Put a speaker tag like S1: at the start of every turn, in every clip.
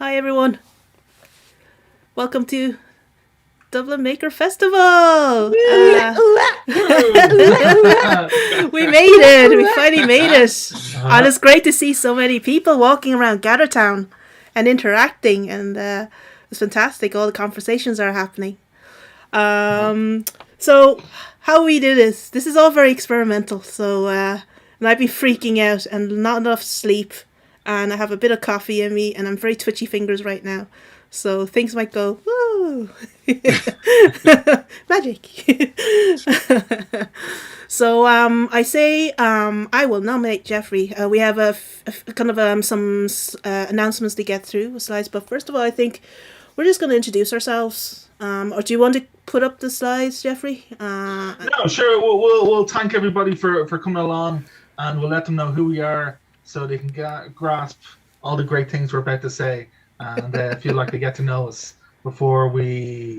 S1: Hi everyone. Welcome to Dublin Maker Festival. We made it. We finally made it. And it's great to see so many people walking around Gather.Town and interacting, and it's fantastic. All the conversations are happening. So how we do this is all very experimental. So and I've been freaking out and not enough sleep, and I have a bit of coffee in me, and I'm very twitchy fingers right now. So things might go, woo, magic. So I will nominate Jeffrey. We have kind of some announcements to get through, slides. But first of all, I think we're just going to introduce ourselves. Or do you want to put up the slides, Jeffrey?
S2: No, sure. We'll thank everybody for coming along, and we'll let them know who we are so they can grasp all the great things we're about to say, and feel like they get to know us before they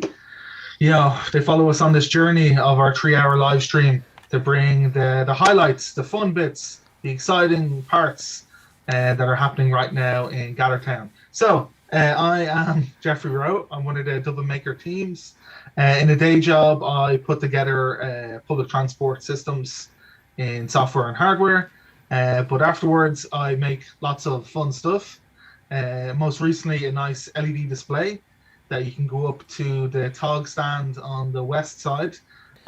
S2: follow us on this journey of our 3-hour live stream to bring the highlights, the fun bits, the exciting parts that are happening right now in Gather.Town. So I am Jeffrey Rowe. I'm one of the Dublin Maker teams. In a day job, I put together public transport systems in software and hardware. But afterwards, I make lots of fun stuff. Most recently, a nice LED display that you can go up to the TOG stand on the west side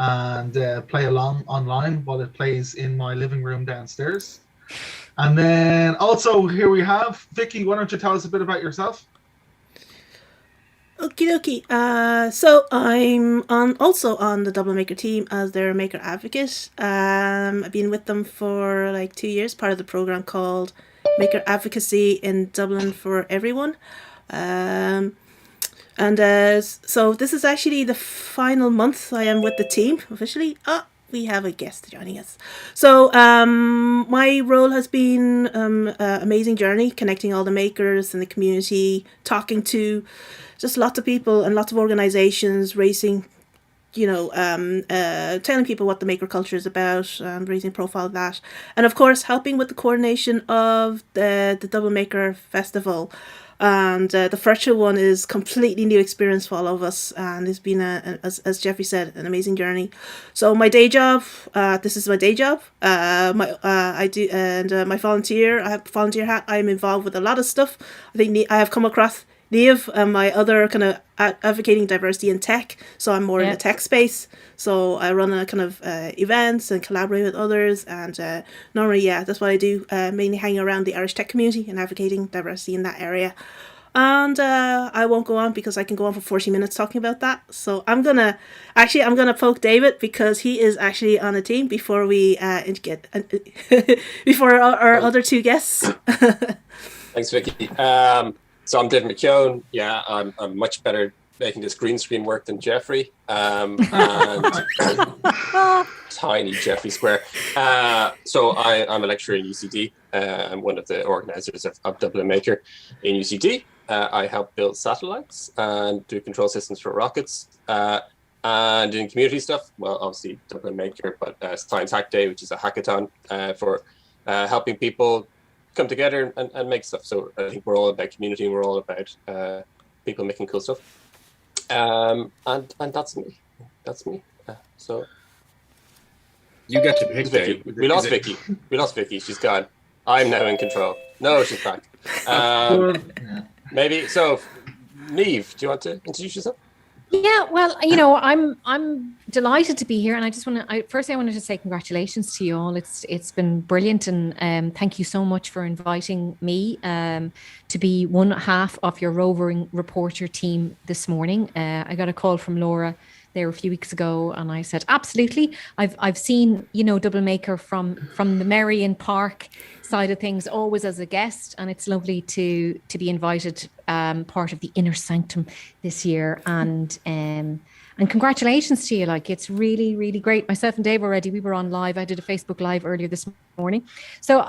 S2: and play along online while it plays in my living room downstairs. And then also here we have Vicky. Why don't you tell us a bit about yourself?
S1: Okie dokie. So I'm also on the Dublin Maker team as their maker advocate. I've been with them for like 2 years, part of the program called Maker Advocacy in Dublin for Everyone. So this is actually the final month I am with the team officially. We have a guest joining us. So my role has been an amazing journey, connecting all the makers and the community, talking to just lots of people and lots of organizations, raising, telling people what the maker culture is about, raising profile of that. And of course, helping with the coordination of the Dublin Maker Festival. And the virtual one is completely new experience for all of us, and it's been as Jeffrey said, an amazing journey. So my day job, this is my day job. I have volunteer hat. I'm involved with a lot of stuff. I think I have come across Neve, my other kind of advocating diversity in tech. So I'm more in the tech space. So I run a kind of events and collaborate with others. And normally, that's what I do, mainly hanging around the Irish tech community and advocating diversity in that area. And I won't go on because I can go on for 40 minutes talking about that. So I'm gonna poke David because he is actually on the team before we get before our other two guests.
S3: Thanks, Vicky. So I'm David McKeown. Yeah, I'm much better making this green screen work than Jeffrey. And tiny Jeffrey Square. So I'm a lecturer in UCD. I'm one of the organisers of Dublin Maker in UCD. I help build satellites and do control systems for rockets. And doing community stuff, well, obviously Dublin Maker, but Science Hack Day, which is a hackathon for helping people come together and make stuff. So I think we're all about community and we're all about people making cool stuff. And that's me. So
S4: you get to pick
S3: Vicky. We lost Vicky. We lost Vicky. She's gone. I'm now in control. No, she's back. Maybe so. Neve, do you want to introduce yourself?
S5: Yeah, well, I'm delighted to be here, and I just want to. Firstly, I wanted to say congratulations to you all. It's been brilliant, and thank you so much for inviting me to be one half of your roving reporter team this morning. I got a call from Laura there a few weeks ago, and I said absolutely. I've seen Dublin Maker from the Merrion Park side of things, always as a guest, and it's lovely to be invited part of the inner sanctum this year, and congratulations to you. Like, it's really, really great. Myself and Dave already, we were on live. I did a Facebook Live earlier this morning. So,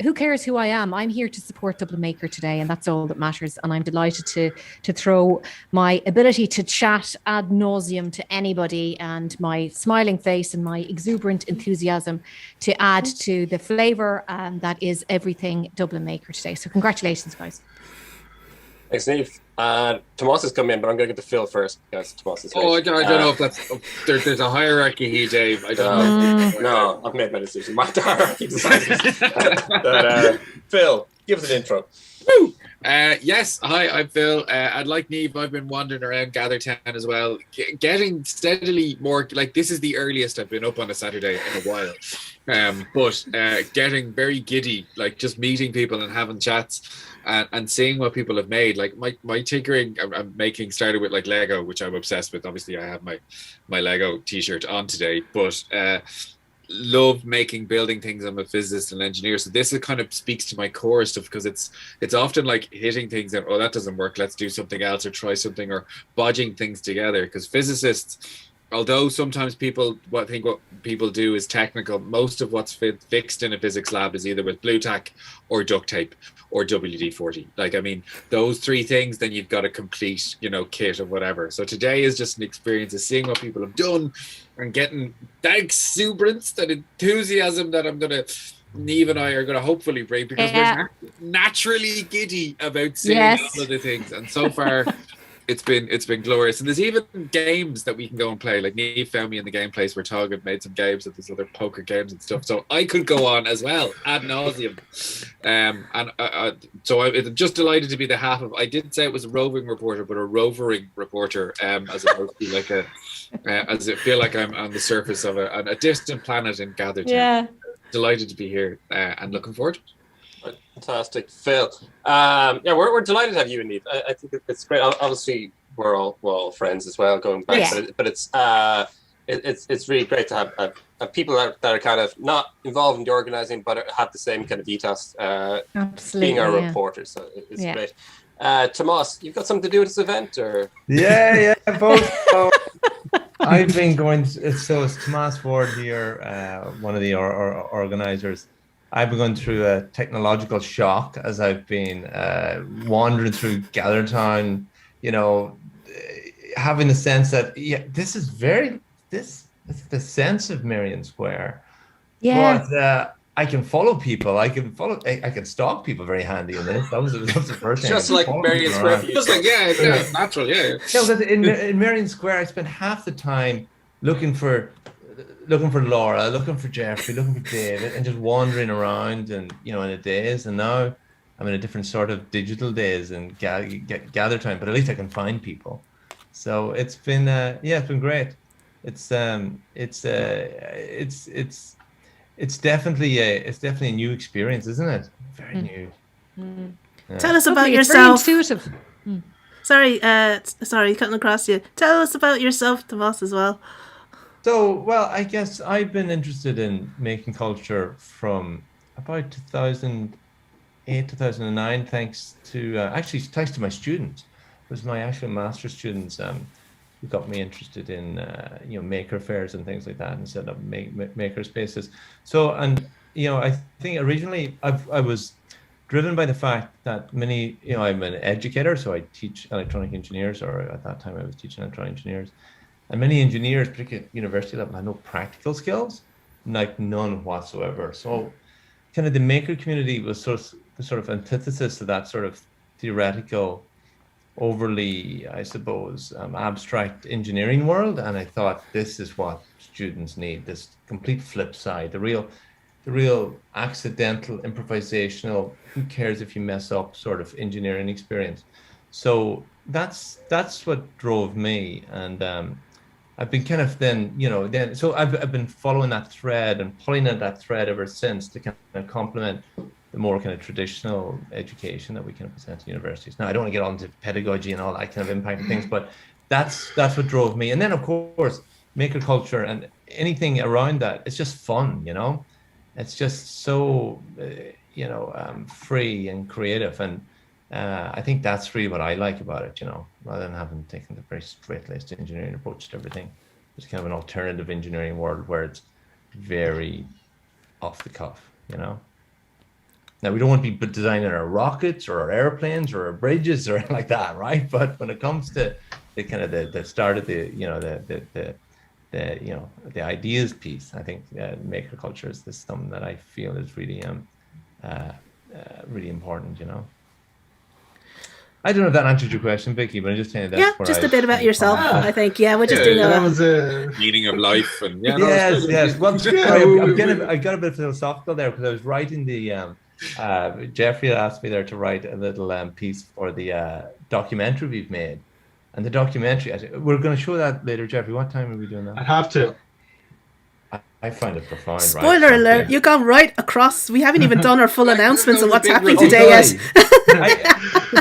S5: who cares who I am? I'm here to support Dublin Maker today, and that's all that matters. And I'm delighted to throw my ability to chat ad nauseum to anybody, and my smiling face and my exuberant enthusiasm to add to the flavour that is everything Dublin Maker today. So congratulations, guys.
S3: Thanks, Neve. Tomas has come in, but I'm going to get to Phil first because Tomas is
S4: Oh, I
S3: late.
S4: don't know if that's there's a hierarchy here, Dave. I don't know.
S3: No, I've made my decision. My hierarchy decided. But, Phil, give us an intro.
S4: Yes, hi, I'm Phil. I'd like Neve. I've been wandering around Gather.Town as well, getting steadily more like this is the earliest I've been up on a Saturday in a while. But getting very giddy, like just meeting people and having chats and seeing what people have made. Like my tinkering I'm making started with like Lego, which I'm obsessed with. Obviously, I have my Lego t-shirt on today, but love building things. I'm a physicist and engineer, so this kind of speaks to my core stuff because it's often like hitting things and that doesn't work, let's do something else or try something, or bodging things together. Because physicists, although sometimes what people do is technical, most of what's fixed in a physics lab is either with blue tack or duct tape or WD-40. Like, I mean, those three things, then you've got a complete, kit of whatever. So today is just an experience of seeing what people have done and getting that exuberance, that enthusiasm that Neve and I are going to hopefully bring, because we're naturally giddy about seeing all of the things. And so far, it's been glorious. And there's even games that we can go and play. Like Neve found me in the game place where Tug had made some games of these other poker games and stuff. So I could go on as well ad nauseum. So I'm just delighted to be the half of. I did say it was a roving reporter, but a rovering reporter, as opposed to like as it feel like I'm on the surface of a distant planet in Gather.Town.
S5: Yeah.
S4: Delighted to be here and looking forward to it.
S3: Fantastic, Phil. We're delighted to have you, Neve. I think it's great. Obviously, we're all friends as well, going back. Yeah. But it's really great to have people that are kind of not involved in the organising, but have the same kind of ethos. Absolutely, being our reporters, so it's great. Tomas, you've got something to do with this event, or?
S6: Yeah, both. I've been going. So it's Tomas Ford here, one of the organisers. I've been going through a technological shock as I've been wandering through Gather.Town, having the sense that this is the sense of Merrion Square. Yeah. But I can follow people. I can stalk people very handy in this. That was the first thing.
S3: Just like Merrion Square.
S4: Just like it's natural. Yeah.
S6: In Merrion Square, I spent half the time looking for Laura, looking for Jeffrey, looking for David, and just wandering around and in a daze. And now I'm in a different sort of digital daze and Gather.Town, but at least I can find people. So it's been it's been great. It's definitely a new experience, isn't it? Very new.
S1: Yeah. Tell us about yourself. Very intuitive. Sorry, cutting across you. Tell us about yourself, Tomas, as well.
S6: So, well, I guess I've been interested in making culture from about 2008, 2009, thanks to my students. It was my actual master's students who got me interested in maker fairs and things like that, and set up maker spaces. So, and I think originally I was driven by the fact that I'm an educator, so I teach electronic engineers, or at that time I was teaching electronic engineers. And many engineers, particularly at university level, had no practical skills, like none whatsoever. So kind of the maker community was the sort of antithesis to that sort of theoretical, overly, I suppose, abstract engineering world. And I thought, this is what students need, this complete flip side, the real accidental, improvisational, who cares if you mess up sort of engineering experience. So that's what drove me. And I've been kind of so I've been following that thread and pulling at that thread ever since to kind of complement the more kind of traditional education that we can present to universities. Now, I don't want to get on to pedagogy and all that kind of impact things, but that's what drove me. And then, of course, maker culture and anything around that, it's just fun, It's just so, free and creative. And I think that's really what I like about it, rather than having taken the very straight-laced engineering approach to everything. It's kind of an alternative engineering world where it's very off the cuff, Now, we don't want to be designing our rockets or our airplanes or our bridges or like that, right? But when it comes to the kind of the start of the ideas piece, I think maker culture is something that I feel is really really important, I don't know if that answered your question, Vicky, but I'm just saying that's
S1: Yeah,
S6: where
S1: just
S6: I
S1: a bit about yourself,
S2: Ah.
S1: I think. Yeah, we're just
S4: Yeah,
S1: doing
S2: That
S1: a...
S2: was a.
S4: Meaning of life and yeah.
S6: Yes. Well,
S2: Yeah,
S6: I got a bit philosophical there because I was writing the Jeffrey had asked me there to write a little piece for the documentary we've made, and the documentary we're going to show that later. Jeffrey, what time are we doing
S2: I'd
S6: that?
S2: have to.
S6: I find it profound.
S1: Spoiler
S6: right?
S1: alert, you gone right across. We haven't even done our full announcements of what's happening
S6: Oh,
S1: today
S6: sorry.
S1: yet.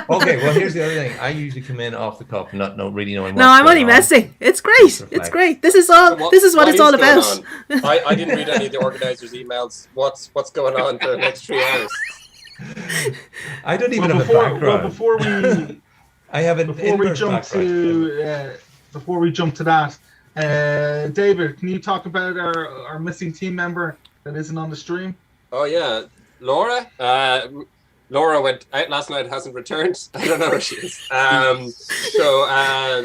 S6: Okay, well, here's the other thing. I usually come in off the cuff, not really knowing what's
S1: No, I'm
S6: going
S1: only
S6: on.
S1: messing. It's great.
S6: Just
S1: It's
S6: reflect.
S1: great. This is all. This is what it's all
S3: is going
S1: about.
S3: on? I didn't read any of the organisers' emails. What's going on for the next 3 hours?
S6: I don't even
S2: Well,
S6: have a background.
S2: before we
S6: I have an
S2: before we
S6: inverse
S2: jump
S6: background.
S2: before we jump to that, David, can you talk about our missing team member that isn't on the stream?
S3: Oh yeah, Laura. Laura went out last night, hasn't returned. I don't know where she is. So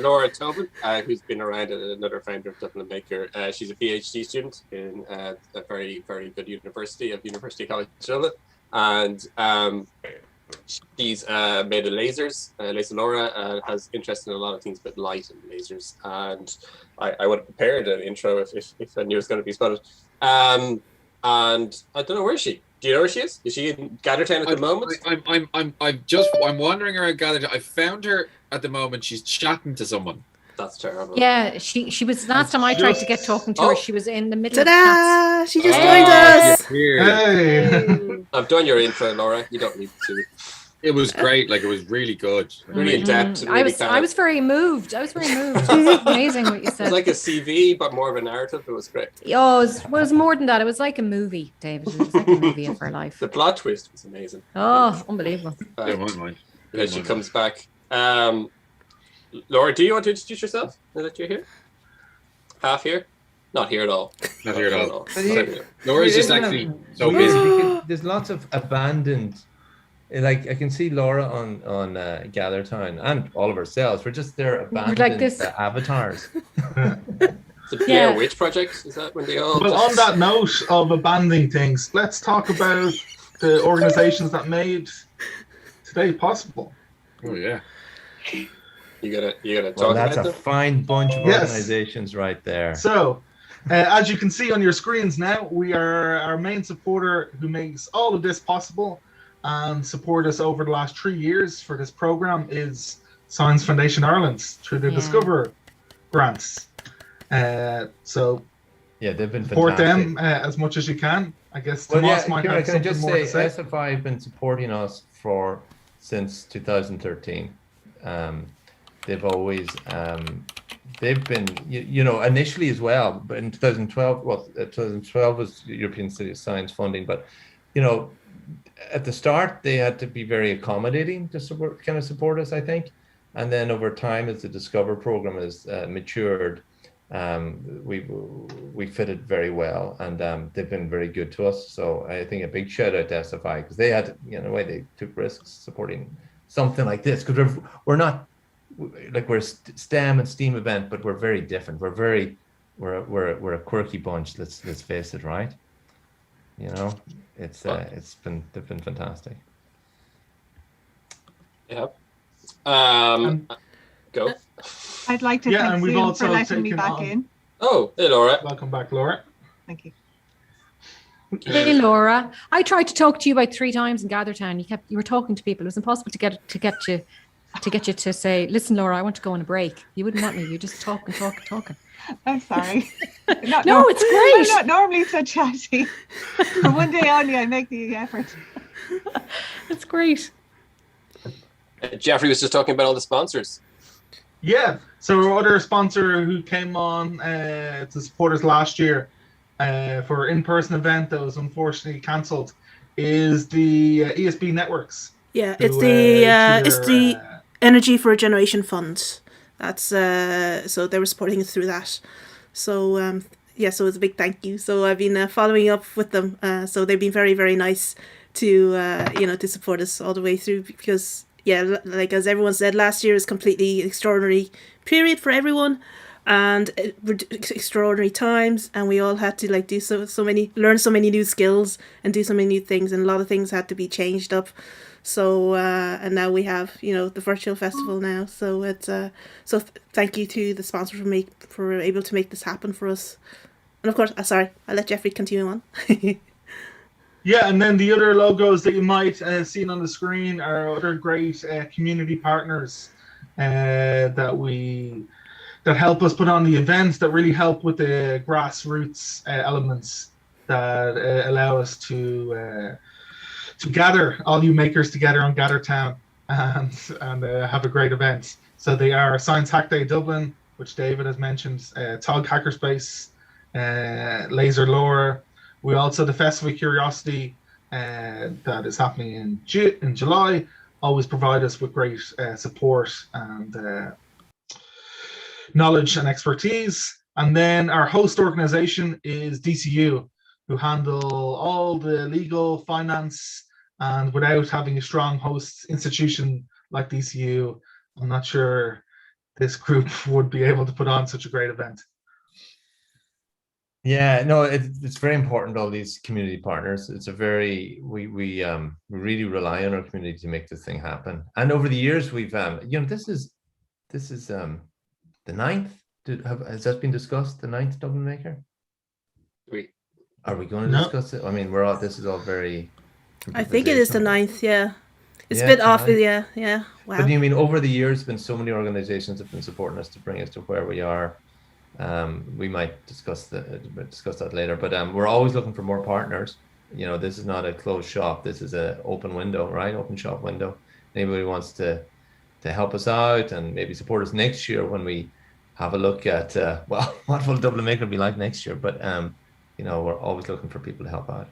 S3: Laura Tobin, who's been around, another founder of Dublin Maker. She's a PhD student in a very, very good university of University College Dublin, and she's made of lasers. Laura has interest in a lot of things with light and lasers, and I would have prepared an intro if I knew it was going to be spotted. And I don't know where is she. Do you know where she is? Is she in Gather.Town at the moment?
S4: I'm wandering around Gather.Town. I found her at the moment. She's chatting to someone.
S3: That's terrible.
S5: Yeah, she was last time I tried to get talking to her. She was in the middle of
S1: Ta-da! She just
S3: Oh,
S1: joined us.
S2: Hey.
S3: I've done your intro, Laura. You don't need to.
S4: It was great. Like, it was really good.
S3: Really in depth.
S5: I was very moved. It was amazing what you
S3: It's
S5: said.
S3: like a CV, but more of a narrative. It was great.
S5: Oh, it was more than that. It was like a movie, David. It was like a movie of her life.
S3: The plot twist was amazing.
S5: Oh, unbelievable.
S4: Yeah, mind.
S3: As she comes back. Laura, do you want to introduce yourself now that you're here? Half here? Not here at all.
S4: Not here at all.
S6: But here-
S4: Laura's just actually so busy.
S6: There's lots of abandoned. Like I can see Laura on Gather.Town and all of ourselves. We're just there abandoned
S5: like this.
S6: Avatars.
S3: The Blair Witch Project? Is that when they all...
S2: Well, on that note of abandoning things, let's talk about the organizations that made today possible.
S4: Oh yeah.
S3: You gotta
S6: Well,
S3: talk
S6: that's
S3: about
S6: a
S3: them.
S6: fine bunch of
S2: Yes.
S6: organizations right there.
S2: So, as you can see on your screens now, we are our main supporter who makes all of this possible and support us over the last 3 years for this program is Science Foundation Ireland through the Discover grants. So
S6: Yeah, they've been
S2: support
S6: fantastic.
S2: them as much as you can. I guess
S6: Well,
S2: Tomas
S6: yeah,
S2: might
S6: Ciara,
S2: have
S6: can I
S2: something
S6: just
S2: more
S6: say,
S2: to say.
S6: SFI have been supporting us since 2013. They've always they've been initially as well, but in 2012, 2012 was European City of Science funding, but at the start they had to be very accommodating to support us, I think, and then over time as the Discover program has matured, we fitted very well, and they've been very good to us. So I think a big shout out to SFI because they had, in a way, they took risks supporting something like this because we're not like we're a STEM and STEAM event, but we're very different. We're a quirky bunch. Let's face it, right? They've been fantastic.
S3: Yeah. Go.
S7: I'd like to
S2: Yeah,
S7: thank
S2: and we've
S7: Zoom
S2: also
S7: for letting me
S2: taken
S7: back
S2: on-
S7: in.
S3: Oh, hey, Laura.
S2: Welcome back, Laura.
S7: Thank you.
S5: Hey Laura, I tried to talk to you about 3 times in Gather.Town. You were talking to people. It was impossible to get you to say, "Listen, Laura, I want to go on a break." You wouldn't want me. You just talking.
S7: I'm sorry.
S5: No, it's great.
S7: I'm not normally so chatty. But one day only I make the effort.
S5: It's great.
S3: Jeffrey was just talking about all the sponsors.
S2: Yeah, so our other sponsor who came on to support us last year for an in-person event that was unfortunately cancelled is the ESB Networks.
S1: Yeah,
S2: who,
S1: it's
S2: through
S1: the
S2: their,
S1: Energy for a Generation Fund. That's so they were supporting us through that. So so it's a big thank you. So I've been following up with them. So they've been very, very nice to to support us all the way through because like as everyone said, last year is completely extraordinary period for everyone, and extraordinary times, and we all had to do learn so many new skills and do so many new things, and a lot of things had to be changed up. So and now we have, you know, the virtual festival now. So it's thank you to the sponsor for able to make this happen for us. And of course, sorry, I'll let Jeffrey continue on.
S2: Yeah, and then the other logos that you might see on the screen are other great community partners that help us put on the events, that really help with the grassroots elements that allow us to gather all you makers together on Gather.Town and have a great event. So they are Science Hack Day Dublin, which David has mentioned, Tog Hackerspace, Laser Lore. We also the Festival of Curiosity that is happening in July. Always provide us with great support and knowledge and expertise. And then our host organization is DCU, who handle all the legal, finance, and without having a strong host institution like DCU, I'm not sure this group would be able to put on such a great event.
S6: Yeah, no, it's very important, all these community partners. It's a very, we really rely on our community to make this thing happen. And over the years, we've, you know, this is the 9th. Has that been discussed? The 9th Dublin Maker? Are we going to discuss it? I mean, this is all very.
S1: I think it is the 9th. Yeah, it's a bit off. Yeah. Wow.
S6: But you mean over the years, been so many organizations have been supporting us to bring us to where we are. We might discuss that later, but we're always looking for more partners. You know, this is not a closed shop. This is an open window, right? Open shop window. Anybody wants to help us out and maybe support us next year when we have a look at well, what will Dublin Maker be like next year? But you know, we're always looking for people to help out.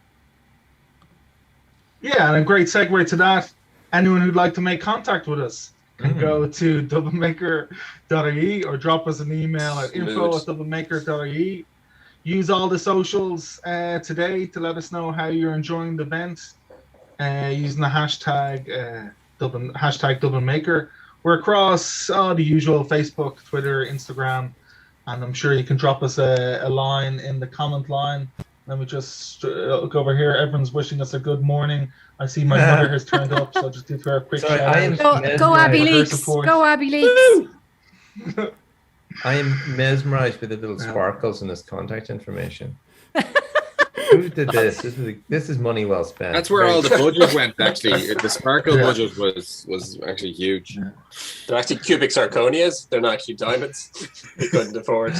S2: Yeah, and a great segue to that. Anyone who'd like to make contact with us can go to dublinmaker.ie or drop us an email at info@dublinmaker.ie. Use all the socials today to let us know how you're enjoying the event using the hashtag Dublin Maker. We're across the usual Facebook, Twitter, Instagram, and I'm sure you can drop us a line in the comment line. Let me just look over here. Everyone's wishing us a good morning. I see my mother has turned up, so I'll just give her a quick shout out.
S5: Go Abby Leaks. Go Abby Leaks.
S6: I am mesmerized with the little sparkles in this contact information. Who did this? This is money well spent.
S4: That's where all the budget went, actually. The sparkle budget was actually huge.
S3: They're actually cubic zirconias. They're not actually diamonds. They couldn't afford.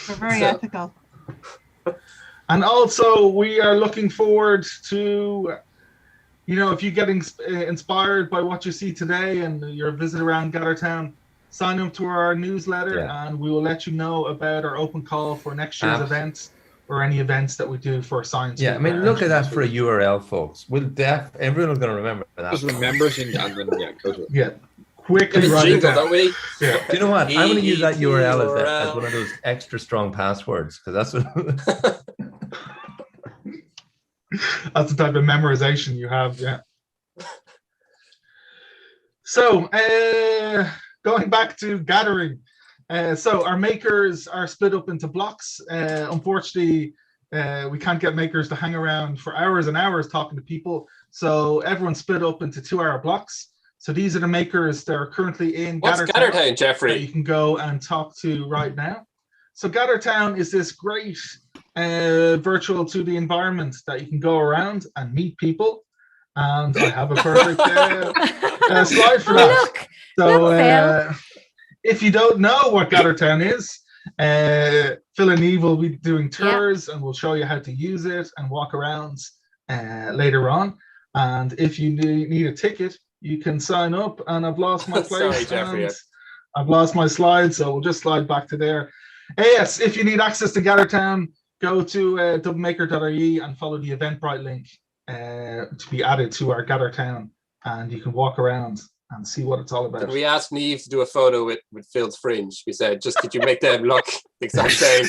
S7: We're very ethical.
S2: And also, we are looking forward to, you know, if you get inspired by what you see today and your visit around Gather.Town, sign up to our newsletter and we will let you know about our open call for next year's events or any events that we do for science.
S6: Yeah, I mean, look at that for a URL, folks. Everyone's going to remember that.
S4: Just remember it and then, go to it.
S2: Yeah. Quickly write it down.
S3: That way.
S2: Yeah.
S6: Do you know what? I'm going to use that URL as one of those extra strong passwords, because that's what.
S2: That's the type of memorization you have, yeah. So, going back to gathering. So our makers are split up into blocks. Unfortunately, we can't get makers to hang around for hours and hours talking to people. So everyone's split up into 2-hour blocks. So these are the makers that are currently in
S3: Gather.Town, Jeffrey?
S2: That you can go and talk to right now. So Gather.Town is this great virtual 2D environment that you can go around and meet people. And I have a perfect slide for that. So if you don't know what Gather.Town is, Phil and Eve will be doing tours and we'll show you how to use it and walk around later on. And if you need a ticket, you can sign up. And I've lost my place.
S3: Sorry, Jeffrey.
S2: I've lost my slide, so we'll just slide back to there. Yes, if you need access to Gather.Town, go to dublinmaker.ie and follow the Eventbrite link to be added to our Gather.Town, and you can walk around and see what it's all about.
S3: Did we asked Neve to do a photo with Phil's fringe? We said, just could you make them look the exact same?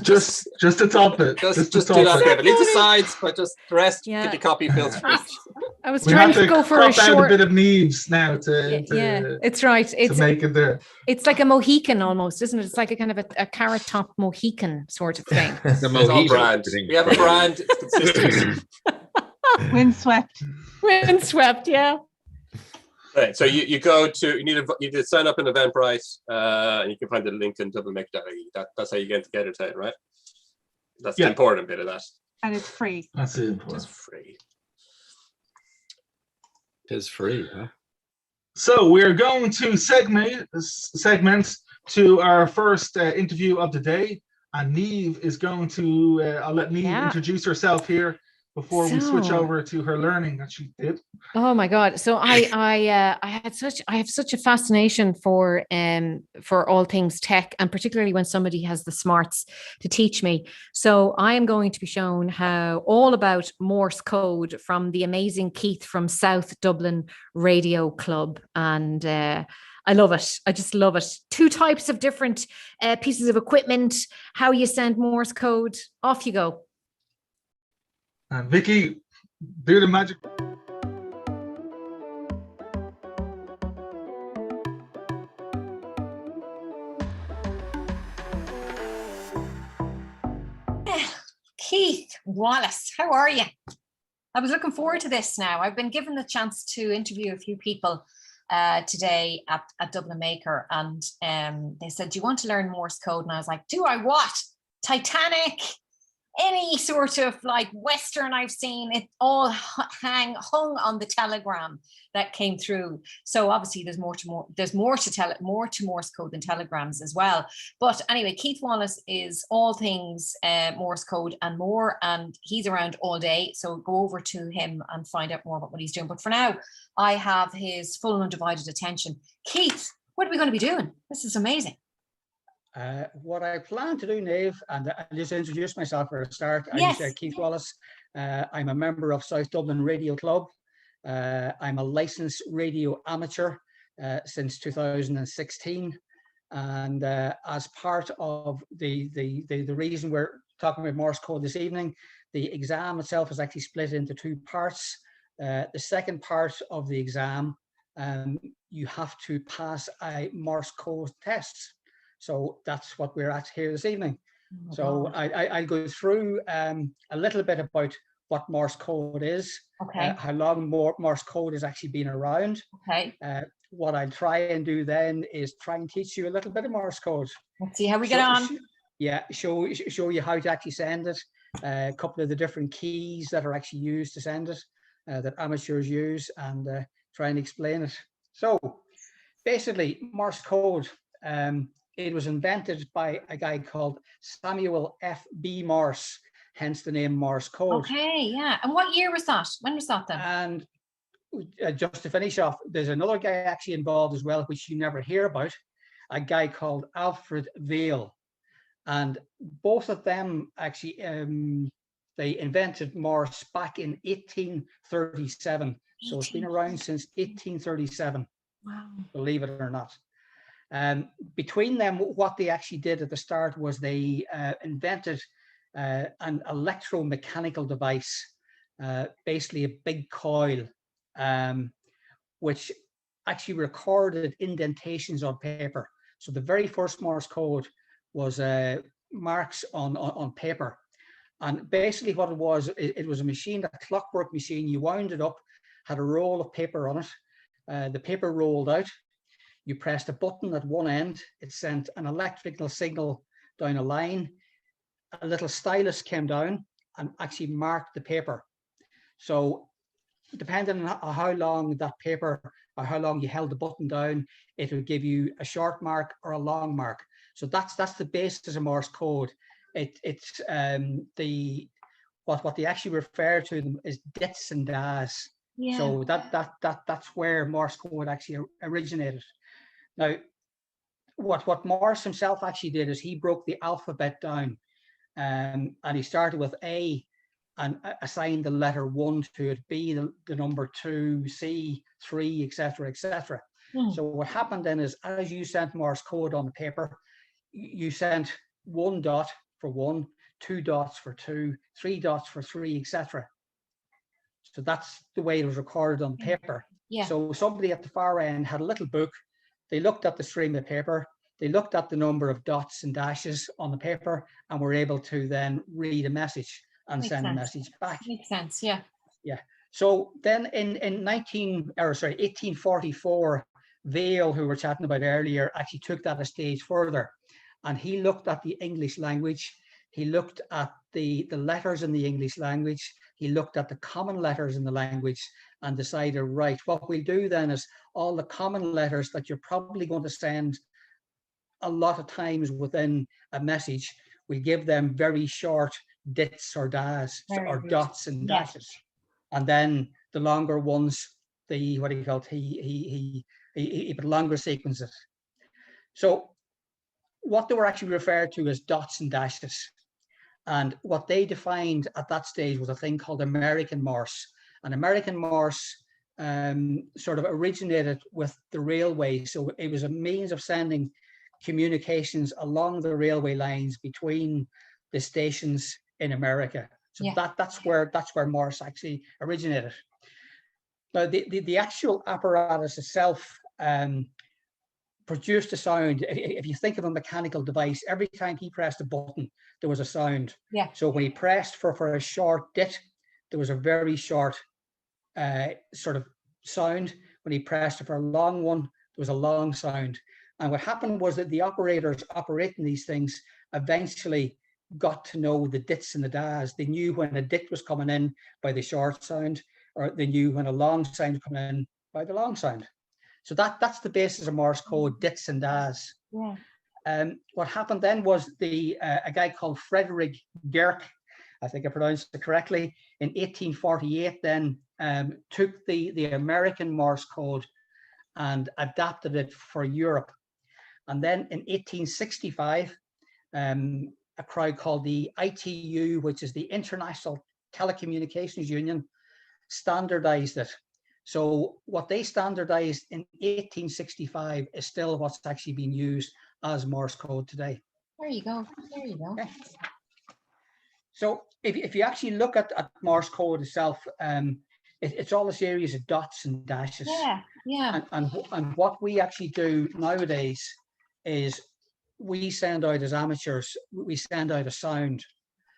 S2: just to top it.
S3: Just do that. But leave the sides, but just the rest. Could you copy Phil's fringe?
S5: I was trying to go for a short.
S2: A bit of Neve's now to
S5: it's right. It's
S2: to make it there.
S5: It's like a Mohican almost, isn't it? It's like a kind of a carrot top Mohican sort of thing.
S3: The Mohican brand. We have a brand. It's consistent.
S7: Windswept.
S5: Windswept, yeah.
S3: Right. So you go to, you need to sign up in Eventbrite, and you can find the link in doublemaker.ie. That's how you get to Gather.Town, right? That's the important bit of that.
S7: And it's free.
S2: That's it.
S3: It's free.
S4: It's free, huh?
S2: So we're going to segment to our first interview of the day, and Neve is going to. I'll let Neve introduce herself here before we switch over to her learning that she did.
S5: Oh my God! So I have such a fascination for all things tech, and particularly when somebody has the smarts to teach me. So I am going to be shown how all about Morse code from the amazing Keith from South Dublin Radio Club, and I love it. I just love it. 2 types of different pieces of equipment, how you send Morse code. Off you go.
S2: And Vicky, do the magic.
S8: Keith Wallace, how are you? I was looking forward to this now. I've been given the chance to interview a few people today at Dublin Maker, and they said, do you want to learn Morse code? And I was like, do I what? Titanic? Any sort of like Western I've seen, it all hung on the telegram that came through. So obviously there's more to Morse code than telegrams as well. But anyway, Keith Wallace is all things Morse code and more, and he's around all day. So go over to him and find out more about what he's doing. But for now, I have his full and undivided attention. Keith, what are we going to be doing? This is amazing.
S9: What I plan to do, Nave, and I'll just introduce myself for a start.
S8: Yes.
S9: I'm Keith Wallace. I'm a member of South Dublin Radio Club. I'm a licensed radio amateur since 2016. And as part of the reason we're talking about Morse code this evening, the exam itself is actually split into 2 parts. The second part of the exam, you have to pass a Morse code test. So that's what we're at here this evening. So I'll go through a little bit about what Morse code is, how long Morse code has actually been around. What I'll try and do then is try and teach you a little bit of Morse code.
S8: Let's see how we get on.
S9: Yeah, show you how to actually send it, a couple of the different keys that are actually used to send it, that amateurs use, and try and explain it. So basically, Morse code, it was invented by a guy called Samuel F.B. Morse, hence the name Morse code.
S8: Okay, yeah. And what year was that? When was that then?
S9: And just to finish off, there's another guy actually involved as well, which you never hear about, a guy called Alfred Vail. And both of them actually, they invented Morse back in 1837. So it's been around since 1837,
S8: wow.
S9: Believe it or not. Between them, what they actually did at the start was they invented an electromechanical device, basically a big coil, which actually recorded indentations on paper. So the very first Morse code was marks on paper. And basically what it was a machine, a clockwork machine. You wound it up, had a roll of paper on it. The paper rolled out. You pressed a button at one end. It sent an electrical signal down a line. A little stylus came down and actually marked the paper. So depending on how long that paper or how long you held the button down, it would give you a short mark or a long mark. So that's the basis of Morse code. It's what they actually refer to them as dits and das.
S8: Yeah.
S9: So that's where Morse code actually originated. Now, what Morse himself actually did is he broke the alphabet down, and he started with A and assigned the letter 1 to it, B the number 2, C 3, etc., etc. So what happened then is, as you sent Morse code on the paper, you sent 1 dot for 1, 2 dots for 2, 3 dots for 3, etc. So that's the way it was recorded on paper.
S8: Yeah.
S9: So somebody at the far end had a little book. They looked at the stream of paper. They looked at the number of dots and dashes on the paper and were able to then read a message and send a message back.
S8: Makes sense, yeah.
S9: Yeah. So then in 1844, Vail, who we were chatting about earlier, actually took that a stage further, and he looked at the English language. He looked at the letters in the English language. He looked at the common letters in the language and decided, right, what we'll do then is all the common letters that you're probably going to send a lot of times within a message, we give them very short dits or das, or dots and dashes. And then the longer ones, he put longer sequences. So what they were actually referred to as dots and dashes. And what they defined at that stage was a thing called American Morse. And American Morse sort of originated with the railway. So it was a means of sending communications along the railway lines between the stations in America. So that's where Morse actually originated. Now the actual apparatus itself produced a sound. If you think of a mechanical device, every time he pressed a button, there was a sound.
S8: Yeah.
S9: So when he pressed for a short dit, there was a very short sort of sound. When he pressed for a long one, there was a long sound. And what happened was that the operators operating these things eventually got to know the dits and the das. They knew when a dit was coming in by the short sound, or they knew when a long sound was coming in by the long sound. So that's the basis of Morse code, dits and das.
S8: Yeah.
S9: What happened then was a guy called Frederick Dirk, I think I pronounced it correctly, in 1848 then took the American Morse code and adapted it for Europe. And then in 1865, a crowd called the ITU, which is the International Telecommunications Union, standardized it. So what they standardized in 1865 is still what's actually being used as Morse code today.
S8: There you go. There you go.
S9: Okay. So if you actually look at Morse code itself, it's all a series of dots and dashes.
S8: Yeah, yeah.
S9: And what we actually do nowadays is we send out, as amateurs, we send out a sound.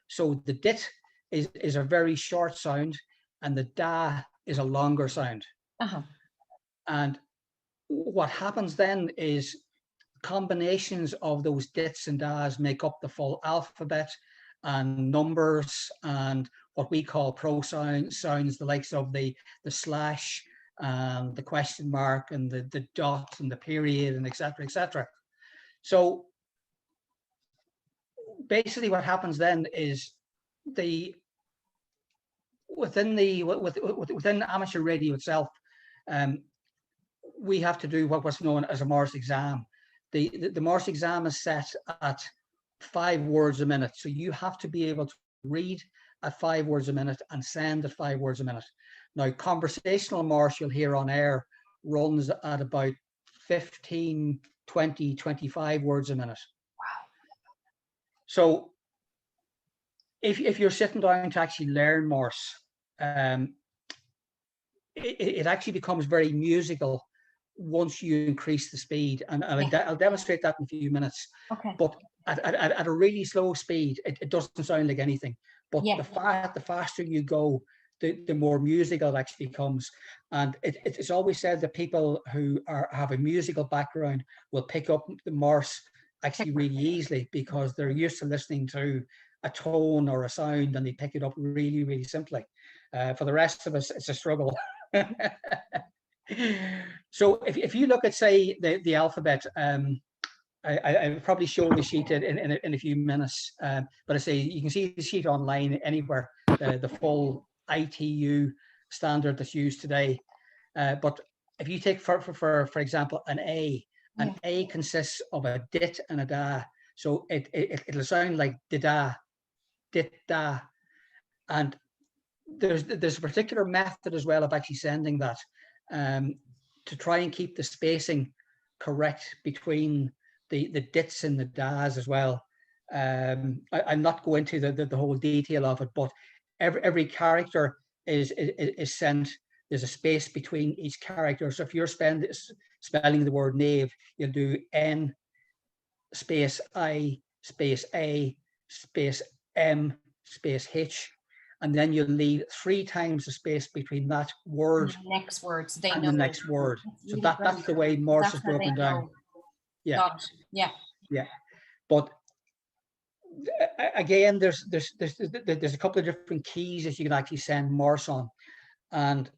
S9: So the dit is a very short sound, and the da is a longer sound.
S8: Uh-huh.
S9: And what happens then is combinations of those dits and das make up the full alphabet, and numbers and what we call pro sounds, the likes of the slash and the question mark and the dot and the period and etc., etc. So basically what happens then is within amateur radio itself, we have to do what's known as a Morse exam. The Morse exam is set at 5 words a minute. So you have to be able to read at 5 words a minute and send at 5 words a minute. Now, conversational Morse you'll hear on air runs at about 15, 20, 25 words a minute.
S8: Wow.
S9: So if you're sitting down to actually learn Morse, it actually becomes very musical once you increase the speed. And I'll demonstrate that in a few minutes.
S8: Okay.
S9: But at a really slow speed, it doesn't sound like anything. But the faster you go, the more musical it actually becomes. And it's always said that people who have a musical background will pick up the Morse actually really easily because they're used to listening to a tone or a sound, and they pick it up really, really simply. For the rest of us, it's a struggle. So if you look at, say, the alphabet, I'll probably show the sheet in a few minutes, but I say you can see the sheet online anywhere, the full ITU standard that's used today. But if you take, for example, an A consists of a dit and a da. So it'll sound like da, dit, da. And there's a particular method as well of actually sending that to try and keep the spacing correct between the dits and the das as well. I'm not going to the whole detail of it, but every character is sent. There's a space between each character. So if you're spelling the word knave, you'll do N space I space A space M space H. and then you leave 3 times the space between that word
S8: Next word, so they
S9: and
S8: know
S9: the next word.
S8: That's
S9: So
S8: really
S9: that's
S8: great.
S9: the way Morse is
S8: That's how they
S9: broken down.
S8: know.
S9: Yeah.
S8: Got it. Yeah.
S9: Yeah, but again, there's a couple of different keys that you can actually send Morse on, and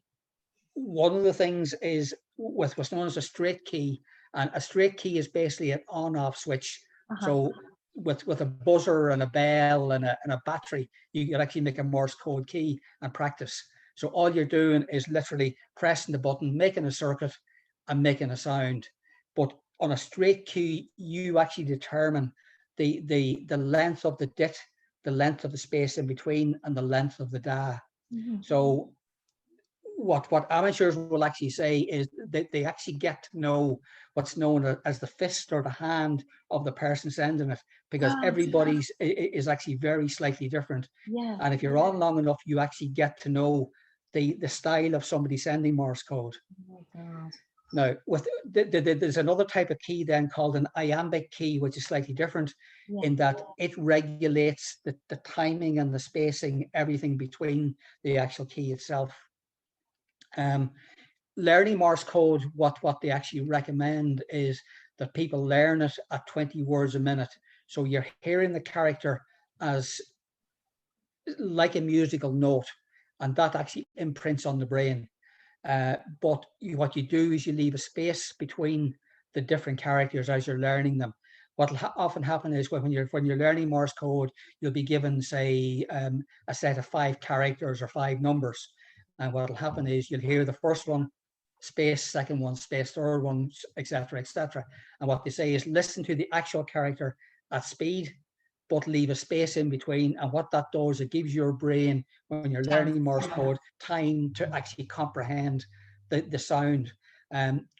S9: one of the things is with what's known as a straight key, and a straight key is basically an on-off switch. So with a buzzer and a bell and a battery, you can actually make a Morse code key and practice. So all you're doing is literally pressing the button, making a circuit, and making a sound. But on a straight key, you actually determine the length of the dit, the length of the space in between, and the length of the da. So what amateurs will actually say is that they actually get to know what's known as the fist or the hand of the person sending it, because everybody's is actually very slightly different.
S8: Yeah.
S9: And if you're on long enough, you actually get to know the style of somebody sending Morse code.
S8: Oh my God.
S9: Now, with there's another type of key then called an iambic key, which is slightly different in that it regulates the timing and the spacing, everything between the actual key itself. Learning Morse code, what they actually recommend is that people learn it at 20 words a minute. So you're hearing the character as like a musical note, and that actually imprints on the brain. But what you do is you leave a space between the different characters as you're learning them. What will often happen is when you're learning Morse code, you'll be given, say, a set of 5 characters or 5 numbers. And what will happen is you'll hear the first one, space, second one, space, third one, etc., etc. And what they say is listen to the actual character at speed, but leave a space in between. And what that does, it gives your brain, when you're learning Morse code, time to actually comprehend the sound.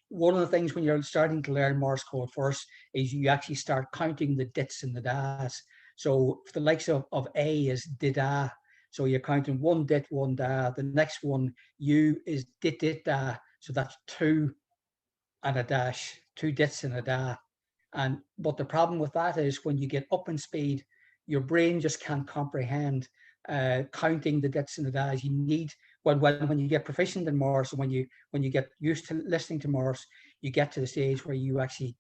S9: One of the things when you're starting to learn Morse code first is you actually start counting the dits and the das. So the likes of A is dida. So you're counting 1 dit, 1 da. The next one, U, is dit, dit, da. So that's 2 and a dash, 2 dits and a da. But the problem with that is when you get up in speed, your brain just can't comprehend counting the dits and the das. You need, when you get proficient in Morse, and when you get used to listening to Morse, you get to the stage where you actually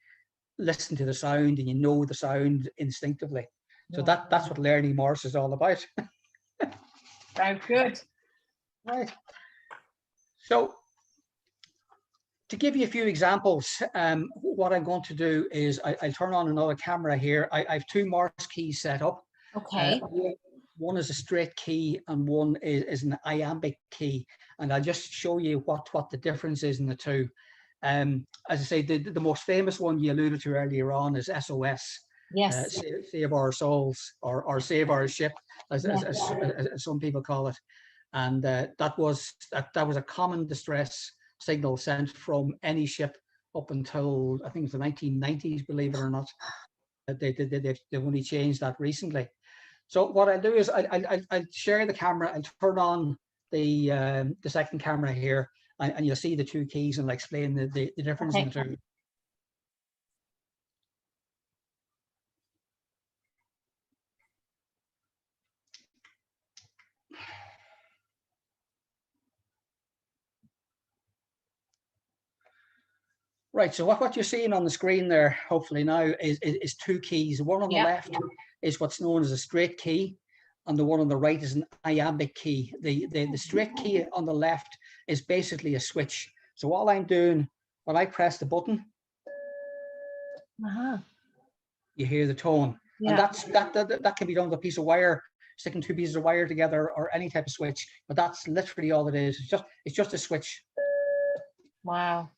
S9: listen to the sound and you know the sound instinctively. So that's what learning Morse is all about.
S8: Sounds good.
S9: Right. So to give you a few examples, what I'm going to do is I'll turn on another camera here. I have 2 Morse keys set up.
S8: Okay.
S9: One is a straight key and one is an iambic key. And I'll just show you what the difference is in the two. As I say, the most famous one you alluded to earlier on is SOS.
S8: Yes.
S9: Save our souls, or save our ship, as some people call it. And that was a common distress signal sent from any ship up until I think it's the 1990s, believe it or not. They've only changed that recently. So what I'll do is I'll share the camera and turn on the second camera here, and you'll see the 2 keys, and I'll explain the difference in the two. Right, so what you're seeing on the screen there, hopefully now, is 2 keys. The one on the left is what's known as a straight key, and the one on the right is an iambic key. The straight key on the left is basically a switch. So all I'm doing, when I press the button, you hear the tone. And that can be done with a piece of wire, sticking 2 pieces of wire together, or any type of switch. But that's literally all it is. It's just a switch.
S8: Wow.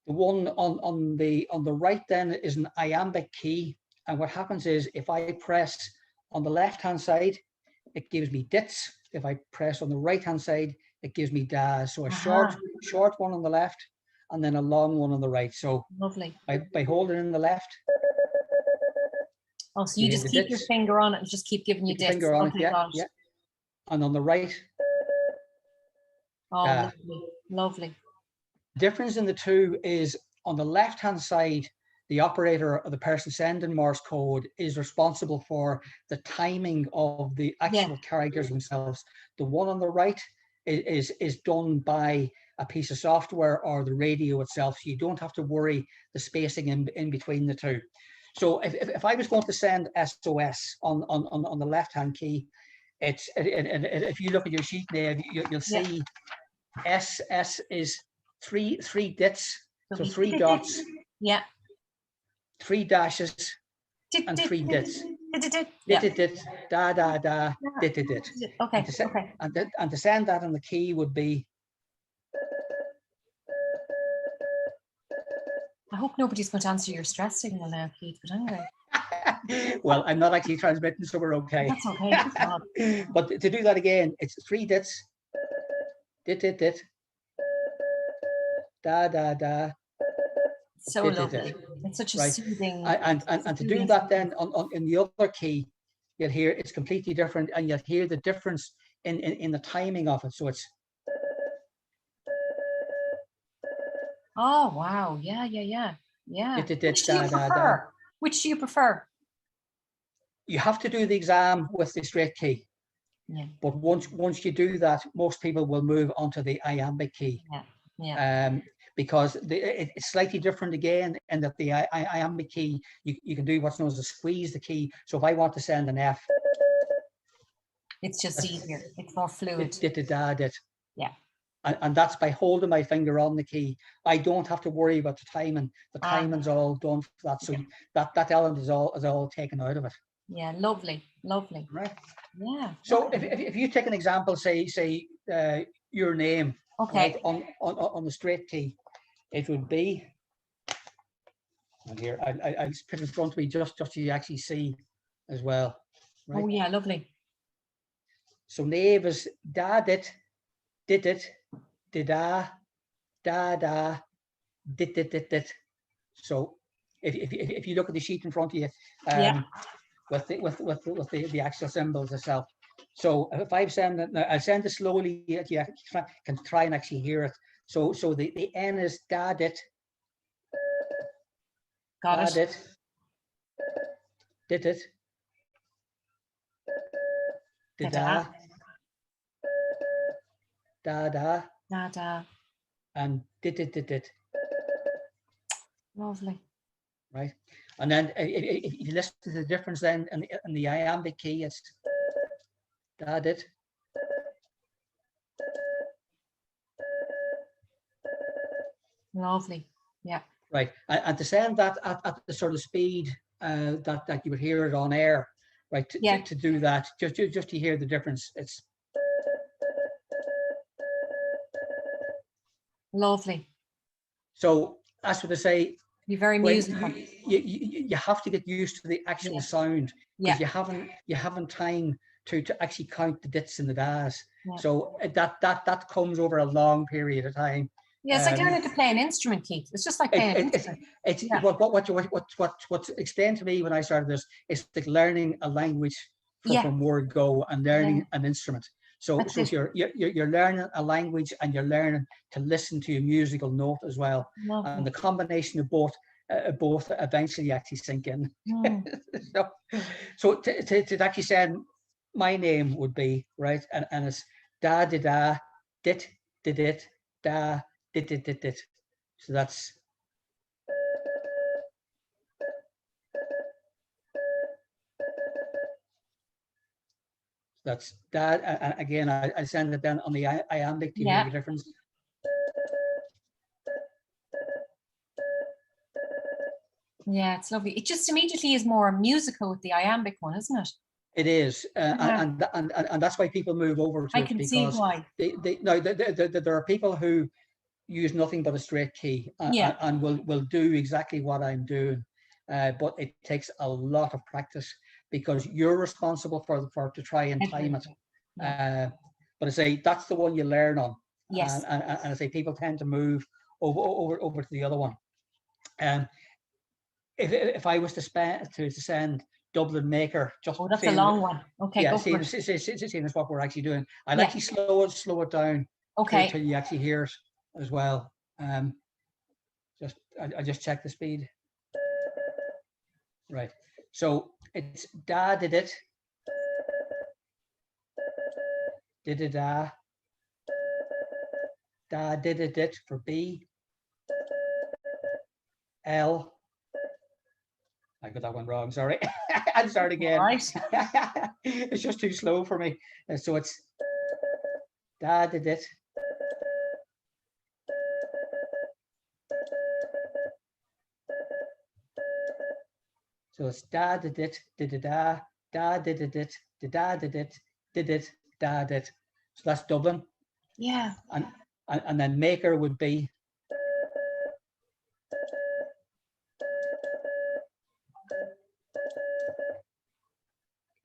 S9: The one on the right then is an iambic key, and what happens is if I press on the left hand side, it gives me dits. If I press on the right hand side, it gives me das. So a short one on the left, and then a long one on the right. So
S8: lovely.
S9: By holding in the left.
S8: Oh, so you just keep your finger on it and just keep giving you dits.
S9: Finger on it, yeah. And on the right.
S8: Oh, lovely, lovely.
S9: The difference in the two is on the left hand side, the operator or the person sending Morse code is responsible for the timing of the actual characters themselves. The one on the right is done by a piece of software or the radio itself, so you don't have to worry the spacing in between the two. So if I was going to send SOS on the left-hand key, it's if you look at your sheet now, you'll see S is three dits, so 3 dots, 3 dashes, and 3 dits. Dit, da, da, da, dit.
S8: Okay.
S9: And to send that on the key would be.
S8: I hope nobody's going to answer your stress signal now, Keith, but anyway.
S9: Well, I'm not actually transmitting, so we're okay.
S8: That's okay.
S9: But to do that again, it's 3 dits. Dit. Da, da, da.
S8: So lovely. It's such a soothing.
S9: And to do that then in the other key, you'll hear it's completely different, and you'll hear the difference in the timing of it. So it's.
S8: Oh wow! Yeah.
S9: Which
S8: do you prefer? Which do you prefer?
S9: You have to do the exam with the straight key.
S8: Yeah.
S9: But once you do that, most people will move onto the iambic key.
S8: Yeah.
S9: Because it's slightly different again, in that the iambic key, you can do what's known as a squeeze the key. So if I want to send an F,
S8: it's just easier. It's more fluid.
S9: Yeah. And that's by holding my finger on the key. I don't have to worry about the timing. The timing's all done for that. So that element is all taken out of it.
S8: Yeah, lovely.
S9: Right.
S8: Yeah.
S9: So if you take an example, say your name,
S8: okay,
S9: right, on the straight key, it would be. And here I'll put it in front of me just so you actually see as well. Right?
S8: Oh yeah, lovely.
S9: So name is da dit, da da dit. So if you look at the sheet in front of you, with the actual symbols itself. So if I send it, I'll send it slowly. You can try and actually hear it. So the N is da dit.
S8: Got it.
S9: Dit. Da.
S8: Da.
S9: And dit.
S8: Lovely.
S9: Right. And then if you listen to the difference then in the iambic key, it's da dit.
S8: Lovely. Yeah.
S9: Right. And to send that at the sort of speed that you would hear it on air, right? To do that, just to hear the difference, it's
S8: lovely.
S9: So that's what I say.
S8: You're very musical.
S9: You have to get used to the actual sound, because you haven't time to actually count the dits and the das. Yeah. So that comes over a long period of time.
S8: Yeah, it's like learning to play an instrument, Keith. It's just like playing an instrument.
S9: What's explained to me when I started this is like learning a language from word go and learning an instrument. So you're learning a language and you're learning to listen to a musical note as well. Lovely. And the combination of both eventually actually sink in. So to actually send my name would be right, and it's da dit da dit. So that's that. And again, I send it down on the iambic to hear the difference.
S8: Yeah, it's lovely. It just immediately is more musical with the iambic one, isn't it?
S9: It is, and that's why people move over to it. I can see why. There are people who use nothing but a straight key and will do exactly what I'm doing, but it takes a lot of practice, because you're responsible for to try and time it. But I say that's the one you learn on. Yes. And I say people tend to move over to the other one. If I was to send Dublin Maker, just
S8: that's a long one. Okay,
S9: yeah,
S8: go
S9: seeing as what we're actually doing, I'll actually slow it down. Okay. Until you actually hear it as well. I just check the speed. Right. So it's da did it, did it da did it for B, L. I got that one wrong, sorry. I'll start again.
S8: All right.
S9: It's just too slow for me. So it's da did it. So it's da did it, did it da did it, da did it, da did. So that's Dublin.
S8: Yeah.
S9: And then Maker would be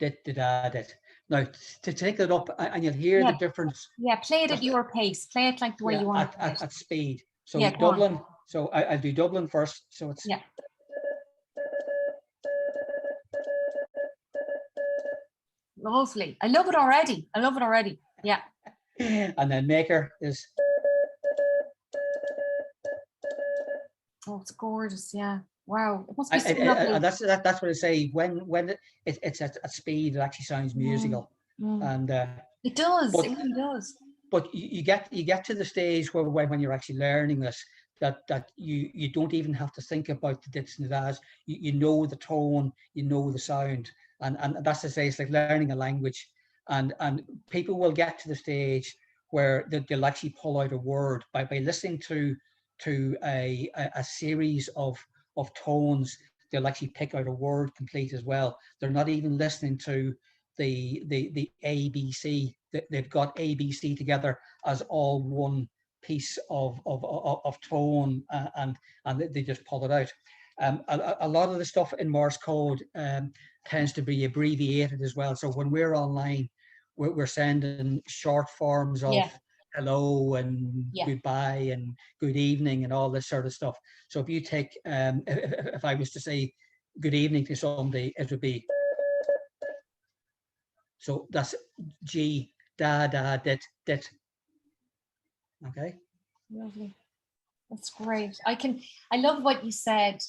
S9: dit da dit. Now to take it up and you'll hear the difference.
S8: Yeah, play it at your pace. Play it like the way you want
S9: at speed. So
S8: yeah,
S9: Dublin. So I'll do Dublin first. So it's
S8: lovely. I love it already. I love it already. Yeah.
S9: And then Maker is.
S8: Oh, it's gorgeous. Yeah. Wow. It must be so
S9: and that's what I say. When it's at speed, it actually sounds musical. And
S8: it does. It really does.
S9: But you get to the stage where when you're actually learning this, that you don't even have to think about the dits and the das. You know the tone, you know the sound, and that's to say it's like learning a language. And people will get to the stage where they'll actually pull out a word by listening to a series of tones. They'll actually pick out a word complete as well. They're not even listening to the ABC. They've got ABC together as all one piece of tone, and they just pull it out. A lot of the stuff in Morse code tends to be abbreviated as well. So when we're online, we're sending short forms of hello and goodbye and good evening and all this sort of stuff. So if you take, if I was to say good evening to somebody, it would be, so that's G, da, dit. Okay.
S8: Lovely. That's great. I love what you said,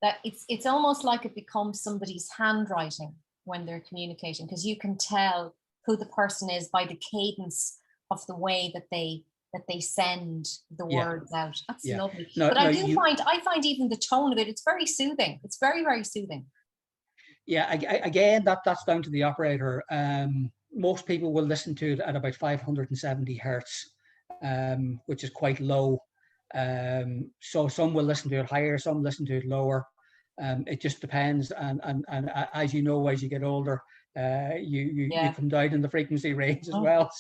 S8: that it's almost like it becomes somebody's handwriting when they're communicating, because you can tell who the person is by the cadence of the way that they send the words out. That's lovely. But I find even the tone of it, it's very soothing. It's very, very soothing.
S9: Yeah, again, that's down to the operator. Most people will listen to it at about 570 hertz, which is quite low. So some will listen to it higher, some listen to it lower. It just depends. And as you know, as you get older, you come down in the frequency range as well.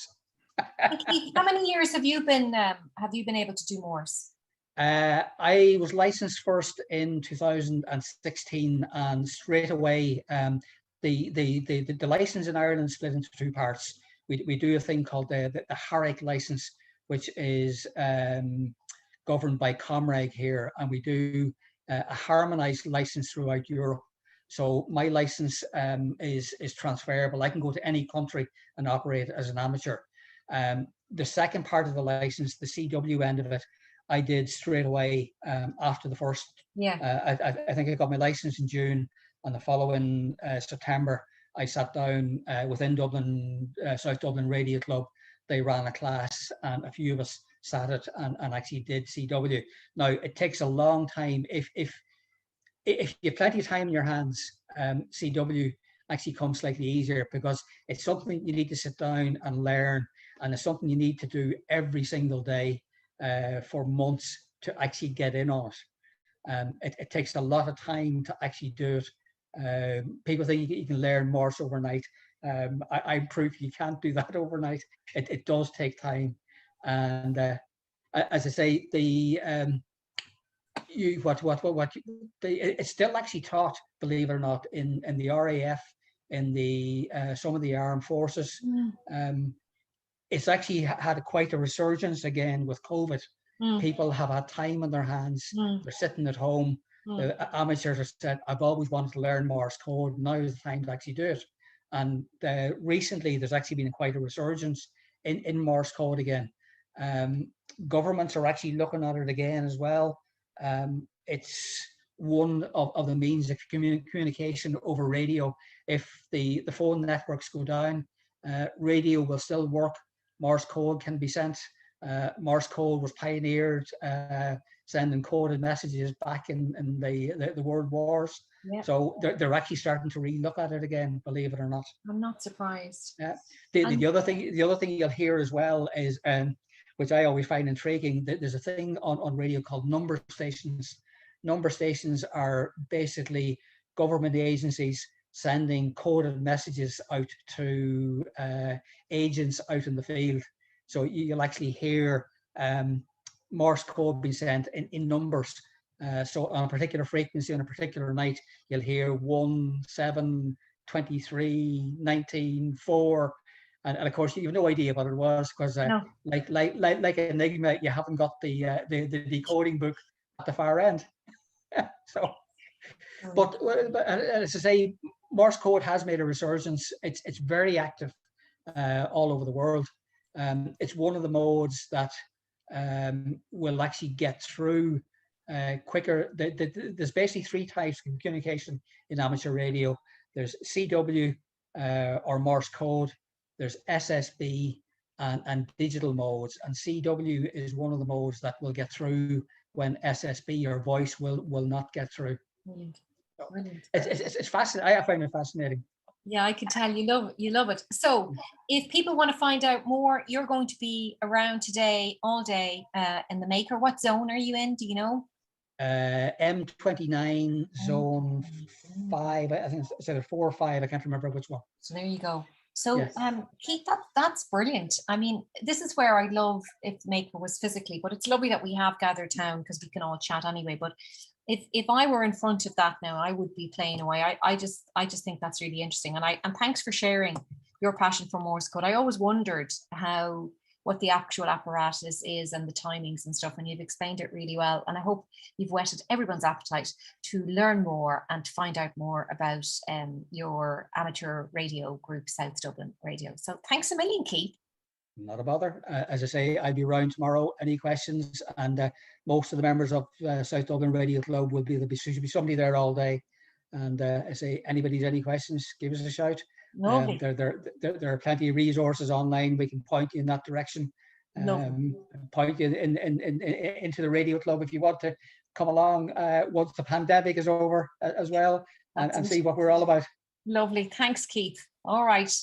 S8: How many years have you been able to do Morse?
S9: I was licensed first in 2016, and straight away the license in Ireland split into two parts. We do a thing called the HARIC license, which is governed by Comreg here, and we do a harmonized license throughout Europe. So my license is transferable. I can go to any country and operate as an amateur. The second part of the license, the CW end of it, I did straight away after the first. I think I got my license in June, and the following September, I sat down within Dublin, South Dublin Radio Club. They ran a class, and a few of us sat it and actually did CW. Now it takes a long time. If you have plenty of time in your hands, CW actually comes slightly easier, because it's something you need to sit down and learn, and it's something you need to do every single day for months to actually get in on it. It takes a lot of time to actually do it. People think you can learn Morse overnight. I'm proof you can't do that overnight. It does take time, and as I say, it's still actually taught, believe it or not, in the RAF, in the some of the armed forces. It's actually had quite a resurgence again with COVID. People have had time on their hands. They're sitting at home. The amateurs have said, I've always wanted to learn Morse code. Now is the time to actually do it. And recently, there's actually been quite a resurgence in Morse code again. Governments are actually looking at it again as well. It's one of the means of communication over radio. If the phone networks go down, radio will still work. Morse code can be sent. Morse code was pioneered sending coded messages back in the World Wars.
S8: Yeah.
S9: So they're actually starting to re-look at it again, believe it or not.
S8: I'm not surprised.
S9: Yeah. The other thing you'll hear as well is, which I always find intriguing, that there's a thing on radio called number stations. Number stations are basically government agencies sending coded messages out to agents out in the field. So you'll actually hear Morse code being sent in numbers. So on a particular frequency on a particular night, you'll hear 1, 7, 23, 19, 4. And of course, you have no idea what it was, because
S8: No.
S9: like Enigma, you haven't got the decoding book at the far end. So, but as I say, Morse code has made a resurgence. It's very active all over the world. It's one of the modes that will actually get through quicker. There's basically 3 types of communication in amateur radio. There's CW or Morse code. There's SSB and digital modes. And CW is one of the modes that will get through when SSB or voice will not get through.
S8: Brilliant. Brilliant.
S9: It's fascinating. I find it fascinating.
S8: Yeah, I can tell you love it. So if people want to find out more, you're going to be around today, all day in the Maker. What zone are you in? Do you know?
S9: M29 zone 5. I think it's either 4 or 5. I can't remember which one.
S8: So there you go. So
S9: Yes.
S8: Keith, that's brilliant. I mean, this is where I love if Maker was physically, but it's lovely that we have Gather.Town because we can all chat anyway. But if I were in front of that now, I would be playing away. I just think that's really interesting. And thanks for sharing your passion for Morse code. I always wondered what the actual apparatus is and the timings and stuff, and you've explained it really well. And I hope you've whetted everyone's appetite to learn more and to find out more about your amateur radio group, South Dublin Radio. So thanks a million, Keith.
S9: Not a bother. As I say, I'll be around tomorrow. Any questions? And most of the members of South Dublin Radio Club there should be somebody there all day. And I say, anybody's any questions, give us a shout. There are plenty of resources online. We can point you in that direction. Point you into the radio club if you want to come along once the pandemic is over as well, and see what we're all about.
S8: Lovely. Thanks, Keith. All right.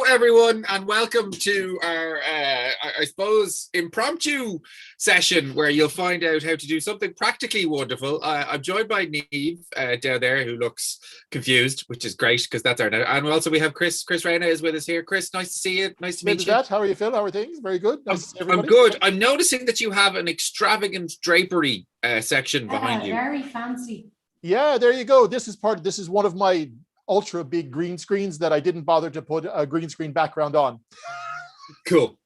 S4: everyone, and welcome to our, I suppose, impromptu session where you'll find out how to do something practically wonderful. I'm joined by Neve down there, who looks confused, which is great because that's our. And also we have Chris. Chris Reyna is with us here. Chris, nice to see you. Nice to meet you.
S10: How are you, Phil? How are things? Very good. Nice to see everybody.
S4: I'm good. I'm noticing that you have an extravagant drapery section behind you.
S5: Very fancy.
S10: Yeah, there you go. This is one of my ultra big green screens that I didn't bother to put a green screen background on.
S4: Cool.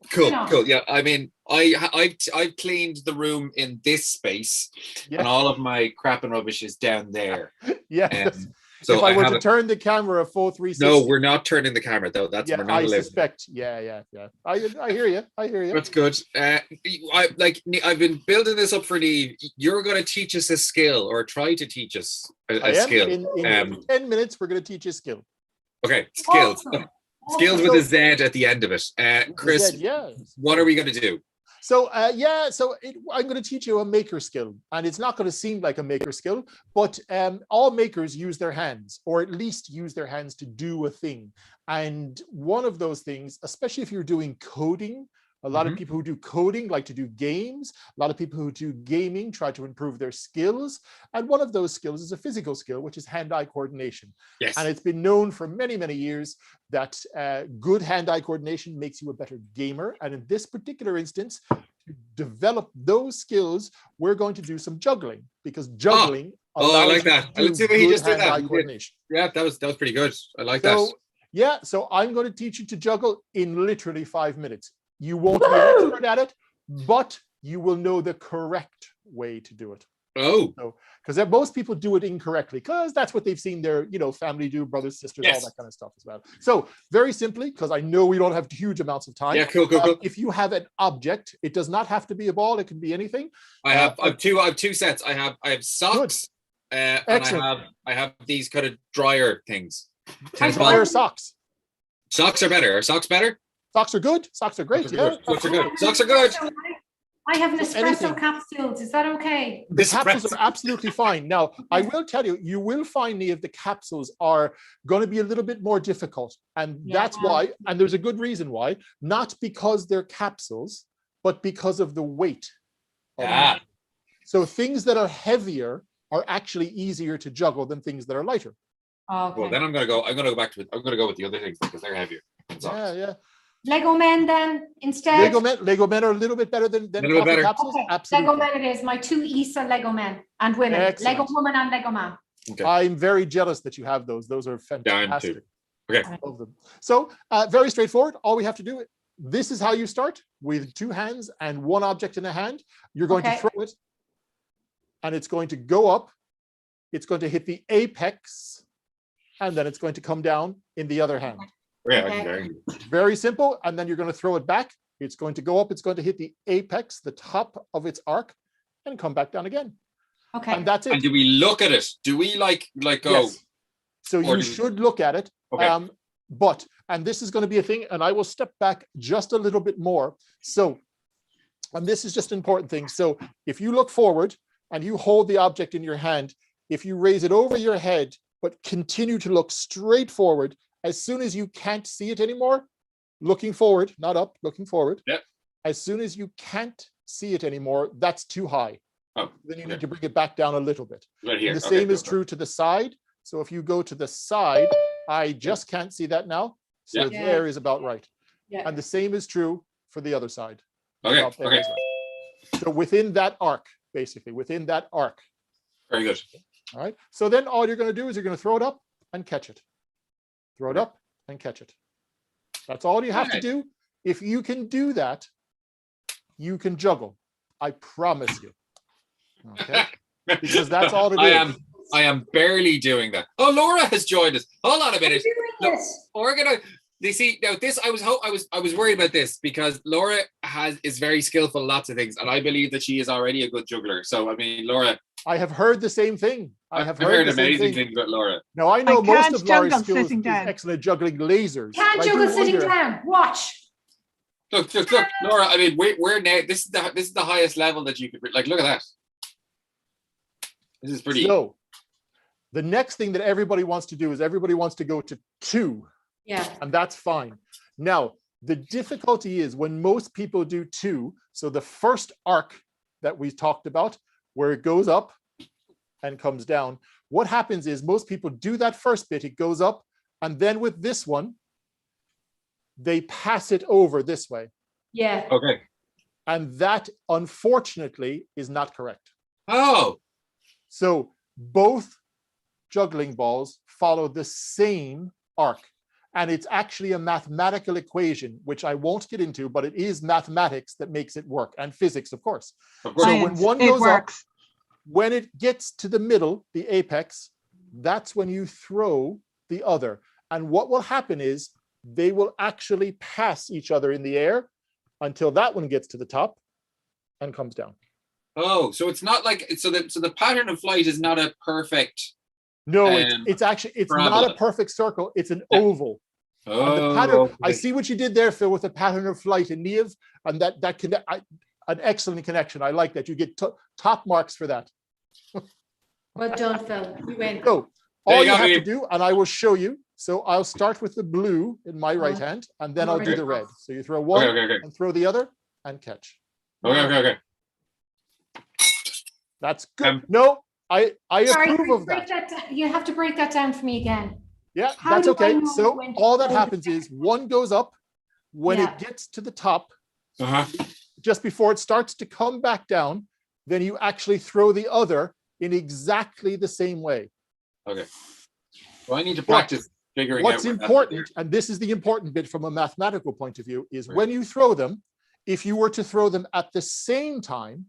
S4: Yeah, I mean, I've cleaned the room in this space, and all of my crap and rubbish is down there.
S10: Yeah.
S4: So
S10: if I were to turn the camera a full 360.
S4: No, we're not turning the camera though. That's we're not
S10: I
S4: allowed.
S10: suspect. Yeah. I hear you.
S4: That's good. I've been building this up for Neve. You're going to teach us a skill, or try to teach us a skill.
S10: In 10 minutes, we're going to teach you a skill.
S4: Okay, skills.
S5: Awesome.
S4: Skills with a Z at the end of it. Chris, what are we going to do?
S10: So I'm going to teach you a maker skill, and it's not going to seem like a maker skill, but all makers use their hands, or at least use their hands to do a thing. And one of those things, especially if you're doing coding, a lot of people who do coding like to do games. A lot of people who do gaming try to improve their skills. And one of those skills is a physical skill, which is hand-eye coordination.
S4: Yes.
S10: And it's been known for many, many years that good hand-eye coordination makes you a better gamer. And in this particular instance, to develop those skills, we're going to do some juggling, because juggling
S4: I like that. Let's see what he just did that.
S10: Coordination.
S4: Yeah, that was pretty good. I like that.
S10: Yeah, so I'm going to teach you to juggle in literally 5 minutes. You won't be an expert at it, but you will know the correct way to do it.
S4: Oh.
S10: Because most people do it incorrectly, because that's what they've seen their family do, brothers, sisters, all that kind of stuff as well. So very simply, because I know we don't have huge amounts of time.
S4: Yeah, cool.
S10: If you have an object, it does not have to be a ball, it can be anything.
S4: I have two sets. I have socks, and I have these kind of dryer things.
S10: Dryer socks.
S4: Socks are better. Are socks better?
S10: Socks are good. Socks are great.
S4: Socks are good. Socks are good.
S5: I have Nespresso capsules. Is that okay?
S10: The capsules are absolutely fine. Now, I will tell you, you will find, Neve, the capsules are going to be a little bit more difficult. And that's why, and there's a good reason why, not because they're capsules, but because of the weight. So things that are heavier are actually easier to juggle than things that are lighter.
S5: Okay.
S4: Well, then I'm going to go back to it. I'm going to go with the other things because they're heavier.
S10: Yeah.
S5: Lego men then instead.
S10: Lego men are a little bit better than capsules.
S5: Okay.
S10: Absolutely.
S5: Lego men it is. My 2 E's are Lego men and women.
S10: Excellent.
S5: Lego woman and Lego man.
S4: Okay.
S10: I'm very jealous that you have those. Those are fantastic.
S4: Okay.
S10: Love them. So very straightforward. All we have to do, this is how you start, with 2 hands and 1 object in a hand. You're going to throw it, and it's going to go up. It's going to hit the apex, and then it's going to come down in the other hand. Very simple. And then you're going to throw it back. It's going to go up. It's going to hit the apex, the top of its arc, and come back down again.
S5: Okay.
S10: And that's it.
S4: And do we look at it? Do we like go?
S10: Yes. So you should look at it.
S4: Okay.
S10: And this is going to be a thing, and I will step back just a little bit more. So, and this is just an important thing. So if you look forward and you hold the object in your hand, if you raise it over your head, but continue to look straight forward, as soon as you can't see it anymore, looking forward, not up, looking forward.
S4: Yep.
S10: As soon as you can't see it anymore, that's too high. Then you need to bring it back down a little bit.
S4: Right here.
S10: The same is true to the side. So if you go to the side, I just can't see that now. So there is about right.
S5: Yeah.
S10: And the same is true for the other side.
S4: Okay.
S10: So within that arc, basically, within that arc.
S4: Very good.
S10: All right. So then all you're going to do is you're going to throw it up and catch it. Throw it up and catch it. That's all you have to do. If you can do that, you can juggle. I promise you. Okay. Because that's all it is.
S4: I am barely doing that. Oh, Laura has joined us. Hold on a minute. We're gonna. You see, now this I was worried about this because Laura is very skillful in lots of things, and I believe that she is already a good juggler. So I mean, Laura.
S10: I have heard the same thing. I have
S4: heard amazing things about Laura.
S10: Now I know most of Laura's skills is excellent at juggling lasers.
S5: Can't juggle sitting down. Watch.
S4: Look, Laura. I mean, we're now. This is the highest level that you could like. Look at that. This is pretty.
S10: So, the next thing that everybody wants to do is everybody wants to go to 2.
S5: Yeah.
S10: And that's fine. Now, the difficulty is when most people do 2, so the first arc that we talked about, where it goes up and comes down, what happens is most people do that first bit, it goes up, and then with this one, they pass it over this way.
S5: Yeah.
S4: Okay.
S10: And that, unfortunately, is not correct.
S4: Oh.
S10: So both juggling balls follow the same arc. And it's actually a mathematical equation, which I won't get into, but it is mathematics that makes it work, and physics, of course.
S4: Of course.
S10: So when one goes up,
S7: works.
S10: when it gets to the middle, the apex, that's when you throw the other. And what will happen is they will actually pass each other in the air until that one gets to the top and comes down.
S4: Oh, so it's not like so the pattern of flight is not a perfect.
S10: No, it's actually not a perfect circle. It's an oval. And the pattern.
S4: Okay.
S10: I see what you did there, Phil, with the pattern of flight in Neve, and that connect. An excellent connection. I like that. You get top marks for that.
S5: Well done, Phil. You win.
S10: So all you have to do, and I will show you. So I'll start with the blue in my right hand, and then I'll do the red. So you throw one and throw the other and catch.
S4: Okay.
S10: That's good. No, I approve of that.
S5: You have to break that down for me again.
S10: Yeah,
S5: How
S10: that's
S5: do I
S10: okay.
S5: know
S10: So
S5: when to
S10: all that
S5: throw the
S10: happens is one goes up when it gets to the top, just before it starts to come back down, then you actually throw the other in exactly the same way.
S4: Okay. Well, I need to practice figuring
S10: What's
S4: out
S10: important, and this is the important bit from a mathematical point of view, is when you throw them, if you were to throw them at the same time,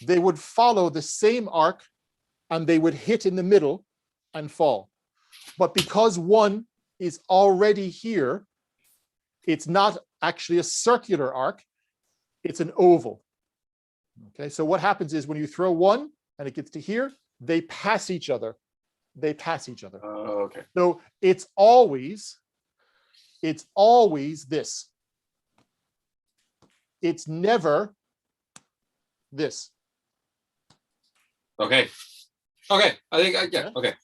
S10: they would follow the same arc and they would hit in the middle and fall. But because one is already here, it's not actually a circular arc, it's an oval. Okay, so what happens is when you throw one and it gets to here, they pass each other. They pass each other.
S4: Okay.
S10: So it's always this. It's never this.
S4: Okay. I think okay.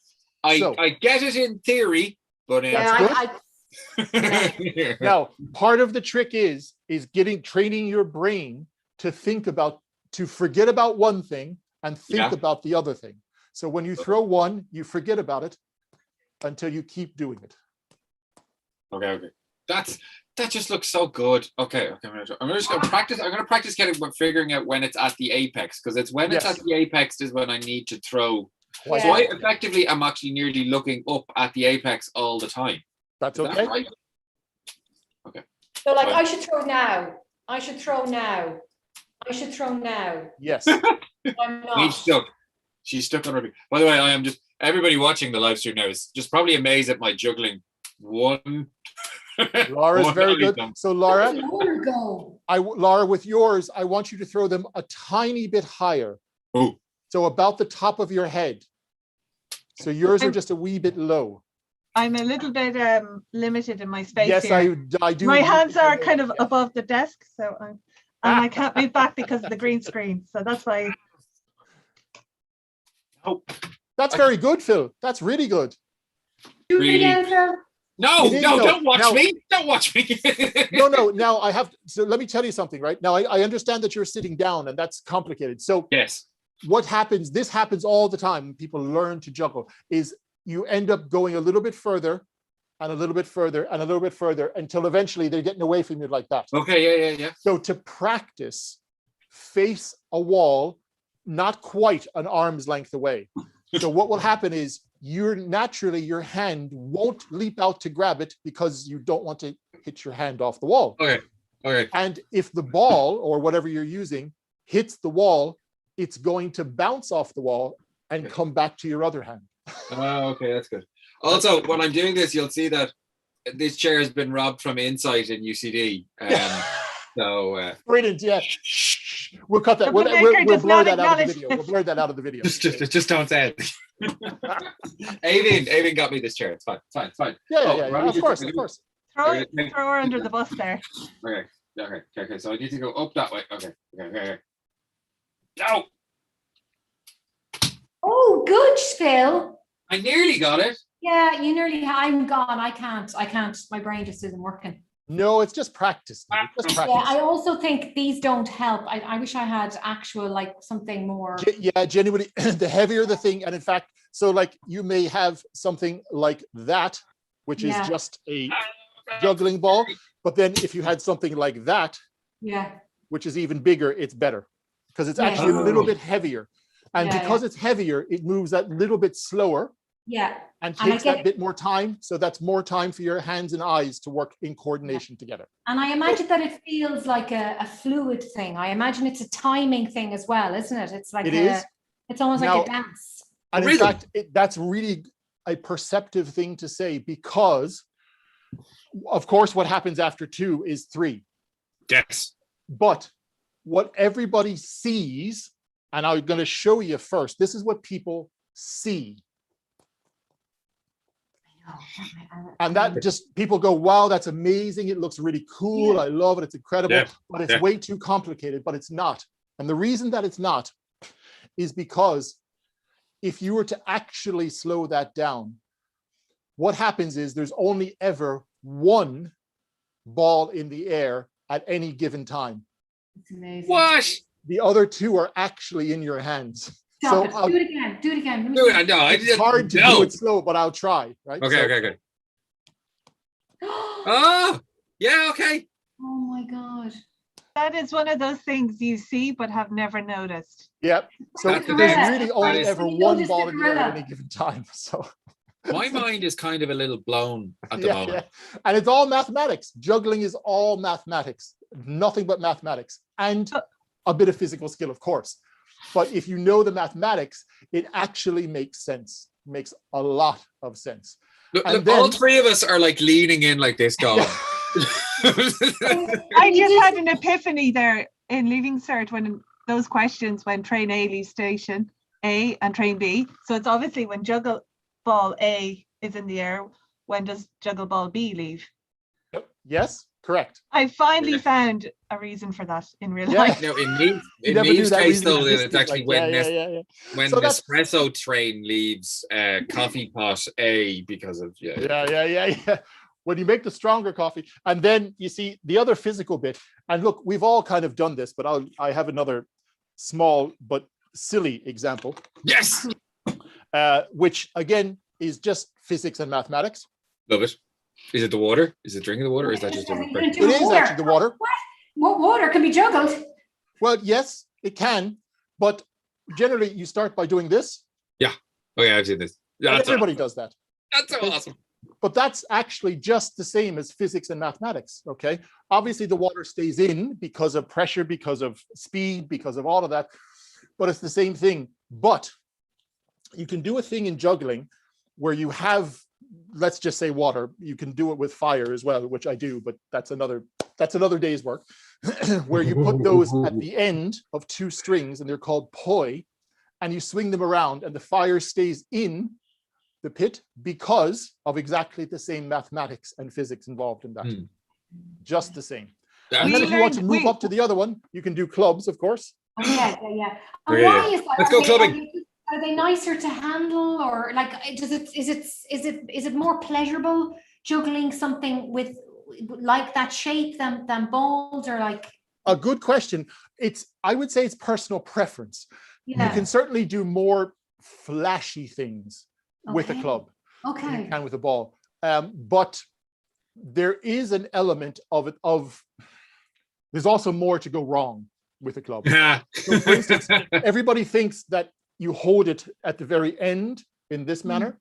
S4: I get it in theory, but
S10: now part of the trick is training your brain to forget about one thing and think about the other thing. So when you throw one, you forget about it until you keep doing it.
S4: Okay. That just looks so good. Okay. I'm just gonna practice. I'm gonna practice figuring out when it's at the apex, because it's when it's at the apex is when I need to throw. So I effectively am actually nearly looking up at the apex all the time.
S10: That's okay.
S4: That right? Okay.
S5: So like I should throw now.
S10: Yes.
S5: I'm not.
S4: She's stuck already. By the way, I am just everybody watching the live stream now is just probably amazed at my juggling.
S10: Laura's very good. So Laura,
S5: Laura,
S10: with yours, I want you to throw them a tiny bit higher.
S4: Oh.
S10: So about the top of your head. So yours are just a wee bit low.
S7: I'm a little bit limited in my space.
S10: Yes,
S7: here.
S10: I do.
S7: My hands are kind of above the desk, so I can't move back because of the green screen. So that's why.
S4: Oh,
S10: that's very good, Phil. That's really good.
S4: Really? No, don't watch me. Don't watch me.
S10: No. Now I have. So let me tell you something, right? Now I understand that you're sitting down, and that's complicated. So
S4: yes.
S10: What happens? This happens all the time when people learn to juggle. Is you end up going a little bit further, and a little bit further, and a little bit further, until eventually they're getting away from you like that.
S4: Okay. Yeah.
S10: So to practice, face a wall, not quite an arm's length away. So what will happen is your hand won't leap out to grab it because you don't want to hit your hand off the wall.
S4: Okay.
S10: And if the ball or whatever you're using hits the wall, it's going to bounce off the wall and come back to your other hand.
S4: Oh, okay, that's good. Also, when I'm doing this, you'll see that this chair has been robbed from Insight in UCD. So
S10: brilliant, yeah. We'll cut that. We'll blur that out of the video. We'll blur that out of the video.
S4: Just don't say it. Avian got me this chair. It's fine.
S10: Yeah. Of course.
S7: Throw her under the bus there.
S4: Okay. So I need to go up that way. Okay. No.
S5: Oh, good, Phil.
S4: I nearly got it.
S5: Yeah, you nearly. I'm gone. I can't. My brain just isn't working.
S10: No, it's just practice. It's just practice.
S5: Yeah, I also think these don't help. I wish I had actual, like, something more.
S10: Yeah, genuinely, the heavier the thing, and in fact, so like you may have something like that, which is just a juggling ball, but then if you had something like that, which is even bigger, it's better because it's actually a little bit heavier, and because it's heavier, it moves that little bit slower. And takes that bit more time. So that's more time for your hands and eyes to work in coordination together.
S5: And I imagine that it feels like a fluid thing. I imagine it's a timing thing as well, isn't it? It's like it's almost like a dance.
S10: And in fact, that's really a perceptive thing to say, because of course, what happens after 2 is 3.
S4: Yes.
S10: But what everybody sees, and I'm going to show you first, this is what people see. And that just, people go, wow, that's amazing. It looks really cool. I love it. It's incredible. But it's way too complicated, but it's not. And the reason that it's not is because if you were to actually slow that down, what happens is there's only ever one ball in the air at any given time.
S5: It's amazing.
S4: What?
S10: The other 2 are actually in your hands.
S5: Stop it. Do it again. Do it again.
S4: Do it. No,
S10: it's hard to do it slow, but I'll try. Right?
S4: Okay, okay, good. Oh, yeah, okay.
S5: Oh my God.
S7: That is one of those things you see but have never noticed.
S10: Yep. So there's really only ever one ball in the air at any given time. So
S4: my mind is kind of a little blown at the moment.
S10: Yeah. And it's all mathematics. Juggling is all mathematics, nothing but mathematics, and a bit of physical skill, of course. But if you know the mathematics, it actually makes sense. Makes a lot of sense.
S4: Look, all 3 of us are like leaning in like this, going.
S7: I just had an epiphany there in Leaving Cert when those questions, when train A leaves station A and train B. So it's obviously when juggle ball A is in the air, when does juggle ball B leave?
S10: Yes, correct.
S7: I finally found a reason for that in real life.
S4: No, in Neve's case though, it's actually when Nespresso train leaves coffee pot A because of
S10: when you make the stronger coffee. And then you see the other physical bit, and look, we've all kind of done this, but I have another small but silly example.
S4: Yes.
S10: Which again is just physics and mathematics.
S4: Love it. Is it the water? Is it drinking the water? Or is that just
S10: it is actually the water.
S5: What water can be juggled?
S10: Well, yes, it can, but generally you start by doing this.
S4: Yeah. Oh yeah, I've seen this.
S10: Everybody does that.
S4: That's so awesome.
S10: But that's actually just the same as physics and mathematics, okay? Obviously the water stays in because of pressure, because of speed, because of all of that, but it's the same thing. But you can do a thing in juggling where you have, let's just say water. You can do it with fire as well, which I do, but that's another day's work, where you put those at the end of 2 strings, and they're called poi, and you swing them around, and the fire stays in the pit because of exactly the same mathematics and physics involved in that. Just the same. And then if you want to move up to the other one, you can do clubs, of course.
S5: Oh, yeah. And why is that?
S4: Let's go clubbing.
S5: Are they nicer to handle, or like is it more pleasurable juggling something with like that shape than bowls, or like?
S10: A good question. I would say it's personal preference. You can certainly do more flashy things with a club than you can with a ball. But there is an element of there's also more to go wrong with a club. So for instance, everybody thinks that you hold it at the very end in this manner,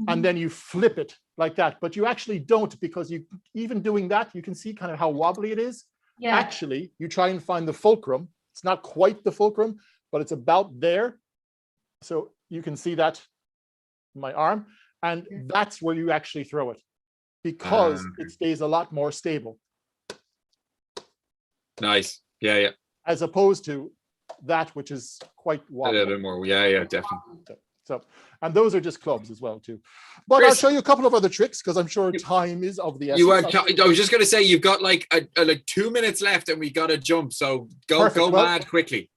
S10: and then you flip it like that, but you actually don't, because you, even doing that, you can see kind of how wobbly it is. Actually, you try and find the fulcrum. It's not quite the fulcrum, but it's about there. So you can see that in my arm, and that's where you actually throw it, because it stays a lot more stable.
S4: Nice. Yeah.
S10: As opposed to that, which is quite wobbly.
S4: A little bit more. Yeah, definitely.
S10: So, and those are just clubs as well too. But Chris, I'll show you a couple of other tricks, because I'm sure time is of the essence.
S4: I was just going to say, you've got like 2 minutes left, and we got to jump. So go mad quickly.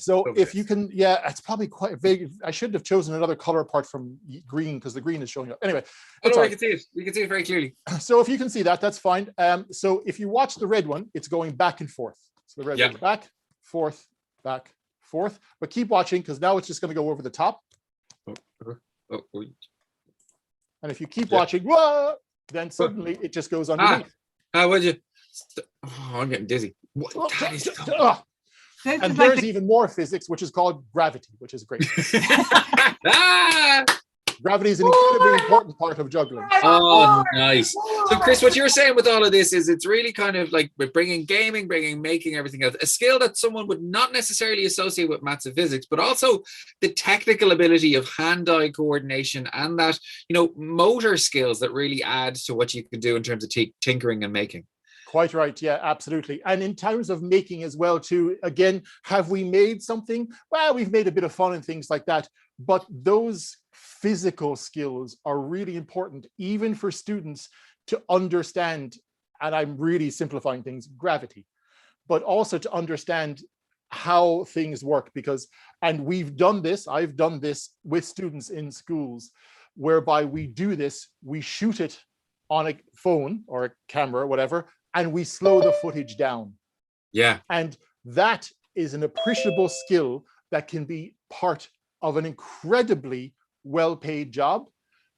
S10: So if you can, yeah, it's probably quite vague. I should have chosen another color apart from green because the green is showing up. Anyway,
S4: we can see it. We can see it very clearly.
S10: So if you can see that, that's fine. So if you watch the red one, it's going back and forth. So the red one's back, forth, back, forth. But keep watching because now it's just going to go over the top. And if you keep watching, whoa, then suddenly it just goes underneath.
S4: Would you? Oh, I'm getting dizzy.
S10: And there's even more physics, which is called gravity, which is great. Gravity is an incredibly important part of juggling.
S4: Oh, nice. So, Chris, what you're saying with all of this is it's really kind of like we're bringing gaming, bringing making, everything else, a skill that someone would not necessarily associate with maths and physics, but also the technical ability of hand-eye coordination and that, you know, motor skills that really add to what you can do in terms of tinkering and making.
S10: Quite right. Yeah, absolutely. And in terms of making as well, too, again, have we made something? Well, we've made a bit of fun and things like that. But those physical skills are really important, even for students to understand, and I'm really simplifying things, gravity, but also to understand how things work. Because, and we've done this, I've done this with students in schools, whereby we do this, we shoot it on a phone or a camera or whatever, and we slow the footage down.
S4: Yeah.
S10: And that is an appreciable skill that can be part of an incredibly well-paid job,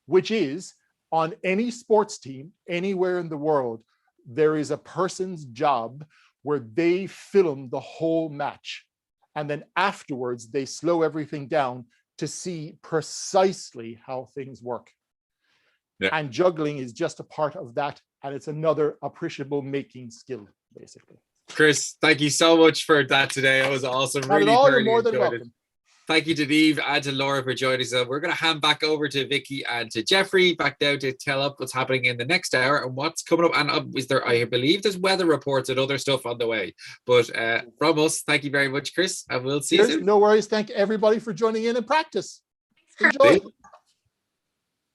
S10: which is on any sports team anywhere in the world, there is a person's job where they film the whole match. And then afterwards, they slow everything down to see precisely how things work. Yeah. And juggling is just a part of that. And it's another appreciable making skill, basically.
S4: Chris, thank you so much for that today. It was awesome.
S10: Not
S4: really,
S10: at all,
S4: really
S10: you're more than
S4: enjoyed
S10: welcome.
S4: it. Thank you to Neve and to Laura for joining us. We're going to hand back over to Vicky and to Jeffrey back now to tell up what's happening in the next hour and what's coming up. And is there, I believe there's weather reports and other stuff on the way. But from us, thank you very much, Chris, and we'll see you soon.
S10: No worries. Thank everybody for joining in and practice. Enjoy.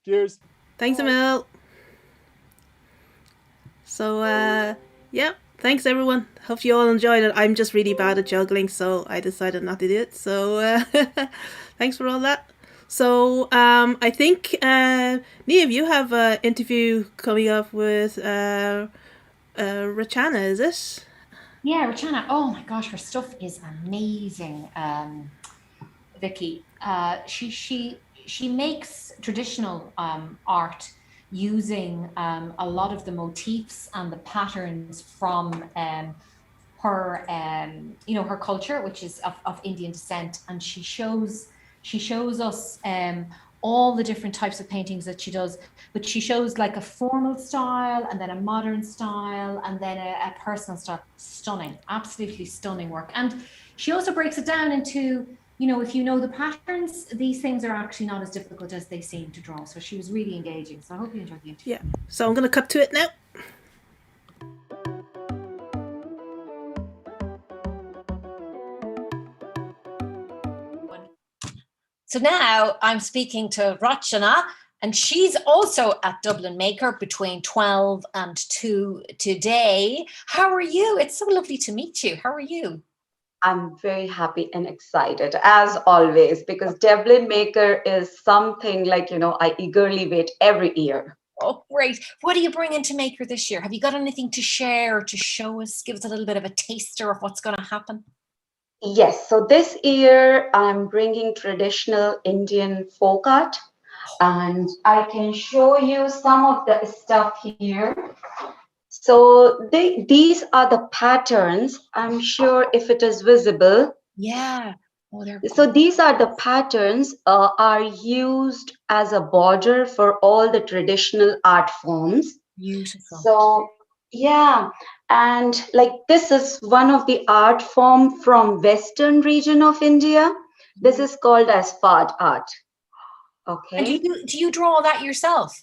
S10: Cheers.
S1: Thanks, Emil. So, yeah. Thanks, everyone. Hope you all enjoyed it. I'm just really bad at juggling, so I decided not to do it. So, thanks for all that. So, I think, Neve, you have an interview coming up with Rachana, is it?
S8: Yeah, Rachana. Oh my gosh, her stuff is amazing, Vicky. She makes traditional art using a lot of the motifs and the patterns from her her culture, which is of Indian descent, and she shows us all the different types of paintings that she does, but she shows like a formal style and then a modern style and then a personal style. Stunning, absolutely stunning work. And she also breaks it down into, if you know the patterns, these things are actually not as difficult as they seem to draw. So she was really engaging. So I hope you enjoyed the interview.
S1: Yeah. So I'm going to cut to it now.
S8: So now I'm speaking to Rachana, and she's also at Dublin Maker between 12 and 2 today. How are you? It's so lovely to meet you. How are you?
S11: I'm very happy and excited, as always, because Dublin Maker is something like, I eagerly wait every year.
S8: Oh, great. What are you bringing to Maker this year? Have you got anything to share or to show us? Give us a little bit of a taster of what's going to happen.
S11: Yes, so this year I'm bringing traditional Indian folk art, and I can show you some of the stuff here. So these are the patterns. I'm sure if it is visible.
S8: Yeah.
S11: Oh, so these are the patterns are used as a border for all the traditional art forms.
S8: Beautiful.
S11: So yeah, and like this is one of the art form from Western region of India. This is called as fard art. Okay.
S8: And do you draw that yourself?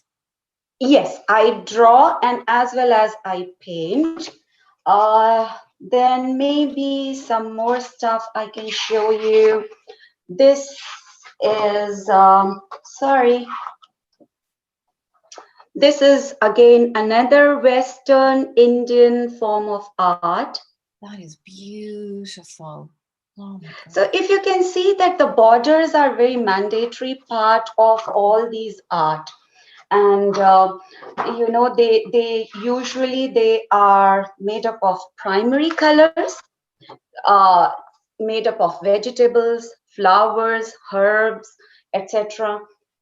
S11: Yes, I draw and as well as I paint. Then maybe some more stuff I can show you. This is, This is again another Western Indian form of art.
S8: That is beautiful. Oh my God.
S11: So if you can see that the borders are very mandatory part of all these art. And you know, they usually they are made up of primary colors, uh, made up of vegetables, flowers, herbs, etc.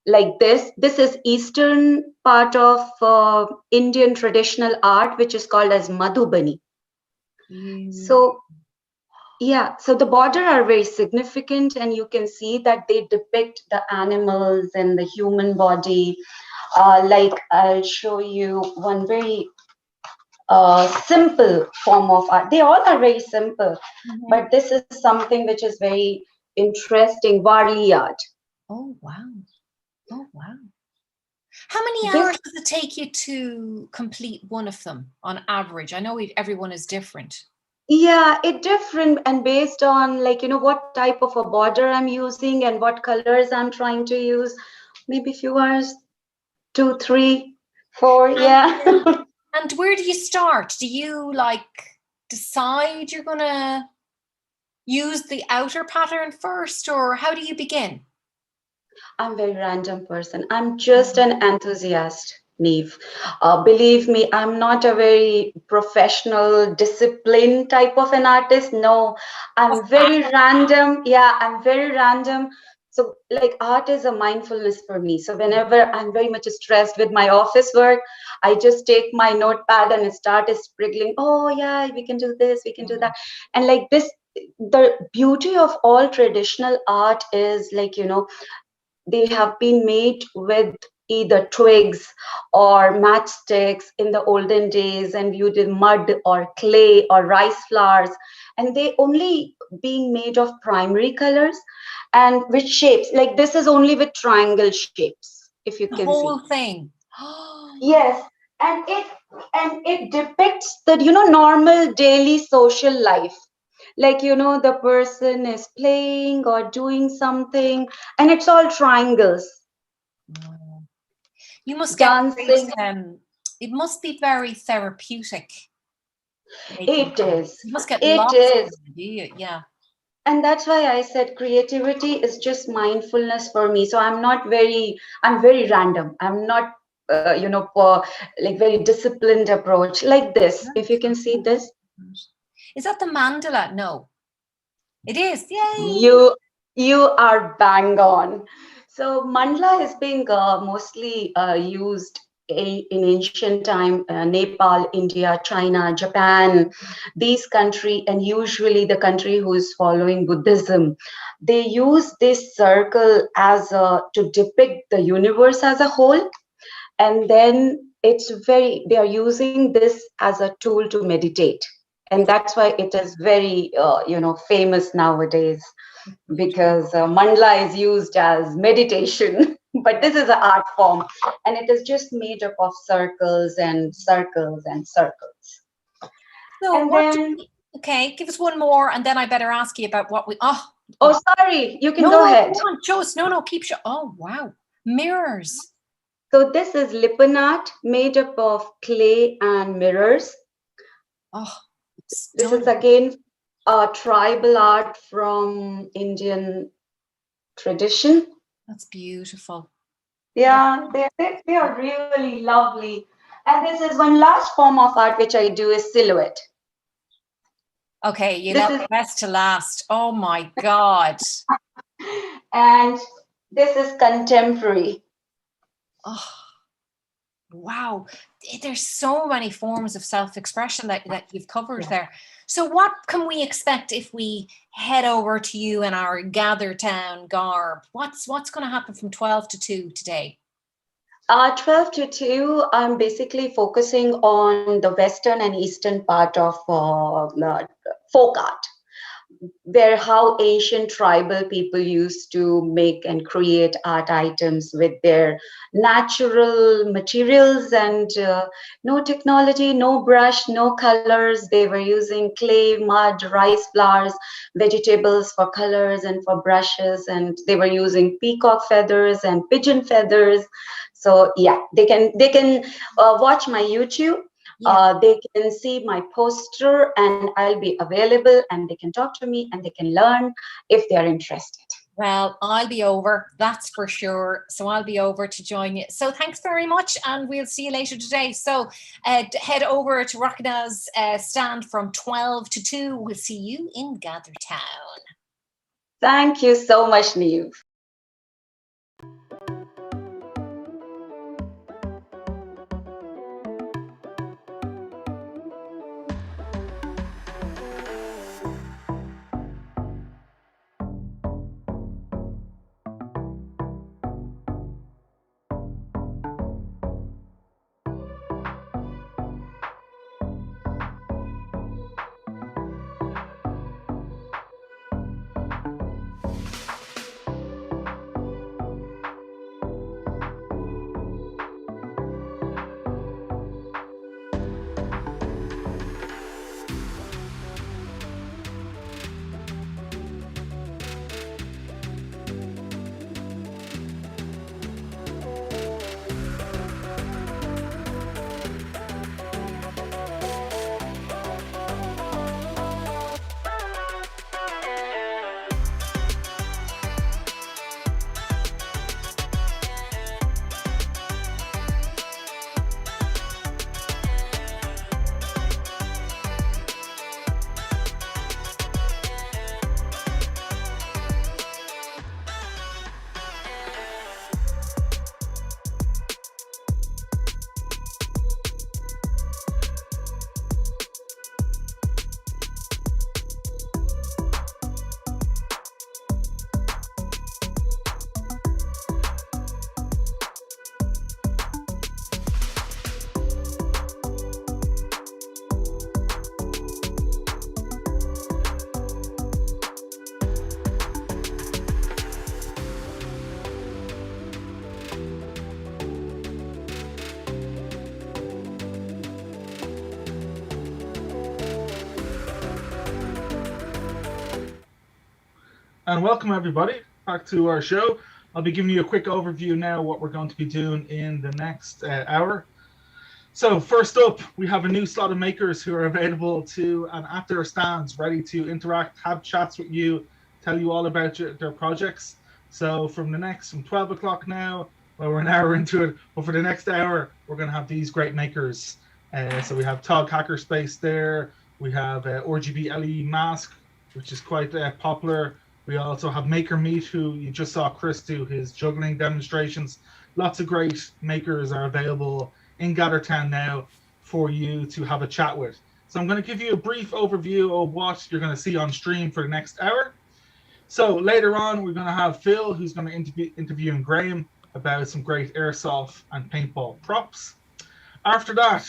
S11: Like this is eastern part of Indian traditional art, which is called as Madhubani. So yeah, so the border are very significant, and you can see that they depict the animals and the human body. Like I'll show you one very simple form of art. They all are very simple, but this is something which is very interesting, Varli art.
S8: Oh, wow. Oh, wow. How many
S11: This-
S8: hours does it take you to complete one of them on average? I know everyone is different.
S11: Yeah, it different, and based on, like, you know, what type of a border I'm using and what colors I'm trying to use. Maybe few hours, 2, 3, 4, yeah.
S8: And where do you start? Do you like decide you're gonna use the outer pattern first, or how do you begin?
S11: I'm a very random person. I'm just an enthusiast, Neve. Believe me, I'm not a very professional, disciplined type of an artist. No, I'm very random. Yeah, I'm very random. So, like, art is a mindfulness for me. So, whenever I'm very much stressed with my office work, I just take my notepad and start sprinkling. Oh, yeah, we can do this, we can do that. And like this, the beauty of all traditional art is, like, you know, they have been made with either twigs or matchsticks in the olden days, and viewed in mud or clay or rice flours, and they only being made of primary colors and with shapes. Like this is only with triangle shapes, if you
S8: The
S11: can
S8: whole
S11: see.
S8: thing.
S11: Yes, and it depicts the, you know, normal daily social life. Like, you know, the person is playing or doing something, and it's all triangles.
S8: You must get
S11: Dancing.
S8: it must be very therapeutic.
S11: It is.
S8: You must get
S11: It
S8: lots
S11: is.
S8: of it, do you? Yeah.
S11: And that's why I said creativity is just mindfulness for me. So I'm very random. I'm not, you know, for like very disciplined approach like this. If you can see this.
S8: Is that the mandala? No. It is. Yay.
S11: You are bang on. So mandala is being mostly used in ancient time, Nepal, India, China, Japan, these country, and usually the country who is following Buddhism, they use this circle as to depict the universe as a whole, and then they are using this as a tool to meditate, and that's why it is very you know, famous nowadays, because mandala is used as meditation. But this is an art form, and it is just made up of circles and circles and circles.
S8: So
S11: And then,
S8: okay, give us one more, and then I better ask you about what we.
S11: Oh, sorry, you can
S8: no,
S11: go ahead.
S8: Go on, show us. No, keep show. Oh, wow, mirrors.
S11: So this is lipan art made up of clay and mirrors.
S8: Oh,
S11: this is again a tribal art from Indian tradition.
S8: That's beautiful.
S11: Yeah, they are really lovely. And this is one last form of art which I do is silhouette.
S8: Okay, you left the best to last. Oh my God.
S11: And this is contemporary.
S8: Oh, wow. There's so many forms of self-expression that you've covered there. So what can we expect if we head over to you in our Gather.Town garb? What's going to happen from 12 to 2 today?
S11: 12 to 2, I'm basically focusing on the western and eastern part of folk art, where how ancient tribal people used to make and create art items with their natural materials, and no technology, no brush, no colors. They were using clay, mud, rice flours, vegetables for colors and for brushes, and they were using peacock feathers and pigeon feathers. So yeah, they can watch my YouTube. They can see my poster and I'll be available, and they can talk to me and they can learn if they're interested.
S8: Well, I'll be over, that's for sure. So I'll be over to join you. So thanks very much, and we'll see you later today. So head over to Rocketry's stand from 12 to 2. We'll see you in Gather.Town.
S11: Thank you so much, Neve.
S2: And welcome everybody back to our show. I'll be giving you a quick overview now what we're going to be doing in the next hour. So first up, we have a new slot of makers who are available to and at their stands, ready to interact, have chats with you, tell you all about their projects. So from 12 o'clock now, well, we're an hour into it, but for the next hour, we're going to have these great makers. So we have Tog Hackerspace there. We have RGB LED Mask, which is quite popular. We also have Maker Meet, who you just saw Chris do his juggling demonstrations. Lots of great makers are available in Gather.Town now for you to have a chat with. So I'm going to give you a brief overview of what you're going to see on stream for the next hour. So later on, we're going to have Phil, who's going to interviewing Graham about some great airsoft and paintball props. After that,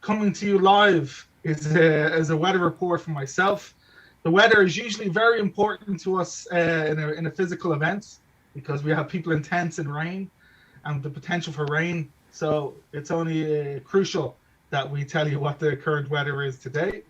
S2: coming to you live is a weather report from myself. The weather is usually very important to us in a physical event because we have people in tents in rain and the potential for rain. So it's only crucial that we tell you what the current weather is today.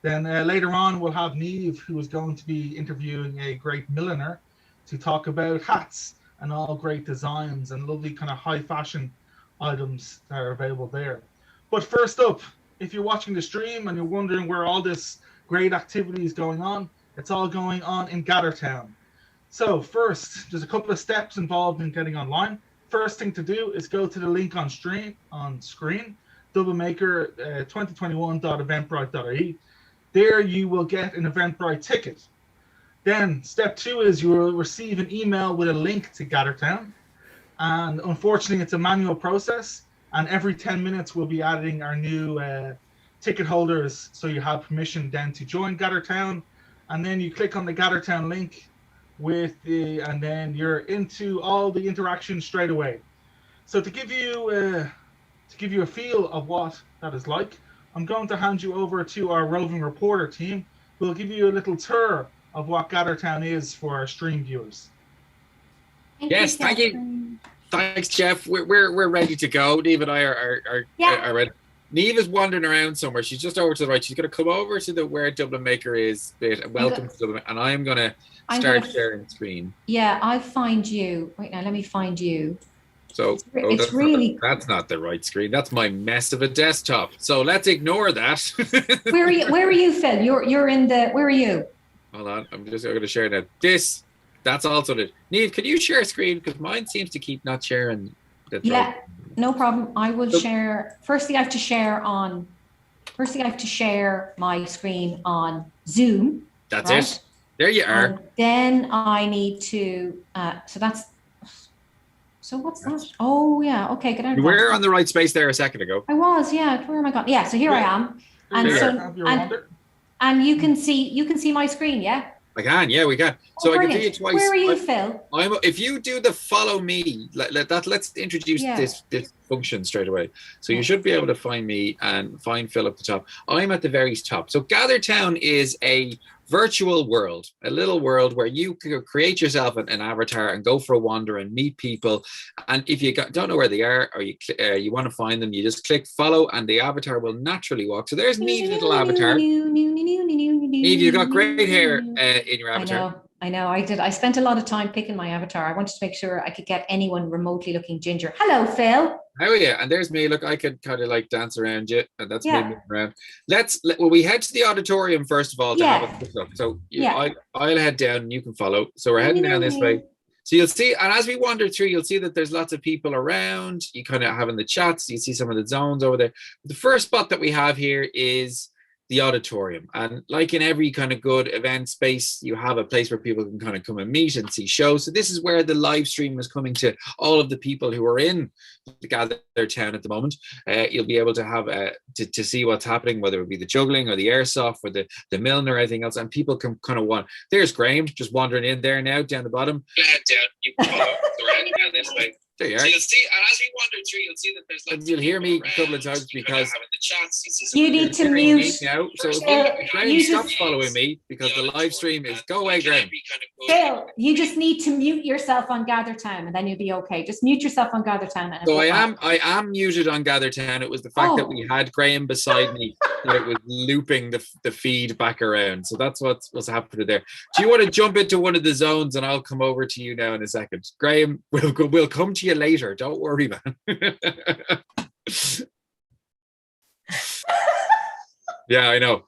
S2: Then later on, we'll have Neve, who is going to be interviewing a great milliner to talk about hats and all great designs and lovely kind of high fashion items that are available there. But first up, if you're watching the stream and you're wondering where all this great activities going on, it's all going on in Gather.Town. So first, there's a couple of steps involved in getting online. First thing to do is go to the link on screen, Dublin Maker 2021.eventbrite.ie. There you will get an Eventbrite ticket. Then step 2 is you will receive an email with a link to Gather.Town. And unfortunately, it's a manual process. And every 10 minutes, we'll be adding our new ticket holders, so you have permission then to join Gather.Town, and then you click on the Gather.Town link and then you're into all the interaction straight away. So to give you a feel of what that is like, I'm going to hand you over to our roving reporter team, who will give you a little tour of what Gather.Town is for our stream viewers.
S4: Thank you. Thanks, Jeff. We're ready to go. Neve and I are ready. Neve is wandering around somewhere. She's just over to the right. She's going to come over to where Dublin Maker is. Welcome to Dublin. And I'm going to start sharing the screen.
S5: Yeah, I'll find you. Wait now, let me find you.
S4: So
S5: It's really.
S4: that's not the right screen. That's my mess of a desktop. So let's ignore that.
S5: Where are you, Phil? You're in the. Where are you?
S4: Hold on, I'm going to share that. That's also the. Neve, can you share a screen? Because mine seems to keep not sharing.
S5: Yeah, no problem. I will share. Firstly, I have to share my screen on Zoom.
S4: That's
S5: right?
S4: it. There you are.
S5: And then I need to. So what's that? Oh yeah. Okay. Good.
S4: You were on the right space there a second ago.
S5: I was. Yeah. Where am I gone? Yeah. So here I am. And and you can see my screen. Yeah.
S4: I can, yeah, we can. So I can do you twice.
S5: Where are you, Phil?
S4: If you do the follow me, let's introduce this function straight away. So you should be able to find me and find Phil up the top. I'm at the very top. So Gather.Town is a virtual world, a little world where you can create yourself an avatar and go for a wander and meet people. And if you don't know where they are, or you want to find them, you just click follow and the avatar will naturally walk. So there's Neve's little avatar. Neve, you've got great hair in your avatar.
S5: I know. I did. I spent a lot of time picking my avatar. I wanted to make sure I could get anyone remotely looking ginger. Hello, Phil.
S4: Oh yeah, and there's me. Look, I could kind of like dance around you, and that's me moving around. Well, we head to the auditorium first of all to have a look. So I'll head down, and you can follow. So we're heading down this way. So you'll see, and as we wander through, you'll see that there's lots of people around. You kind of having the chats. You see some of the zones over there. The first spot that we have here is the auditorium, and like in every kind of good event space, you have a place where people can kind of come and meet and see shows. So this is where the live stream is coming to all of the people who are in the Gather.Town at the moment. You'll be able to have to see what's happening, whether it be the juggling or the airsoft or the milling or anything else, and people can kind of there's Graham just wandering in there now down the bottom. Head down, you can follow. So we're heading down this way. There you are. So you'll see, and as we wander through, you'll see that there's you'll hear me a couple of times because
S5: you need to mute
S4: now. So if Graham stops following me because the live stream is go away, Graham.
S5: Phil, you just need to mute yourself on Gather.Town and then you'll be okay. Just mute yourself on Gather.Town.
S4: So I am muted on Gather.Town. It was the fact that we had Graham beside me that it was looping the feed back around. So that's what's happening there. Do you want to jump into one of the zones and I'll come over to you now in a second? Graham, we'll come to you later. Don't worry, man. Yeah, I know.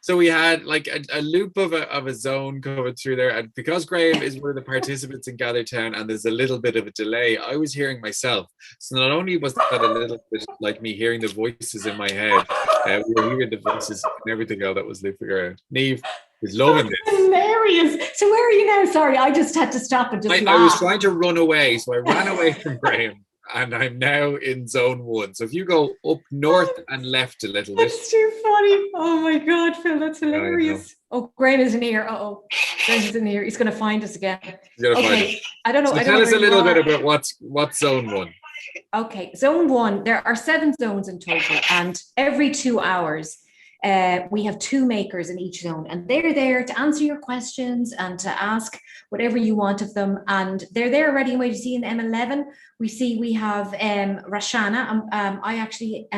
S4: So we had like a loop of a zone coming through there, and because Graham is one of the participants in Gather.Town and there's a little bit of a delay, I was hearing myself. So not only was that a little bit like me hearing the voices in my head, we were hearing the voices and everything else that was looping around. Neve is loving this.
S5: Hilarious. So where are you now? Sorry, I just had to stop and just laugh.
S4: I was trying to run away, so I ran away from Graham. And I'm now in zone 1. So if you go up north and left a little bit.
S5: That's too funny. Oh my God, Phil, that's hilarious. Oh, Graham isn't here. Graham isn't here. He's going to find us again.
S4: He's going to find us.
S5: I don't know.
S4: So tell us a little bit about what's zone 1.
S5: Okay, zone 1, there are 7 zones in total. And every 2 hours, we have 2 makers in each zone, and they're there to answer your questions and to ask whatever you want of them. And they're there ready and waiting to see in M11. We have Rashana. I actually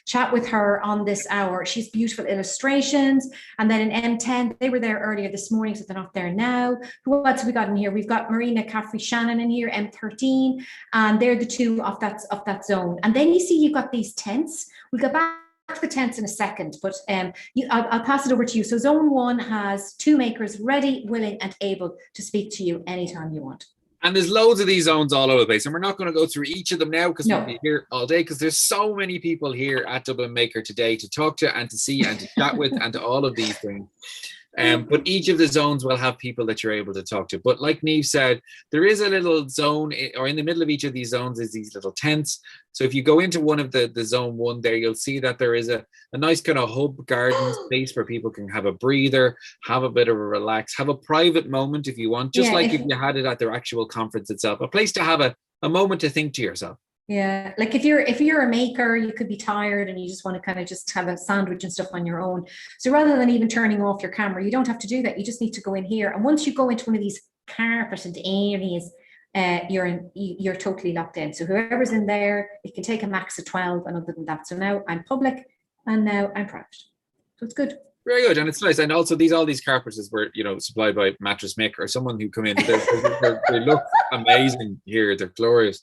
S5: chat with her on this hour. She's beautiful illustrations. And then in M10, they were there earlier this morning, so they're not there now. Who else have we got in here? We've got Marina Caffrey Shannon in here, M13, and they're the 2 of that zone. And then you see you've got these tents. We'll go back to the tents in a second, but I'll pass it over to you. So zone 1 has 2 makers ready, willing and able to speak to you anytime you want.
S4: And there's loads of these zones all over the place, and we're not going to go through each of them now because we'll be here all day, because there's so many people here at Dublin Maker today to talk to and to see and to chat with and to all of these things. But each of the zones will have people that you're able to talk to. But like Neve said, there is a little zone, or in the middle of each of these zones is these little tents. So if you go into one of the zone 1 there, you'll see that there is a nice kind of hub garden space where people can have a breather, have a bit of a relax, have a private moment if you want, just like if you had it at their actual conference itself, a place to have a moment to think to yourself.
S5: Yeah, like if you're a maker, you could be tired and you just want to kind of just have a sandwich and stuff on your own. So rather than even turning off your camera, you don't have to do that. You just need to go in here. And once you go into one of these carpeted areas, you're totally locked in. So whoever's in there, it can take a max of 12, and other than that. So now I'm public and now I'm private. So it's good.
S4: Very good, and it's nice. And also, all these carpets were, supplied by Mattress Mick or someone who come in. They look amazing here. They're glorious.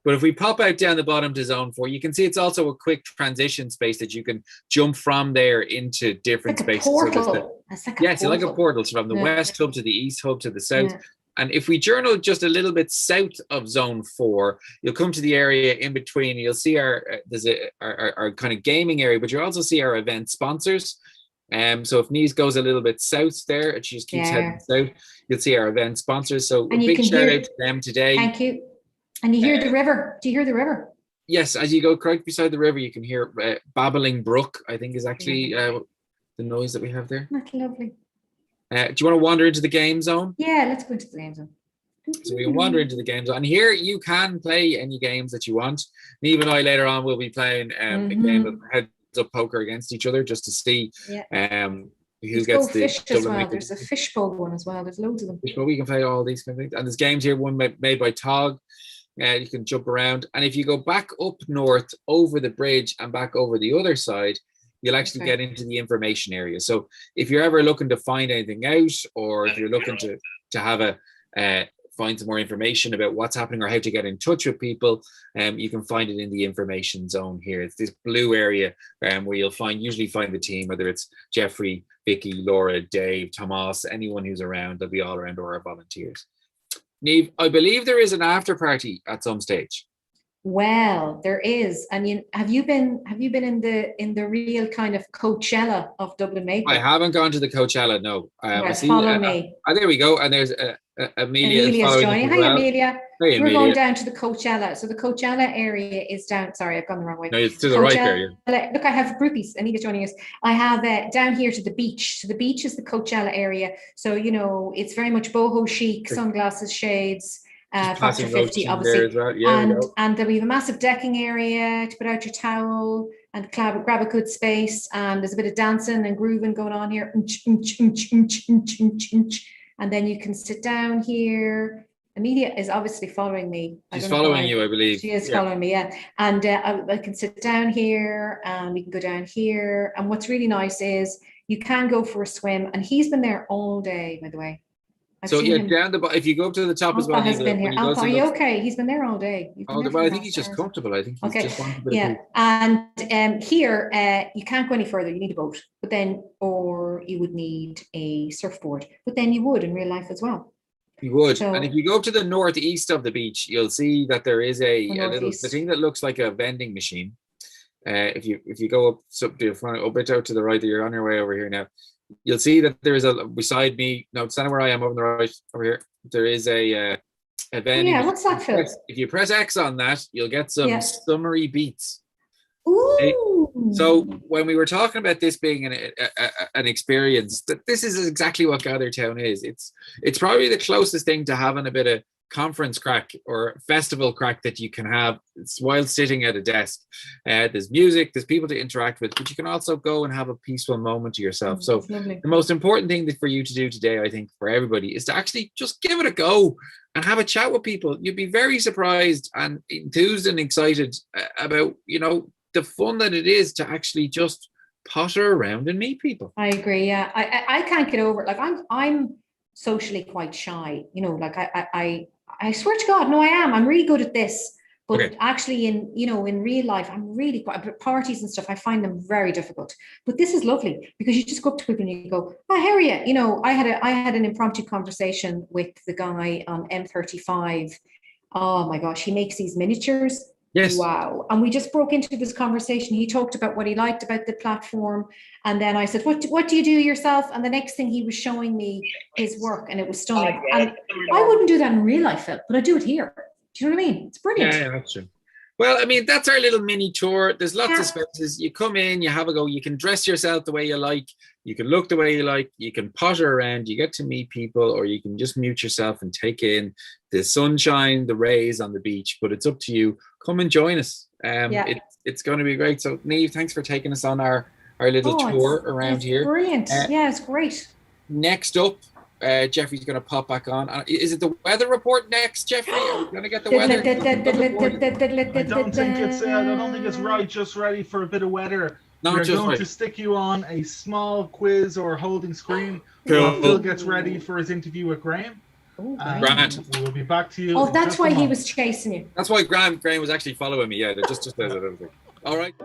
S4: But if we pop out down the bottom to zone 4, you can see it's also a quick transition space that you can jump from there into different
S5: like
S4: spaces.
S5: Portal.
S4: It's like a portal. So from the west hub to the east hub to the south.
S5: Yeah.
S4: And if we journal just a little bit south of zone 4, you'll come to the area in between. You'll see our kind of gaming area, but you'll also see our event sponsors. So if Niamh goes a little bit south there, and she just keeps heading south, you'll see our event sponsors. So a big shout out to them today.
S5: Thank you. And you hear the river. Do you hear the river?
S4: Yes, as you go right beside the river, you can hear babbling brook, I think is actually the noise that we have there.
S5: That's lovely.
S4: Do you want to wander into the game zone?
S5: Yeah, let's go into the game zone.
S4: So we can wander into the game zone. And here you can play any games that you want. Niamh and I later on will be playing a game of heads-up poker against each other just to see who gets the
S5: fish as well. There's a fishbowl one as well. There's loads of them.
S4: Fishbowl, we can play all these kind of things. And there's games here, one made by Tog. You can jump around. And if you go back up north over the bridge and back over the other side, you'll actually get into the information area. So if you're ever looking to find anything out, or if you're looking to have find some more information about what's happening or how to get in touch with people, you can find it in the information zone here. It's this blue area where you'll usually find the team, whether it's Jeffrey, Vicky, Laura, Dave, Tomas, anyone who's around. They'll be all around, or our volunteers. Niamh, I believe there is an after party at some stage.
S5: Well, there is. And have you been in the real kind of Coachella of Dublin Maker?
S4: I haven't gone to the Coachella, no.
S5: Follow me.
S4: There we go. And there's Amelia's
S5: joining. Hi, Amelia.
S4: Hey,
S5: We're going down to the Coachella. So the Coachella area is down. Sorry, I've gone the wrong way.
S4: No, it's to the right area.
S5: Look, I have groupies. Anita's joining us. I have down here to the beach. So the beach is the Coachella area. So, it's very much boho chic, sunglasses, shades. Factor 50, obviously. Well. And then we have a massive decking area to put out your towel and grab a good space. And there's a bit of dancing and grooving going on here. And then you can sit down here. Amelia is obviously following me.
S4: She's following you, I believe.
S5: She is following me, yeah. And I can sit down here, and we can go down here. And what's really nice is you can go for a swim. And he's been there all day, by the way.
S4: Down if you go up to the top as well.
S5: Has been here. Alpha, are you okay? He's been there all day.
S4: Well, I think he's just comfortable. I think he's just wanting a bit of
S5: and here you can't go any further. You need a boat, or you would need a surfboard. But then you would in real life as well.
S4: You would. And if you go up to the northeast of the beach, you'll see that there is a little thing that looks like a vending machine. If you go up a bit out to the right, you're on your way over here now. You'll see that there is beside me. No, it's not where I am, over the right over here. There is a vending.
S5: Yeah, what's that, Phil?
S4: If you press X on that, you'll get some summery beats.
S5: Ooh.
S4: So when we were talking about this being an experience, that this is exactly what Gather.Town is. It's probably the closest thing to having a bit of conference crack or festival crack that you can have while sitting at a desk. There's music, there's people to interact with, but you can also go and have a peaceful moment to yourself. So the most important thing for you to do today, I think, for everybody, is to actually just give it a go and have a chat with people. You'd be very surprised and enthused and excited about, the fun that it is to actually just potter around and meet people.
S5: I agree. Yeah, I can't get over it. Like I'm socially quite shy. I swear to God, no, I am. I'm really good at this. But actually in real life, I'm really quite, parties and stuff, I find them very difficult. But this is lovely because you just go up to people and you go, oh, how are you? I had an impromptu conversation with the guy on M35. Oh my gosh, he makes these miniatures.
S4: Yes.
S5: Wow. And we just broke into this conversation. He talked about what he liked about the platform. And then I said, what do you do yourself? And the next thing he was showing me his work, and it was stunning. And I wouldn't do that in real life, Phil, but I do it here. Do you know what I mean? It's brilliant.
S4: Yeah, that's true. Well, I mean, that's our little mini tour. There's lots of spaces. You come in, you have a go. You can dress yourself the way you like. You can look the way you like. You can potter around. You get to meet people, or you can just mute yourself and take in the sunshine, the rays on the beach. But it's up to you. Come and join us. It's going to be great. So, Niamh, thanks for taking us on our little tour around here.
S5: Brilliant. It's great.
S4: Next up, Jeffrey's going to pop back on. Is it the weather report next, Jeffrey? Are we going to get the weather?
S2: I don't think it's right. Just ready for a bit of weather. We're
S4: just
S2: going
S4: like
S2: to stick you on a small quiz or holding screen
S4: Cool.
S2: while Phil gets ready for his interview with Graham.
S4: Grant.
S2: We will be back to you.
S5: Oh,
S2: in
S5: that's
S2: just a
S5: why he
S2: moment.
S5: was chasing you.
S4: That's why Graham was actually following me. Yeah, just there's a little thing. All right.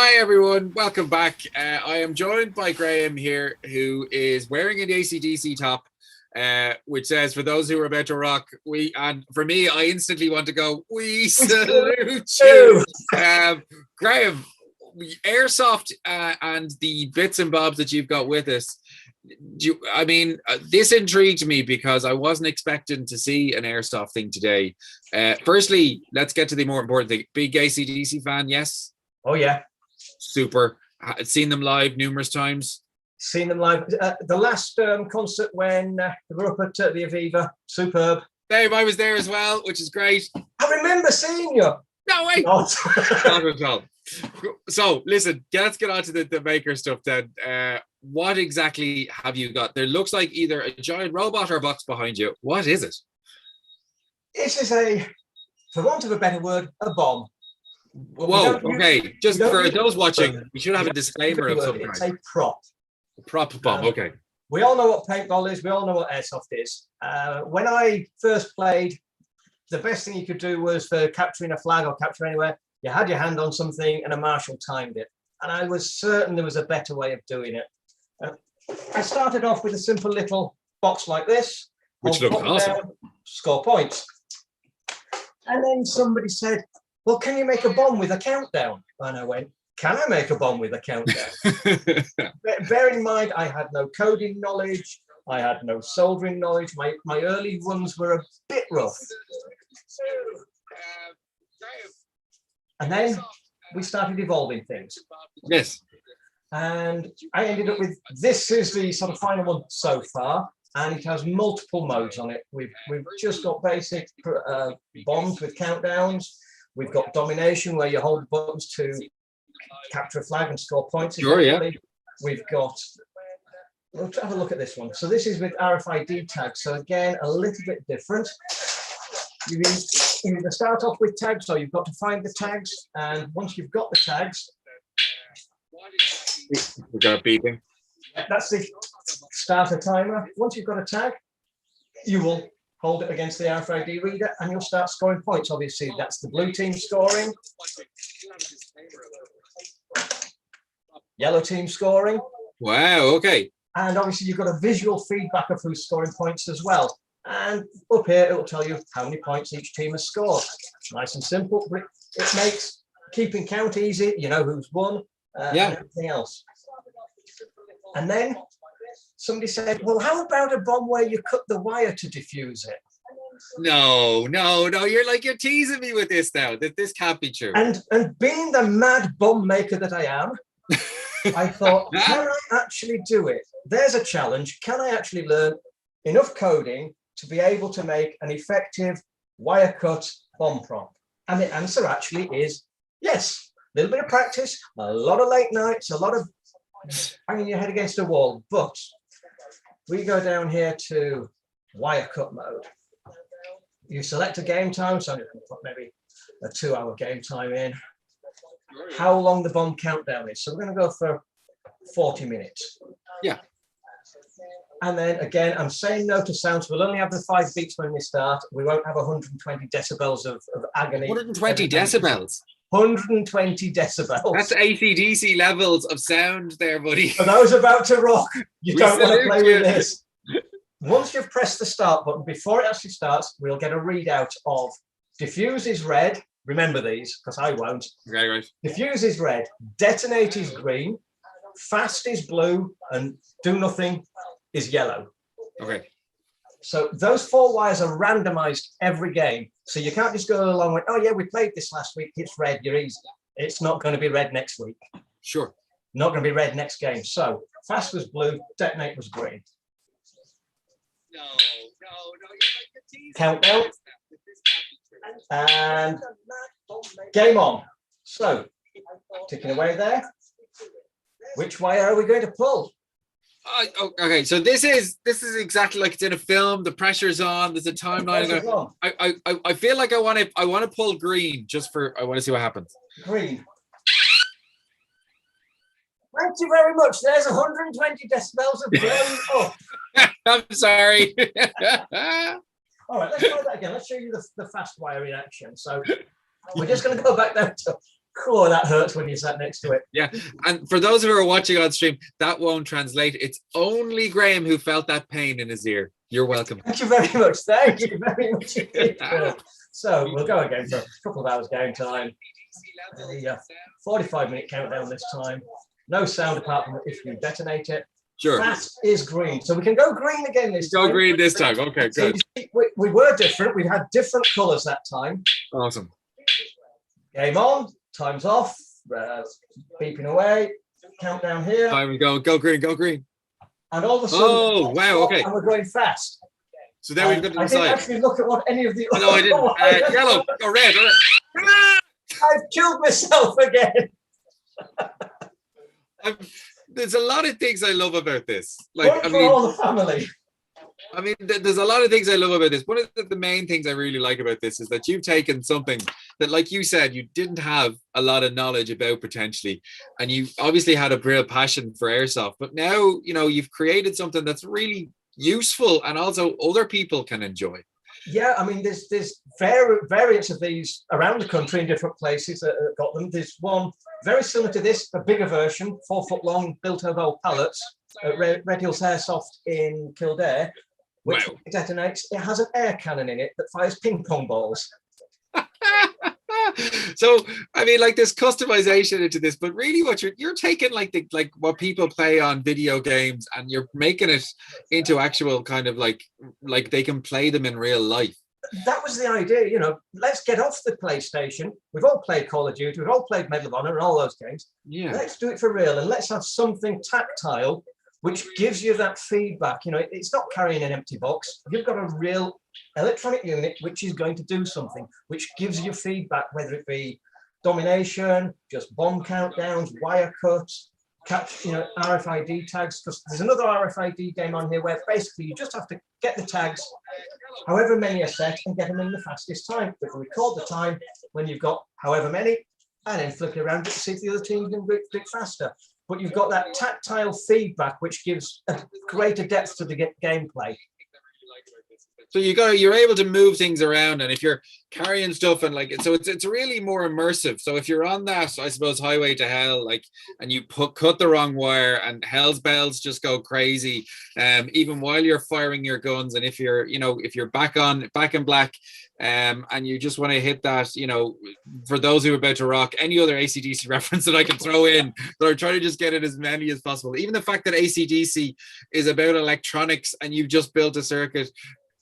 S4: Hi everyone, welcome back. I am joined by Graham here, who is wearing an AC/DC top, which says, "For those who are about to rock." And for me, I instantly want to go, "We salute you." Graham, airsoft and the bits and bobs that you've got with us. This intrigued me because I wasn't expecting to see an airsoft thing today. Firstly, let's get to the more important thing. Big AC/DC fan, yes?
S12: Oh yeah.
S4: Super. Seen them live numerous times.
S12: Seen them live. The last concert when they were up at the Aviva, superb.
S4: Dave, I was there as well, which is great.
S12: I remember seeing you.
S4: No way.
S12: Not
S4: at all. So listen, let's get on to the Maker stuff then. What exactly have you got? There looks like either a giant robot or a box behind you. What is it?
S12: This is for want of a better word, a bomb.
S4: Whoa, okay. Just for those watching, we should have a disclaimer of some kind.
S12: It's a prop.
S4: A prop bomb, okay.
S12: We all know what paintball is. We all know what airsoft is. When I first played, the best thing you could do was for capturing a flag or capture anywhere, you had your hand on something and a marshal timed it. And I was certain there was a better way of doing it. I started off with a simple little box like this.
S4: Which looked awesome.
S12: Down, score points. And then somebody said, "Well, can you make a bomb with a countdown?" And I went, "Can I make a bomb with a countdown?" Bear in mind, I had no coding knowledge. I had no soldering knowledge. My early ones were a bit rough. And then we started evolving things.
S4: Yes.
S12: And I ended up with, this is the sort of final one so far, and it has multiple modes on it. We've just got basic bombs with countdowns. We've got domination, where you hold the buttons to capture a flag and score points.
S4: Sure, yeah.
S12: We've got, let's have a look at this one. So this is with RFID tags. So again, a little bit different. You either start off with tags, or you've got to find the tags. And once you've got the tags,
S4: we got a beeping.
S12: That's the starter timer. Once you've got a tag, you will hold it against the RFID reader and you'll start scoring points. Obviously, that's the blue team scoring, yellow team scoring.
S4: Wow, okay.
S12: And obviously, you've got a visual feedback of who's scoring points as well. And up here, it will tell you how many points each team has scored. Nice and simple, but it makes keeping count easy. You know who's won and everything else. And then somebody said, "Well, how about a bomb where you cut the wire to diffuse it?"
S4: No, you're teasing me with this now. This can't be true.
S12: And being the mad bomb maker that I am, I thought, can I actually do it? There's a challenge. Can I actually learn enough coding to be able to make an effective wire cut bomb prop? And the answer actually is yes. A little bit of practice, a lot of late nights, a lot of banging your head against a wall. But we go down here to wire cut mode. You select a game time, so I'm going to put maybe a 2-hour game time in. How long the bomb countdown is. So we're going to go for 40 minutes.
S4: Yeah.
S12: And then again, I'm saying no to sounds. We'll only have the 5 beats when we start. We won't have 120 decibels of agony.
S4: 120 decibels?
S12: 120 decibels.
S4: That's AC/DC levels of sound there, buddy.
S12: For those about to rock, you don't want to play with this. Once you've pressed the start button, before it actually starts, we'll get a readout of diffuse is red. Remember these, because I won't.
S4: Okay, right.
S12: Diffuse is red, detonate is green, fast is blue, and do nothing is yellow.
S4: Okay.
S12: So those 4 wires are randomized every game. So you can't just go along with, "Oh yeah, we played this last week, it's red, you're easy." It's not going to be red next week.
S4: Sure.
S12: Not going to be red next game. So fast was blue, detonate was green.
S4: No.
S12: Countdown. And game on. So ticking away there. Which wire are we going to pull?
S4: Okay, so this is exactly like it's in a film. The pressure's on. There's a timeline. I feel like I want to pull green I want to see what happens.
S12: Green. Thank you very much. There's 120 decibels of blown up.
S4: I'm sorry.
S12: All right, let's try that again. Let's show you the fast wire in action. So we're just going to go back down to Oh, that hurts when you sat next to it.
S4: Yeah, and for those who are watching on stream, that won't translate. It's only Graham who felt that pain in his ear. You're welcome.
S12: Thank you very much. Thank you very much indeed. So we'll go again for a couple of hours game time. 45-minute countdown this time. No sound apart from if you detonate it.
S4: Sure.
S12: Fast is green. So we can go green again this time.
S4: Go green this time. Okay,
S12: So
S4: good.
S12: you see, we were different. We had different colours that time.
S4: Awesome.
S12: Game on. Time's off. Beeping away. Countdown here.
S4: Time we go. Go green. Go green.
S12: And all of a sudden,
S4: oh wow! Okay.
S12: And we're going fast.
S4: So then we've got to
S12: I
S4: decide.
S12: didn't actually look at what any of the.
S4: No, I didn't. Yellow or red.
S12: I've killed myself again.
S4: There's a lot of things I love about this. Like,
S12: One for all the family.
S4: I mean, there's a lot of things I love about this. One of the main things I really like about this is that you've taken something that, like you said, you didn't have a lot of knowledge about potentially, and you obviously had a real passion for airsoft. But now, you know, you've created something that's really useful and also other people can enjoy.
S12: Yeah, I mean, there's variants of these around the country in different places that got them. There's one very similar to this, a bigger version, 4 foot long, built over old pallets at Red Hills Airsoft in Kildare, which detonates. It has an air cannon in it that fires ping pong balls.
S4: So I mean, like, there's customization into this, but really what you're taking like what people play on video games and you're making it into actual kind of like they can play them in real life.
S12: That was the idea, you know, let's get off the PlayStation. We've all played Call of Duty, we've all played Medal of Honor and all those games.
S4: Yeah.
S12: Let's do it for real and let's have something tactile which gives you that feedback. You know, it's not carrying an empty box. You've got a real electronic unit which is going to do something, which gives you feedback, whether it be domination, just bomb countdowns, wire cuts, you know, RFID tags. Because there's another RFID game on here where basically you just have to get the tags, however many are set, and get them in the fastest time. But record the time when you've got however many, and then flip it around to see if the other team can do it faster. But you've got that tactile feedback, which gives a greater depth to the gameplay.
S4: So you're able to move things around, and if you're carrying stuff and like, so it's really more immersive. So if you're on that, I suppose, highway to hell, like, and you cut the wrong wire and hell's bells just go crazy, even while you're firing your guns. And if you're back in black, and you just want to hit that, you know, for those who are about to rock, any other AC/DC reference that I can throw in, but I'm trying to just get in as many as possible. Even the fact that AC/DC is about electronics and you've just built a circuit.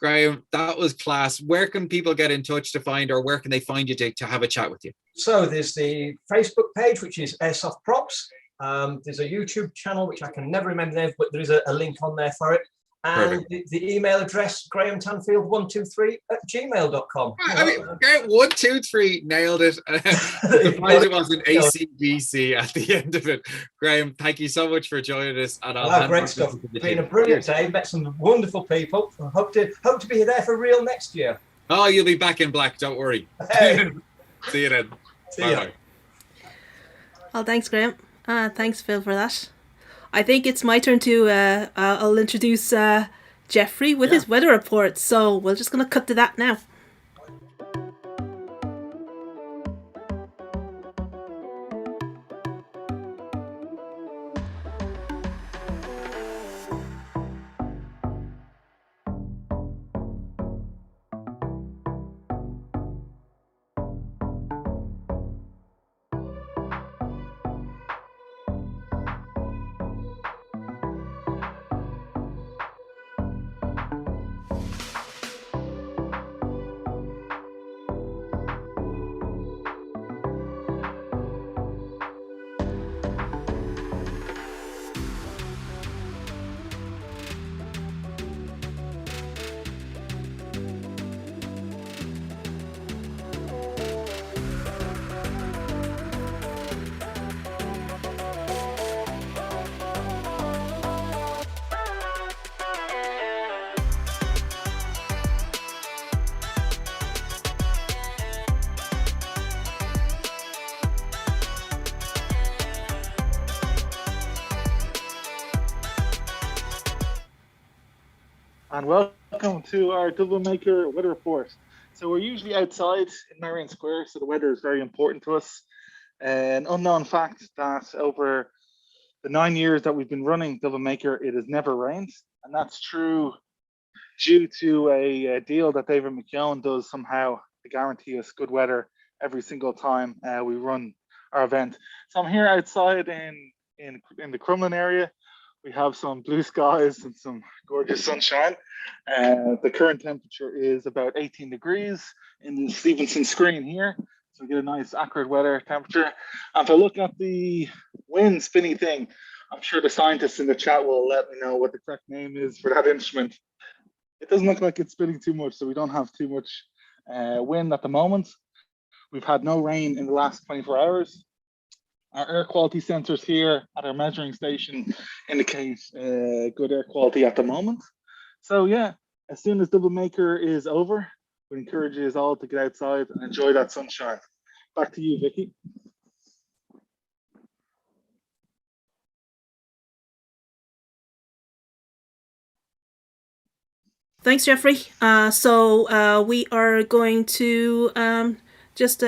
S4: Graham, that was class. Where can people get in touch to find, or where can they find you to have a chat with you?
S12: So there's the Facebook page, which is Airsoft Props. There's a YouTube channel, which I can never remember the name, but there is a link on there for it. And the email address, grahamtanfield123@gmail.com.
S4: I mean, Graham, 123 nailed it. Surprised it wasn't ACDC at the end of it. Graham, thank you so much for joining us. And
S12: great stuff. It's been a brilliant day. Met some wonderful people. I hope to be there for real next year.
S4: Oh, you'll be back in black. Don't worry.
S12: Hey.
S4: See you then. Bye-bye.
S1: Well, thanks, Graham. Thanks, Phil, for that. I think it's my turn to, I'll introduce Jeffrey with his weather report. So we're just going to cut to that now.
S2: And welcome to our Dublin Maker weather report. So we're usually outside in Marion Square, so the weather is very important to us. an unknown fact that over the 9 years that we've been running Dublin Maker, it has never rained. And that's true due to a deal that David McKeown does somehow to guarantee us good weather every single time we run our event. So I'm here outside in the Crumlin area. We have some blue skies and some gorgeous sunshine. The current temperature is about 18 degrees in the Stevenson screen here. So we get a nice accurate weather temperature. And if I look at the wind spinny thing, I'm sure the scientists in the chat will let me know what the correct name is for that instrument. It doesn't look like it's spinning too much, so we don't have too much wind at the moment. We've had no rain in the last 24 hours. Our air quality sensors here at our measuring station indicate good air quality at the moment. So yeah, as soon as Dublin Maker is over, we encourage you all to get outside and enjoy that sunshine. Back to you, Vicky.
S1: Thanks, Jeffrey. So we are going to just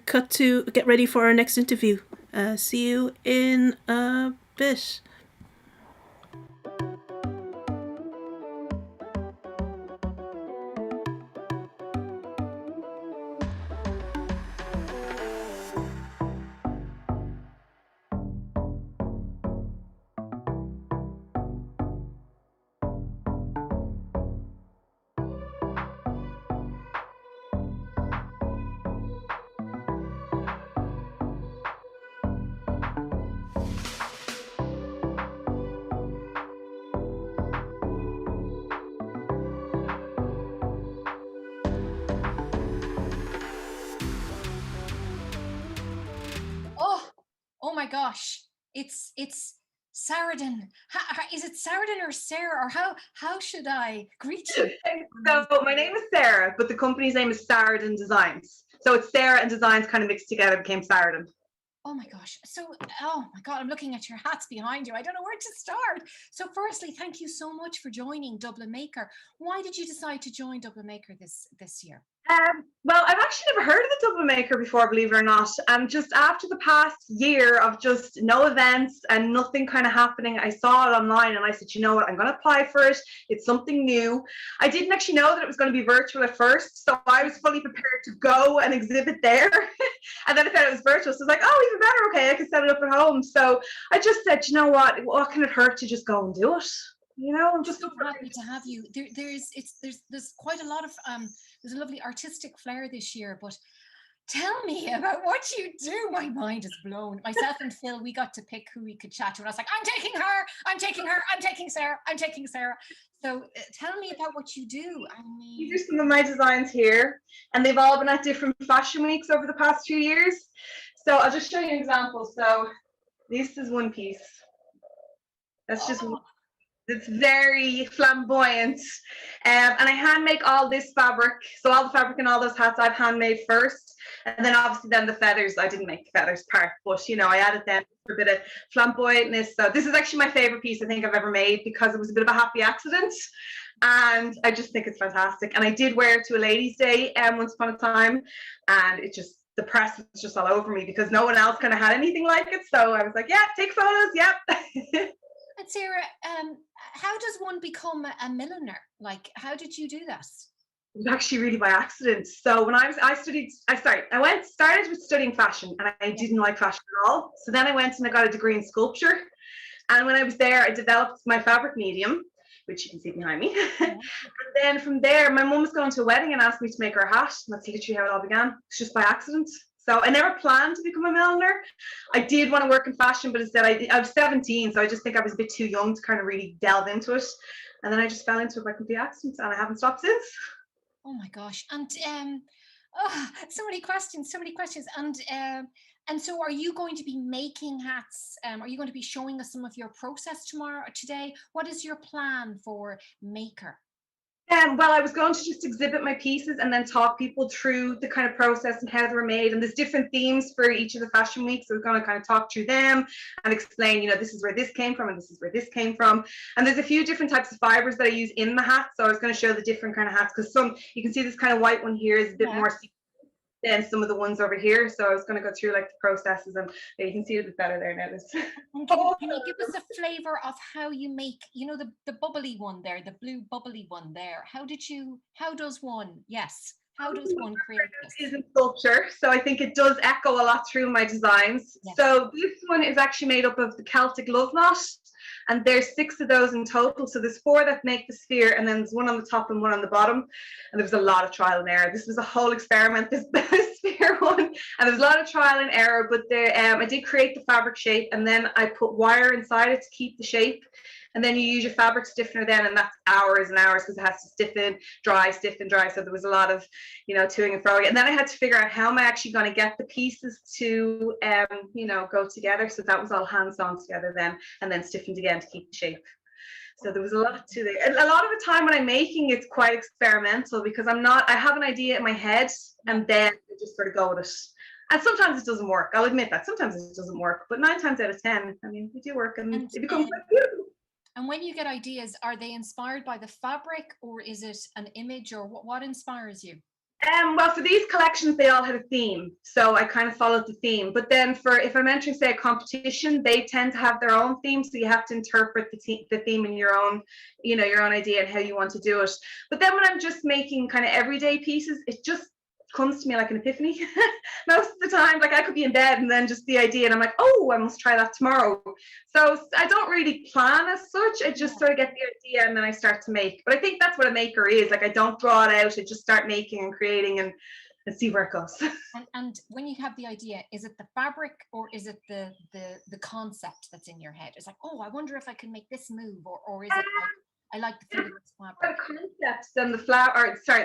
S1: cut to get ready for our next interview. See you in a bit.
S8: Oh my gosh, it's Saradin. Is it Saradin or Sarah, or how should I greet you?
S13: So my name is Sarah, but the company's name is Saradin Designs. So it's Sarah and Designs kind of mixed together, became Saradin.
S8: Oh my gosh. So, oh my God, I'm looking at your hats behind you. I don't know where to start. So firstly, thank you so much for joining Dublin Maker. Why did you decide to join Dublin Maker this year?
S13: Well, I've actually never heard of the Dublin Maker before, believe it or not. And just after the past year of just no events and nothing kind of happening, I saw it online and I said, you know what, I'm going to apply for it. It's something new. I didn't actually know that it was going to be virtual at first, so I was fully prepared to go and exhibit there. And then I found it was virtual, so I was like, oh, even better. Okay, I can set it up at home. So I just said, you know what can it hurt to just go and do it? You know, I'm just
S8: so happy to have you. There's quite a lot of there's a lovely artistic flair this year, but tell me about what you do. My mind is blown. Myself and Phil, we got to pick who we could chat to, and I was like, I'm taking her, I'm taking her, I'm taking Sarah, I'm taking Sarah. So tell me about what you do. I mean,
S13: these are some of my designs here, and they've all been at different fashion weeks over the past 2 years. So I'll just show you an example. So this is one piece. That's just it's very flamboyant, and I hand make all this fabric. So all the fabric and all those hats I've handmade first, and then obviously then the feathers. I didn't make the feathers part, but you know, I added them for a bit of flamboyantness. So this is actually my favorite piece I think I've ever made, because it was a bit of a happy accident, and I just think it's fantastic. And I did wear it to a ladies' day once upon a time, and it just, the press was just all over me because no one else kind of had anything like it. So I was like, yeah, take photos, yep.
S8: And Sarah, how does one become a milliner? Like, how did you do that?
S13: It was actually really by accident. So when I started with studying fashion, and I didn't like fashion at all. So then I went and I got a degree in sculpture. And when I was there, I developed my fabric medium, which you can see behind me. And then from there, my mum was going to a wedding and asked me to make her a hat. And that's literally how it all began. It's just by accident. So I never planned to become a milliner. I did want to work in fashion, but instead I was 17, so I just think I was a bit too young to kind of really delve into it. And then I just fell into it by complete accident, and I haven't stopped since.
S8: Oh my gosh. And so many questions. And so are you going to be making hats? Are you going to be showing us some of your process today? What is your plan for Maker?
S13: Well, I was going to just exhibit my pieces and then talk people through the kind of process and how they were made. And there's different themes for each of the fashion weeks. So we're going to kind of talk through them and explain, you know, this is where this came from and this is where this came from. And there's a few different types of fibers that I use in the hats. So I was going to show the different kind of hats, because some, you can see this kind of white one here is a bit more. than some of the ones over here. So I was going to go through like the processes, and you can see it a bit better there now.
S8: And can you give us a flavor of how you make, you know, the bubbly one there, the blue bubbly one there? How does one create this?
S13: Is in sculpture, so I think it does echo a lot through my designs.
S8: Yes.
S13: So this one is actually made up of the Celtic love knot, and there's 6 of those in total. So there's 4 that make the sphere, and then there's one on the top and one on the bottom. And there was a lot of trial and error. This was a whole experiment, this sphere one, and there was a lot of trial and error. But there, I did create the fabric shape, and then I put wire inside it to keep the shape. And then you use your fabric stiffener then, and that's hours and hours because it has to stiffen, dry, stiffen, dry. So there was a lot of, you know, toing and froing. And then I had to figure out how am I actually going to get the pieces to, you know, go together. So that was all hand sewn together then, and then stiffened again to keep the shape. So there was a lot to it. And a lot of the time when I'm making, it's quite experimental because I have an idea in my head and then I just sort of go with it. And sometimes it doesn't work. I'll admit that. Sometimes it doesn't work. But 9 times out of 10, I mean, they do work and it becomes quite beautiful.
S8: And when you get ideas, are they inspired by the fabric or is it an image, or what inspires you?
S13: Well, for these collections, they all had a theme. So I kind of followed the theme. But then if I'm entering, say, a competition, they tend to have their own theme. So you have to interpret the theme in your own, you know, your own idea and how you want to do it. But then when I'm just making kind of everyday pieces, it just comes to me like an epiphany most of the time. Like I could be in bed and then just the idea and I'm like, oh, I must try that tomorrow. So I don't really plan as such. I just sort of get the idea and then I start to make. But I think that's what a maker is. Like I don't draw it out. I just start making and creating and see where it goes.
S8: And when you have the idea, is it the fabric or is it the concept that's in your head? It's like, oh, I wonder if I can make this move, or is it like, I like the feel of this fabric.
S13: The concept and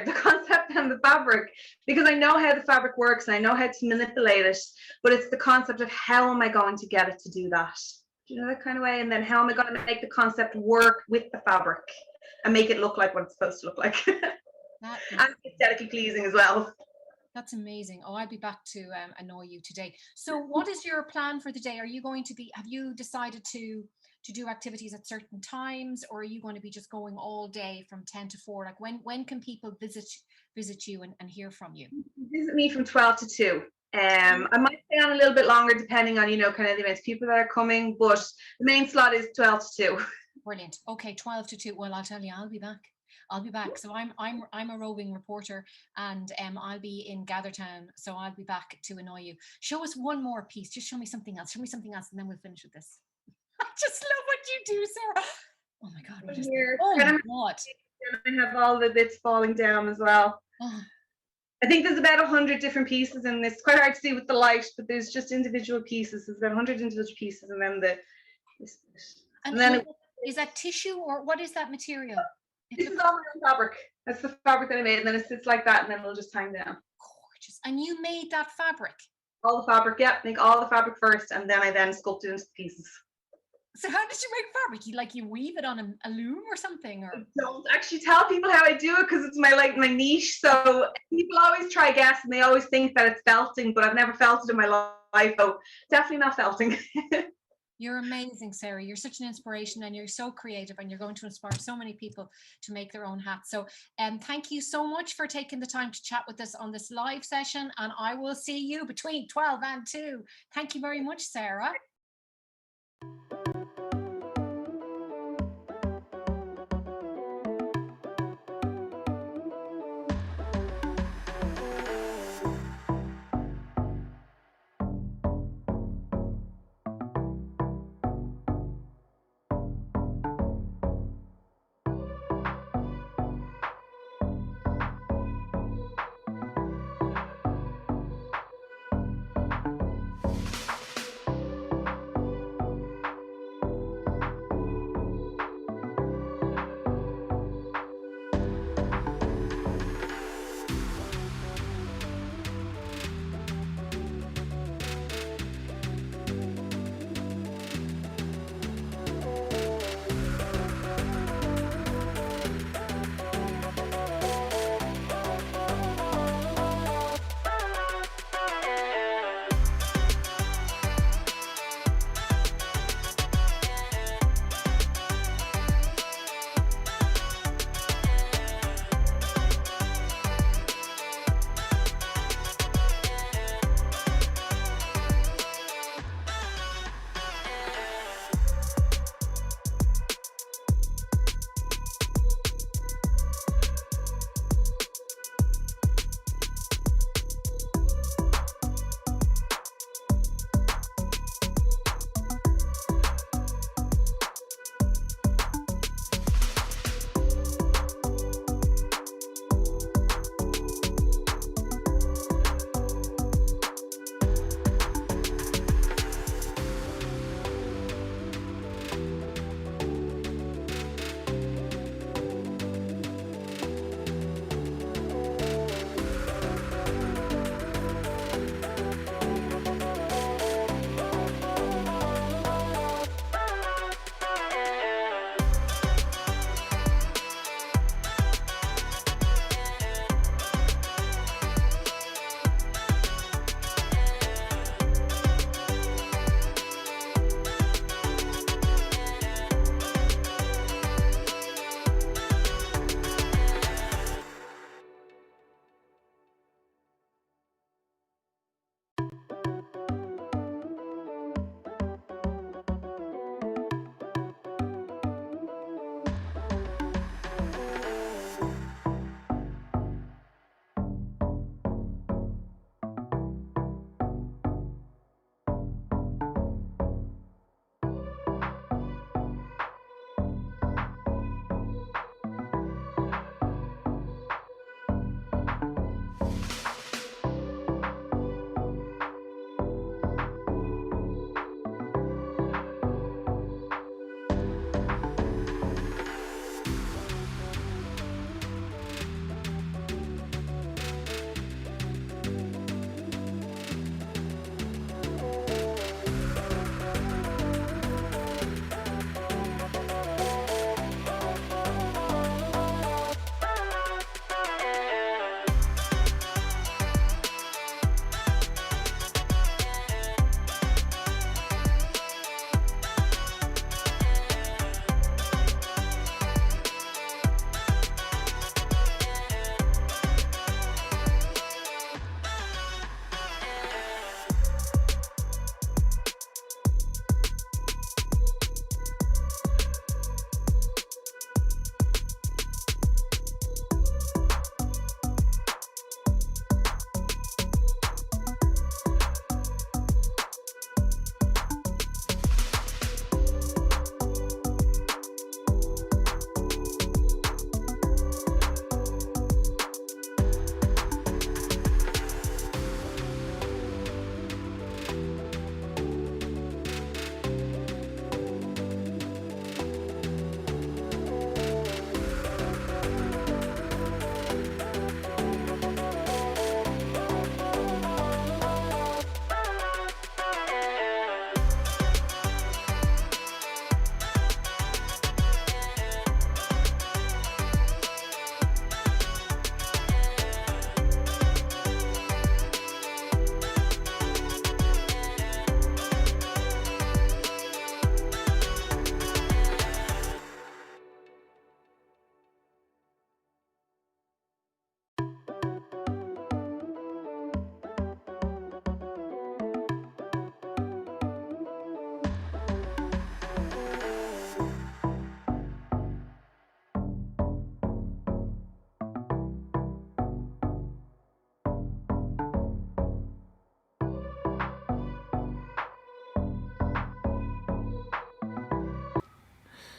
S13: the concept and the fabric, because I know how the fabric works and I know how to manipulate it, but it's the concept of how am I going to get it to do that? Do you know, that kind of way? And then how am I going to make the concept work with the fabric and make it look like what it's supposed to look like? And aesthetically pleasing as well.
S8: That's amazing. Oh, I'll be back to annoy you today. So what is your plan for the day? Are you going to be, have you decided to do activities at certain times, or are you going to be just going all day from 10 to 4? Like when can people visit you and hear from you?
S13: Visit me from 12 to 2. I might stay on a little bit longer depending on, you know, kind of the amount of people that are coming, but the main slot is 12 to 2.
S8: Brilliant. Okay, 12 to 2. Well, I'll tell you, I'll be back. So I'm a roving reporter, and I'll be in Gather.Town, so I'll be back to annoy you. Show us one more piece. Just show me something else. And then we'll finish with this. I just love what you do, Sarah. Oh my God, what is that? Oh my God.
S13: I have all the bits falling down as well.
S8: Oh.
S13: I think there's about 100 different pieces in this. It's quite hard to see with the light, but there's just individual pieces. There's about 100 individual pieces, and then
S8: is that tissue, or what is that material?
S13: This is all my own fabric. That's the fabric that I made, and then it sits like that, and then it'll just hang down.
S8: Gorgeous. And you made that fabric?
S13: All the fabric, yeah. Make all the fabric first, and then I sculpt it into the pieces.
S8: So how did you make fabric? You weave it on a loom or something, or?
S13: I don't actually tell people how I do it because it's my niche. So people always try guess and they always think that it's felting, but I've never felted in my life. So definitely not felting.
S8: You're amazing, Sarah. You're such an inspiration, and you're so creative, and you're going to inspire so many people to make their own hats. So thank you so much for taking the time to chat with us on this live session, and I will see you between 12 and 2. Thank you very much, Sarah.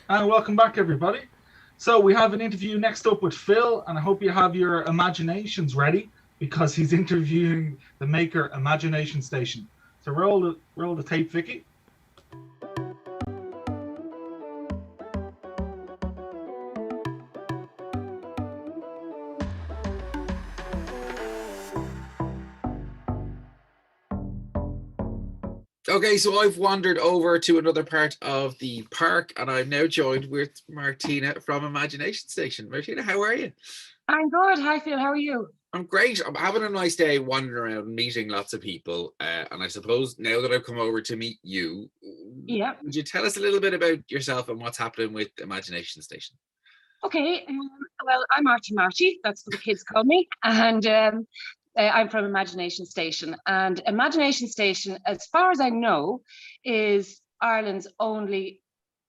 S2: And welcome back, everybody. So we have an interview next up with Phil, and I hope you have your imaginations ready because he's interviewing the Maker Imagination Station. So roll the tape, Vicky.
S4: Okay, so I've wandered over to another part of the park, and I'm now joined with Martina from Imagination Station. Martina, how are you?
S14: I'm good. Hi, Phil. How are you?
S4: I'm great. I'm having a nice day wandering around, meeting lots of people. And I suppose now that I've come over to meet you, would you tell us a little bit about yourself and what's happening with Imagination Station?
S14: Okay. Well, I'm Marty. That's what the kids call me. And I'm from Imagination Station. And Imagination Station, as far as I know, is Ireland's only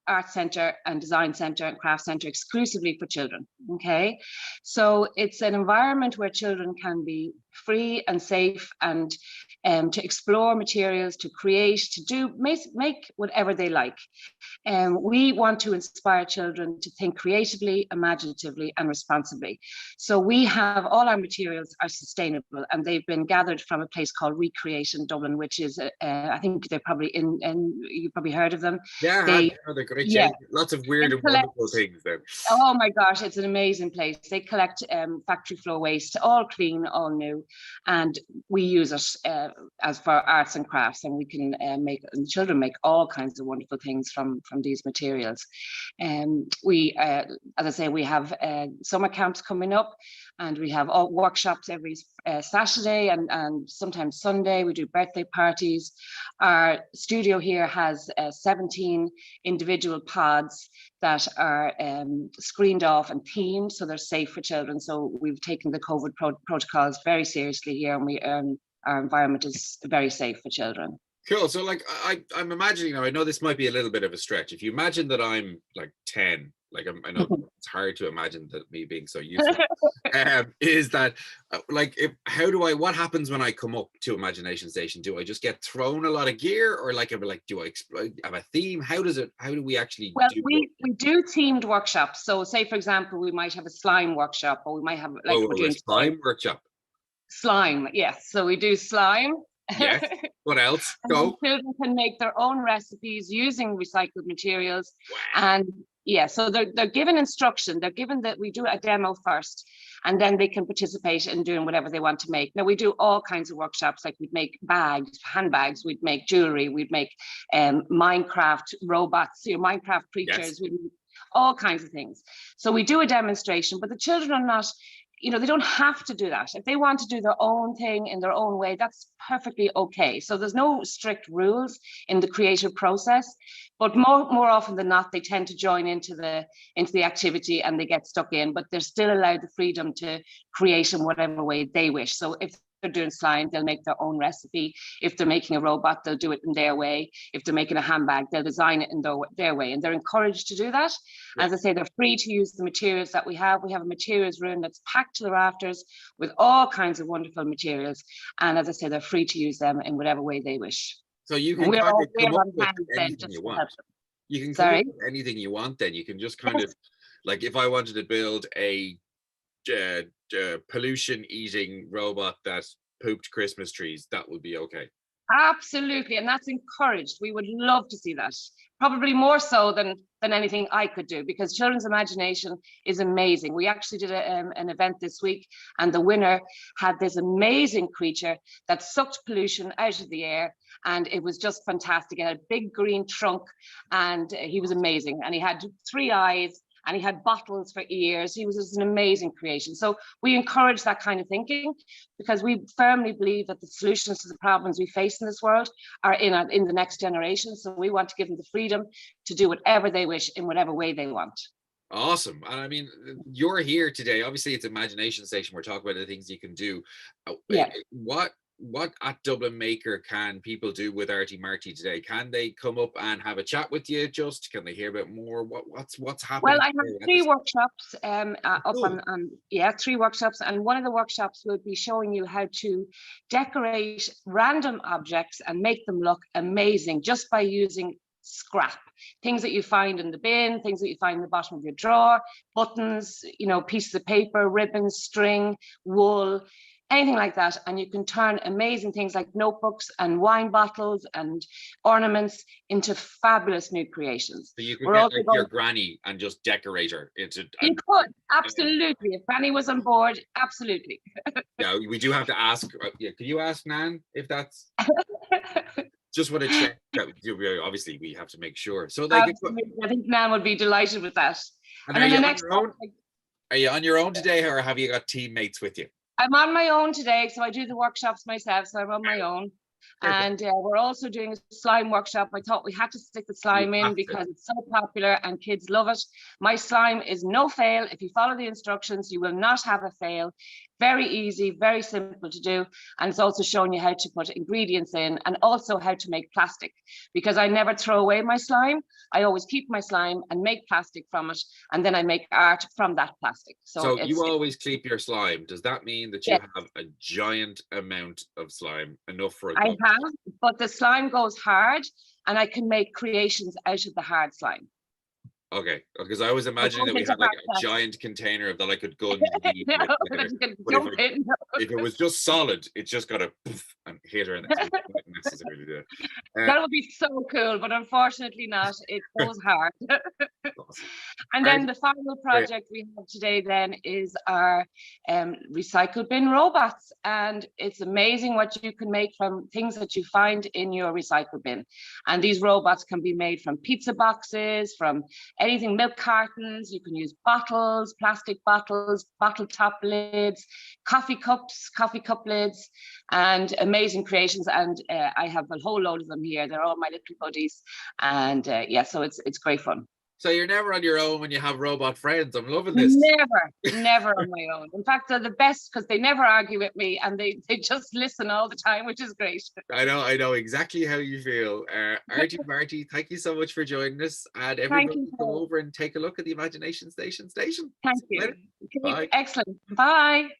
S14: art centre and design centre and craft centre exclusively for children. Okay, so it's an environment where children can be free and safe and to explore materials, to create, to do make whatever they like. We want to inspire children to think creatively, imaginatively, and responsibly. So we have all our materials are sustainable, and they've been gathered from a place called Recreate in Dublin, which is I think they're probably in you've probably heard of them.
S4: Yeah, they're great. Yeah, lots of weird and wonderful things there.
S14: Oh my gosh, it's an amazing place. They collect factory floor waste, all clean, all new, and we use it as for arts and crafts, and we can and children make all kinds of wonderful things from these materials. We, as I say, we have summer camps coming up, and we have all workshops every Saturday and sometimes Sunday. We do birthday parties. Our studio here has 17 individual pods that are screened off and themed, so they're safe for children. So we've taken the COVID protocols very seriously here, and we our environment is very safe for children.
S4: Cool. So like I'm imagining now, I know this might be a little bit of a stretch. If you imagine that I'm like 10, like I know it's hard to imagine that me being so useful, is that like what happens when I come up to Imagination Station? Do I just get thrown a lot of gear, or like do I have a theme? How do we actually
S14: we do themed workshops. So say for example, we might have a slime workshop, or we might have like we're doing
S4: a slime workshop.
S14: Slime, yes. So we do slime.
S4: Yes. What else? Go.
S14: Children can make their own recipes using recycled materials. Wow. And yeah, so they're given instruction. They're given that we do a demo first, and then they can participate in doing whatever they want to make. Now we do all kinds of workshops, like we'd make bags, handbags, we'd make jewelry, we'd make Minecraft robots, Minecraft creatures, yes. We'd make all kinds of things. So we do a demonstration, but the children are not, they don't have to do that. If they want to do their own thing in their own way, that's perfectly okay. So there's no strict rules in the creative process, but more often than not, they tend to join into the activity and they get stuck in, but they're still allowed the freedom to create in whatever way they wish. So if they're doing slime, they'll make their own recipe. If they're making a robot, they'll do it in their way. If they're making a handbag, they'll design it in their way, and they're encouraged to do that. Yeah. As I say, they're free to use the materials that we have. We have a materials room that's packed to the rafters with all kinds of wonderful materials, and as I say, they're free to use them in whatever way they wish.
S4: So you can come up with anything you want. You can come up with anything you want. Then you can just kind of, like, if I wanted to build a pollution eating robot that pooped Christmas trees, that would be okay.
S14: Absolutely, and that's encouraged. We would love to see that, probably more so than anything I could do, because children's imagination is amazing. We actually did an event this week, and the winner had this amazing creature that sucked pollution out of the air, and it was just fantastic. It had a big green trunk, and he was amazing, and he had 3 eyes, and he had bottles for ears. He was just an amazing creation. So we encourage that kind of thinking, because we firmly believe that the solutions to the problems we face in this world are in the next generation. So we want to give them the freedom to do whatever they wish in whatever way they want.
S4: Awesome. And I mean, you're here today. Obviously, it's Imagination Station. We're talking about the things you can do.
S14: Yeah.
S4: What at Dublin Maker can people do with Artie Marty today? Can they come up and have a chat with you? Can they hear about more? What's happening?
S14: Well, I have 3 workshops up 3 workshops, and one of the workshops will be showing you how to decorate random objects and make them look amazing just by using scrap. Things that you find in the bin, things that you find in the bottom of your drawer, buttons, pieces of paper, ribbons, string, wool, anything like that. And you can turn amazing things like notebooks and wine bottles and ornaments into fabulous new creations.
S4: So you could get like your granny and just decorate her into.
S14: You could, absolutely. If Granny was on board, absolutely.
S4: Yeah, we do have to ask. Yeah, can you ask Nan if that's just what it check? Obviously, we have to make sure. So, like,
S14: I think Nan would be delighted with that.
S4: And are you on your own? Are you on your own today, or have you got teammates with you?
S14: I'm on my own today, so I do the workshops myself, so I'm on my own. And we're also doing a slime workshop. I thought we had to stick the slime in because it's so popular and kids love it. My slime is no fail. If you follow the instructions, you will not have a fail. Very easy, very simple to do. And it's also showing you how to put ingredients in and also how to make plastic, because I never throw away my slime. I always keep my slime and make plastic from it. And then I make art from that plastic.
S4: So you always keep your slime. Does that mean that you have a giant amount of slime, enough for a
S14: I have, but the slime goes hard and I can make creations out of the hard slime.
S4: Okay, because I was imagining that we had like a giant container of that I could gun. If it was just solid, it's just got to poof and hit her, and that's not necessary to do it.
S14: That would be so cool, but unfortunately not. It goes hard. And then the final project we have today then is our recycle bin robots, and it's amazing what you can make from things that you find in your recycle bin. And these robots can be made from pizza boxes, from anything, milk cartons. You can use bottles, plastic bottles, bottle top lids, coffee cups, coffee cup lids, and amazing creations. And I have a whole load of them here. They're all my little buddies, and yeah, so it's great fun.
S4: So you're never on your own when you have robot friends. I'm loving this.
S14: Never on my own. In fact, they're the best because they never argue with me and they just listen all the time, which is great.
S4: I know exactly how you feel. Artie, Marty, thank you so much for joining us. And everybody go over and take a look at the Imagination Station.
S14: Thank you.
S4: Bye.
S14: Excellent. Bye.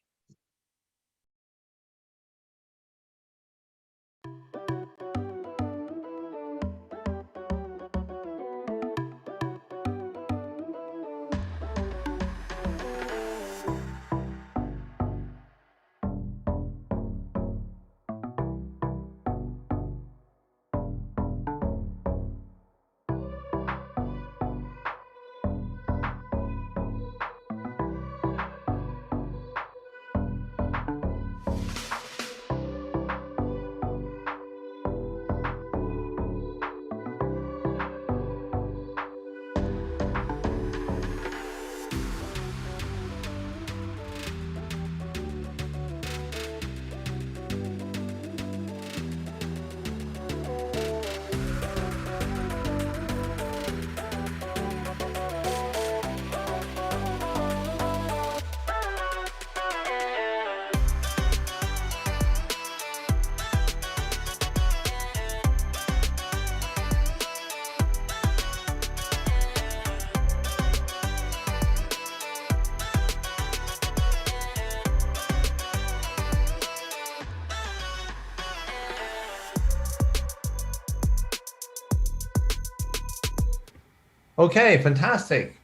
S6: Okay, fantastic.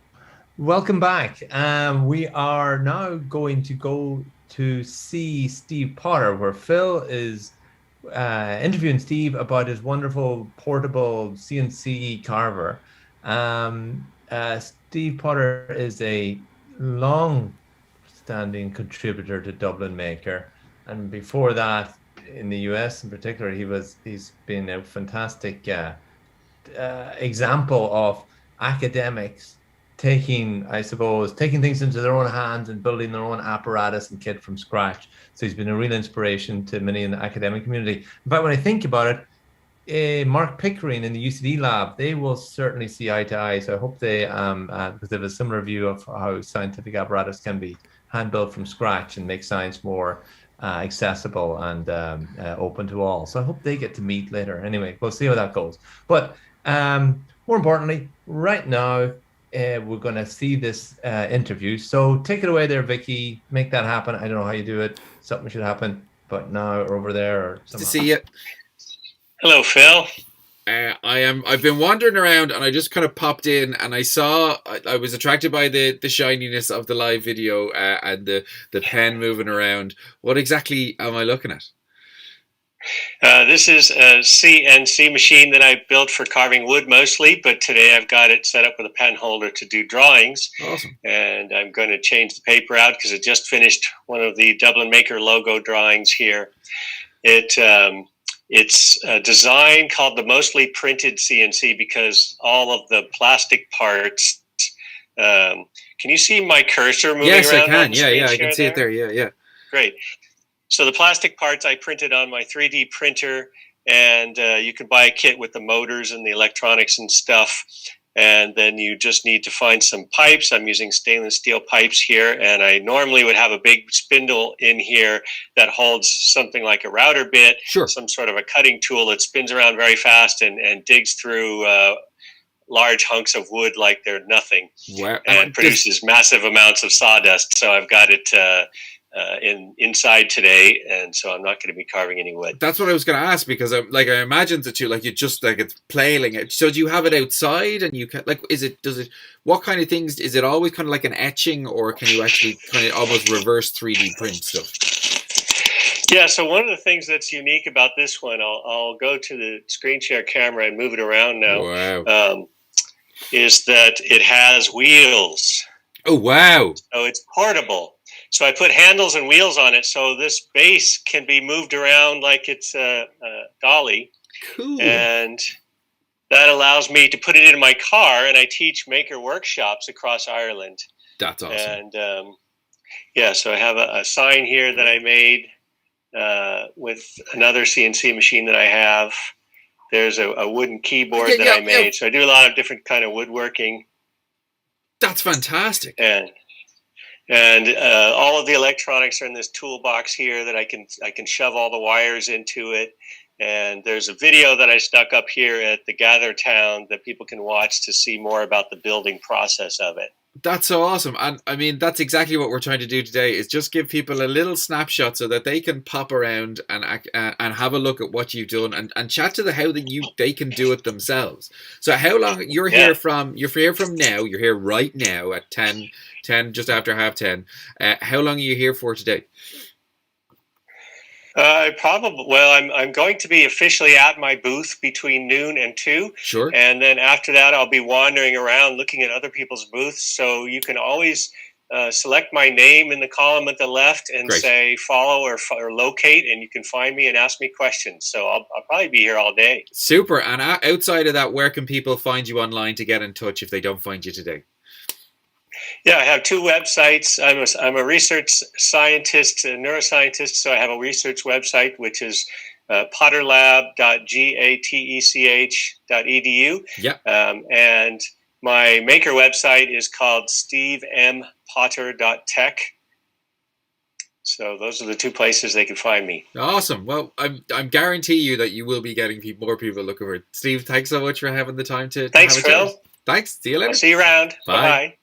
S6: Welcome back. We are now going to go to see Steve Potter, where Phil is interviewing Steve about his wonderful portable CNC carver. Steve Potter is a long-standing contributor to Dublin Maker, and before that, in the US in particular, he's been a fantastic example of academics taking things into their own hands and building their own apparatus and kit from scratch. So he's been a real inspiration to many in the academic community. In fact, when I think about it, Mark Pickering in the UCD lab, they will certainly see eye to eye. So I hope they, because they have a similar view of how scientific apparatus can be hand built from scratch and make science more accessible and open to all. So I hope they get to meet later. Anyway, we'll see how that goes. But more importantly, right now, we're going to see this interview. So take it away there, Vicky. Make that happen. I don't know how you do it. Something should happen, but now or over there or something.
S4: To see you.
S15: Hello, Phil.
S4: I've been wandering around, and I just kind of popped in, and I was attracted by the shininess of the live video and the pen moving around. What exactly am I looking at?
S15: This is a CNC machine that I built for carving wood mostly, but today I've got it set up with a pen holder to do drawings.
S4: Awesome.
S15: And I'm going to change the paper out because it just finished one of the Dublin Maker logo drawings here. It's a design called the mostly printed CNC because all of the plastic parts. Can you see my cursor moving around?
S4: Yes, I can. Yeah, I can see it there. Yeah.
S15: Great. So the plastic parts I printed on my 3D printer, and you can buy a kit with the motors and the electronics and stuff. And then you just need to find some pipes. I'm using stainless steel pipes here, and I normally would have a big spindle in here that holds something like a router bit, some sort of a cutting tool that spins around very fast and digs through large hunks of wood like they're nothing, and produces massive amounts of sawdust. So I've got it inside today, and so I'm not going to be carving any wood.
S4: That's what I was going to ask, because I imagine that it's plailing it. So do you have it outside, and you can what kind of things is it? Always kind of like an etching, or can you actually kind of almost reverse 3D print stuff?
S15: Yeah, so one of the things that's unique about this one, I'll go to the screen share camera and move it around now.
S4: Wow.
S15: Is that it has wheels.
S4: Oh wow!
S15: So it's portable. So I put handles and wheels on it, so this base can be moved around like it's a dolly.
S4: Cool.
S15: And that allows me to put it in my car, and I teach maker workshops across Ireland.
S4: That's awesome.
S15: And so I have a sign here that I made with another CNC machine that I have. There's a wooden keyboard that I made. So I do a lot of different kind of woodworking.
S4: That's fantastic.
S15: And all of the electronics are in this toolbox here that I can shove all the wires into it. And there's a video that I stuck up here at the Gather.Town that people can watch to see more about the building process of it.
S4: That's so awesome. And I mean, that's exactly what we're trying to do today, is just give people a little snapshot so that they can pop around and have a look at what you've done and chat to how they can do it themselves. So how long you're here from now, you're here right now at 10 just after 10:30. How long are you here for today?
S15: I'm going to be officially at my booth between noon and 2.
S4: Sure.
S15: And then after that, I'll be wandering around looking at other people's booths. So you can always select my name in the column at the left and say follow or locate, and you can find me and ask me questions. So I'll probably be here all day.
S4: Super. And outside of that, where can people find you online to get in touch if they don't find you today?
S15: Yeah, I have 2 websites. I'm a research scientist, a neuroscientist, so I have a research website, which is potterlab.gatech.edu.
S4: Yeah.
S15: And my maker website is called stevempotter.tech. So those are the 2 places they can find me.
S4: Awesome. Well, I'm guarantee you that you will be getting more people looking for it. Steve, thanks so much for having the time to
S15: Thanks,
S4: have a
S15: Phil.
S4: chat. Thanks. See you later.
S15: I'll see you around.
S4: Bye.
S15: Bye-bye.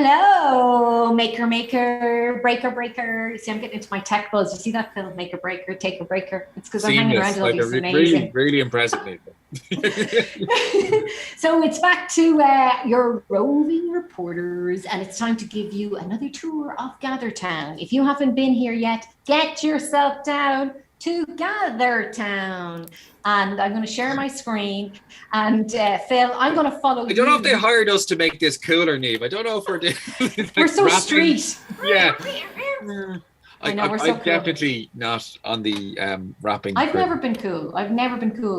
S5: Hello, maker, breaker. You see, I'm getting into my tech buzz. You see that film, Maker, Breaker, Take a Breaker? It's because I'm hanging around all these amazing.
S4: Really impressive.
S5: So it's back to your roving reporters, and it's time to give you another tour of Gather.Town. If you haven't been here yet, get yourself down to Gather.Town. And I'm going to share my screen. And Phil, I'm going to follow you.
S4: I don't know if they hired us to make this cooler, Neve. I don't know if we're doing.
S5: We're so street.
S4: Yeah.
S5: I know, we're so
S4: I'm
S5: cool.
S4: definitely not on the rapping.
S5: I've never been cool,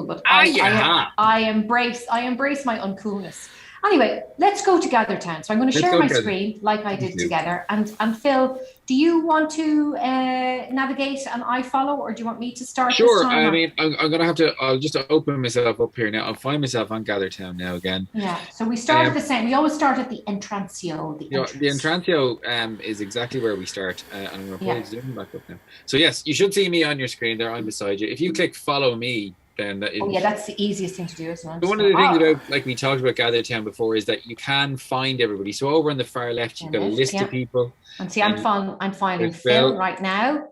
S5: but I embrace my uncoolness. Anyway, let's go to Gather.Town. So I'm going to share my screen like I did together. And Phil, do you want to navigate and I follow, or do you want me to start?
S4: Sure.
S5: This time,
S4: I mean, I'm going to have to. I'll just open myself up here now. I'll find myself on Gather.Town now again.
S5: Yeah. So we start the same. We always start at the entranceo.
S4: The entranceo is exactly where we start. And I'm going to pull the Zoom back up now. So yes, you should see me on your screen there. I'm beside you. If you click follow me, then
S5: that's the easiest thing to do as well.
S4: So one of the things about, like we talked about Gather.Town before, is that you can find everybody. So over on the far left, you've got a list of people.
S5: And see, I'm finding Phil right now,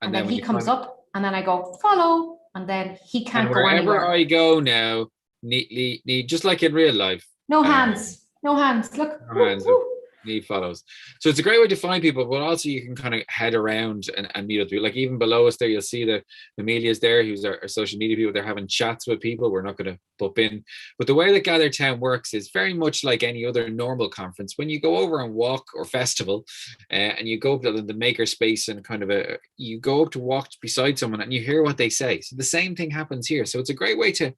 S5: and then he comes up, and then I go follow, and then he can't go anywhere.
S4: Wherever I go now, need just like in real life.
S5: No hands. Look.
S4: No hands. Neve follows. So it's a great way to find people, but also you can kind of head around and meet other people. Like even below us there, you'll see that Amelia's there, who's our social media people. They're having chats with people. We're not going to pop in. But the way that Gather.Town works is very much like any other normal conference. When you go over and walk or festival and you go up to the maker space and you go up to walk beside someone and you hear what they say. So the same thing happens here. So it's a great way to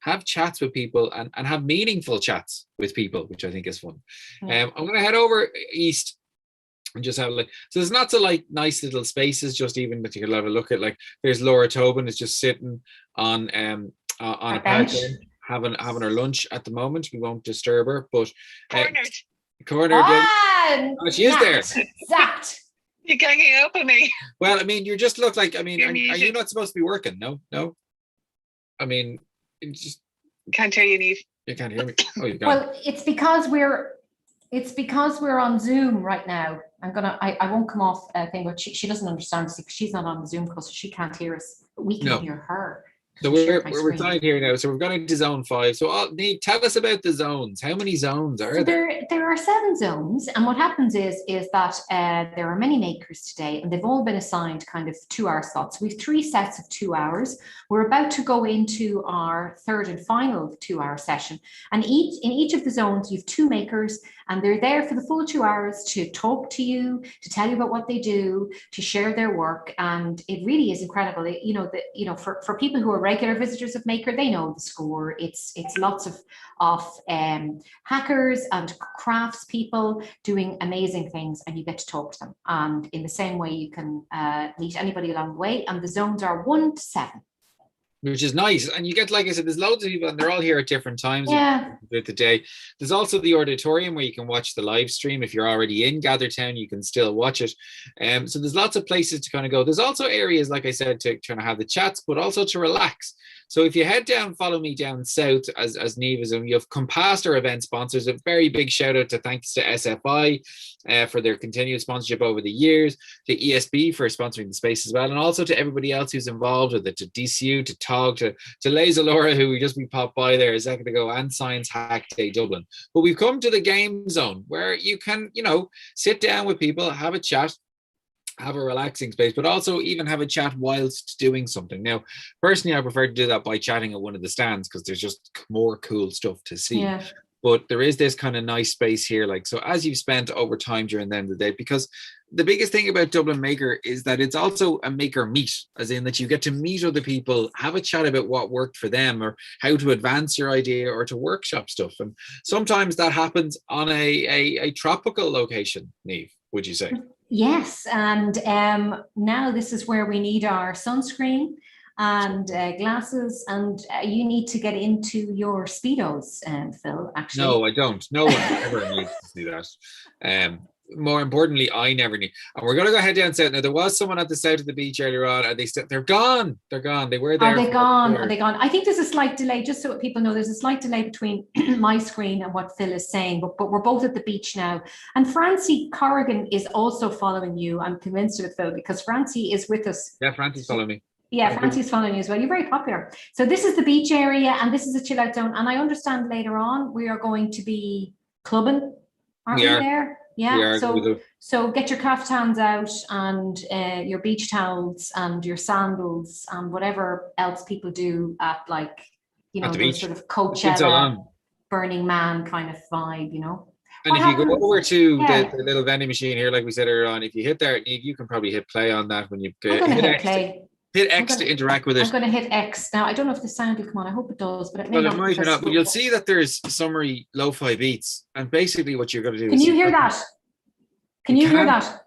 S4: have chats with people and have meaningful chats with people, which I think is fun. I'm going to head over east and just have so there's lots of nice little spaces, just even that you can have a look at. Like there's Laura Tobin is just sitting on a bench having her lunch at the moment. We won't disturb her, but cornered. She is there.
S5: Zapped.
S13: You're ganging up on me.
S4: Well, I mean, you just look like. I mean, are you not supposed to be working? No. I mean. Just
S13: can't hear you, Neve.
S4: You can't hear me. Oh, you can.
S5: Well, it's because we're on Zoom right now. I won't come off thing, but she doesn't understand because she's not on the Zoom call, so she can't hear us. But we can hear her.
S4: So we're tied here now. So we've gone into zone 5. So Neve, tell us about the zones. How many zones are there?
S5: There are 7 zones, and what happens is that there are many makers today, and they've all been assigned kind of 2-hour slots. We have 3 sets of 2 hours. We're about to go into our 3rd and final 2-hour session, and in each of the zones you have 2 makers, and they're there for the full 2 hours to talk to you, to tell you about what they do, to share their work, and it really is incredible. For people who are regular visitors of Maker, they know the score. It's lots of hackers and crafts people doing amazing things, and you get to talk to them. And in the same way, you can meet anybody along the way. And the zones are 1 to 7.
S4: Which is nice. And you get, like I said, there's loads of people and they're all here at different times
S5: throughout
S4: the day. There's also the auditorium where you can watch the live stream. If you're already in Gather.Town, you can still watch it. So there's lots of places to kind of go. There's also areas, like I said, to try to have the chats, but also to relax. So if you head down, follow me down south as Neve is, and you've come past our event sponsors. A very big shout out to thanks to SFI for their continued sponsorship over the years, to ESB for sponsoring the space as well, and also to everybody else who's involved with it, to DCU, to TOG, to Laser Laura, who we just popped by there a second ago, and Science Hack Day Dublin. But we've come to the game zone where you can, sit down with people, have a chat, have a relaxing space, but also even have a chat whilst doing something. Now, personally, I prefer to do that by chatting at one of the stands because there's just more cool stuff to see.
S5: Yeah.
S4: But there is this kind of nice space here, so as you've spent over time during the end of the day, because the biggest thing about Dublin Maker is that it's also a maker meet, as in that you get to meet other people, have a chat about what worked for them or how to advance your idea or to workshop stuff. And sometimes that happens on a tropical location, Neve, would you say?
S5: Yes, and now this is where we need our sunscreen and glasses, and you need to get into your Speedos, Phil, actually.
S4: No, I don't. No one ever needs to see that. more importantly, I never knew. And we're going to go head down south. Now, there was someone at the south of the beach earlier on, and they're gone. They're gone. They were there.
S5: Are they gone? Are they gone? I think there's a slight delay, just so people know, there's a slight delay between my screen and what Phil is saying, but we're both at the beach now. And Francie Corrigan is also following you. I'm convinced of it, Phil, because Francie is with us.
S4: Yeah, Francie's following me.
S5: Yeah, Francie's following you as well. You're very popular. So this is the beach area, and this is a chill out zone. And I understand later on we are going to be clubbing, aren't we there? Yeah. So get your caftans out and your beach towels and your sandals and whatever else people do at, like, you know, those sort of Coachella, Burning Man kind of vibe, you know.
S4: And if you go over to the little vending machine here, like we said earlier on, if you hit there, you can probably hit play on that when you hit X to interact with it.
S5: I'm going to hit X. Now, I don't know if the sound will come on. I hope it does, but it may
S4: not. Well, it might or not, but you'll see that there's summary lo-fi beats. And basically what you're going to do
S5: is... Can you hear that? Can you hear that?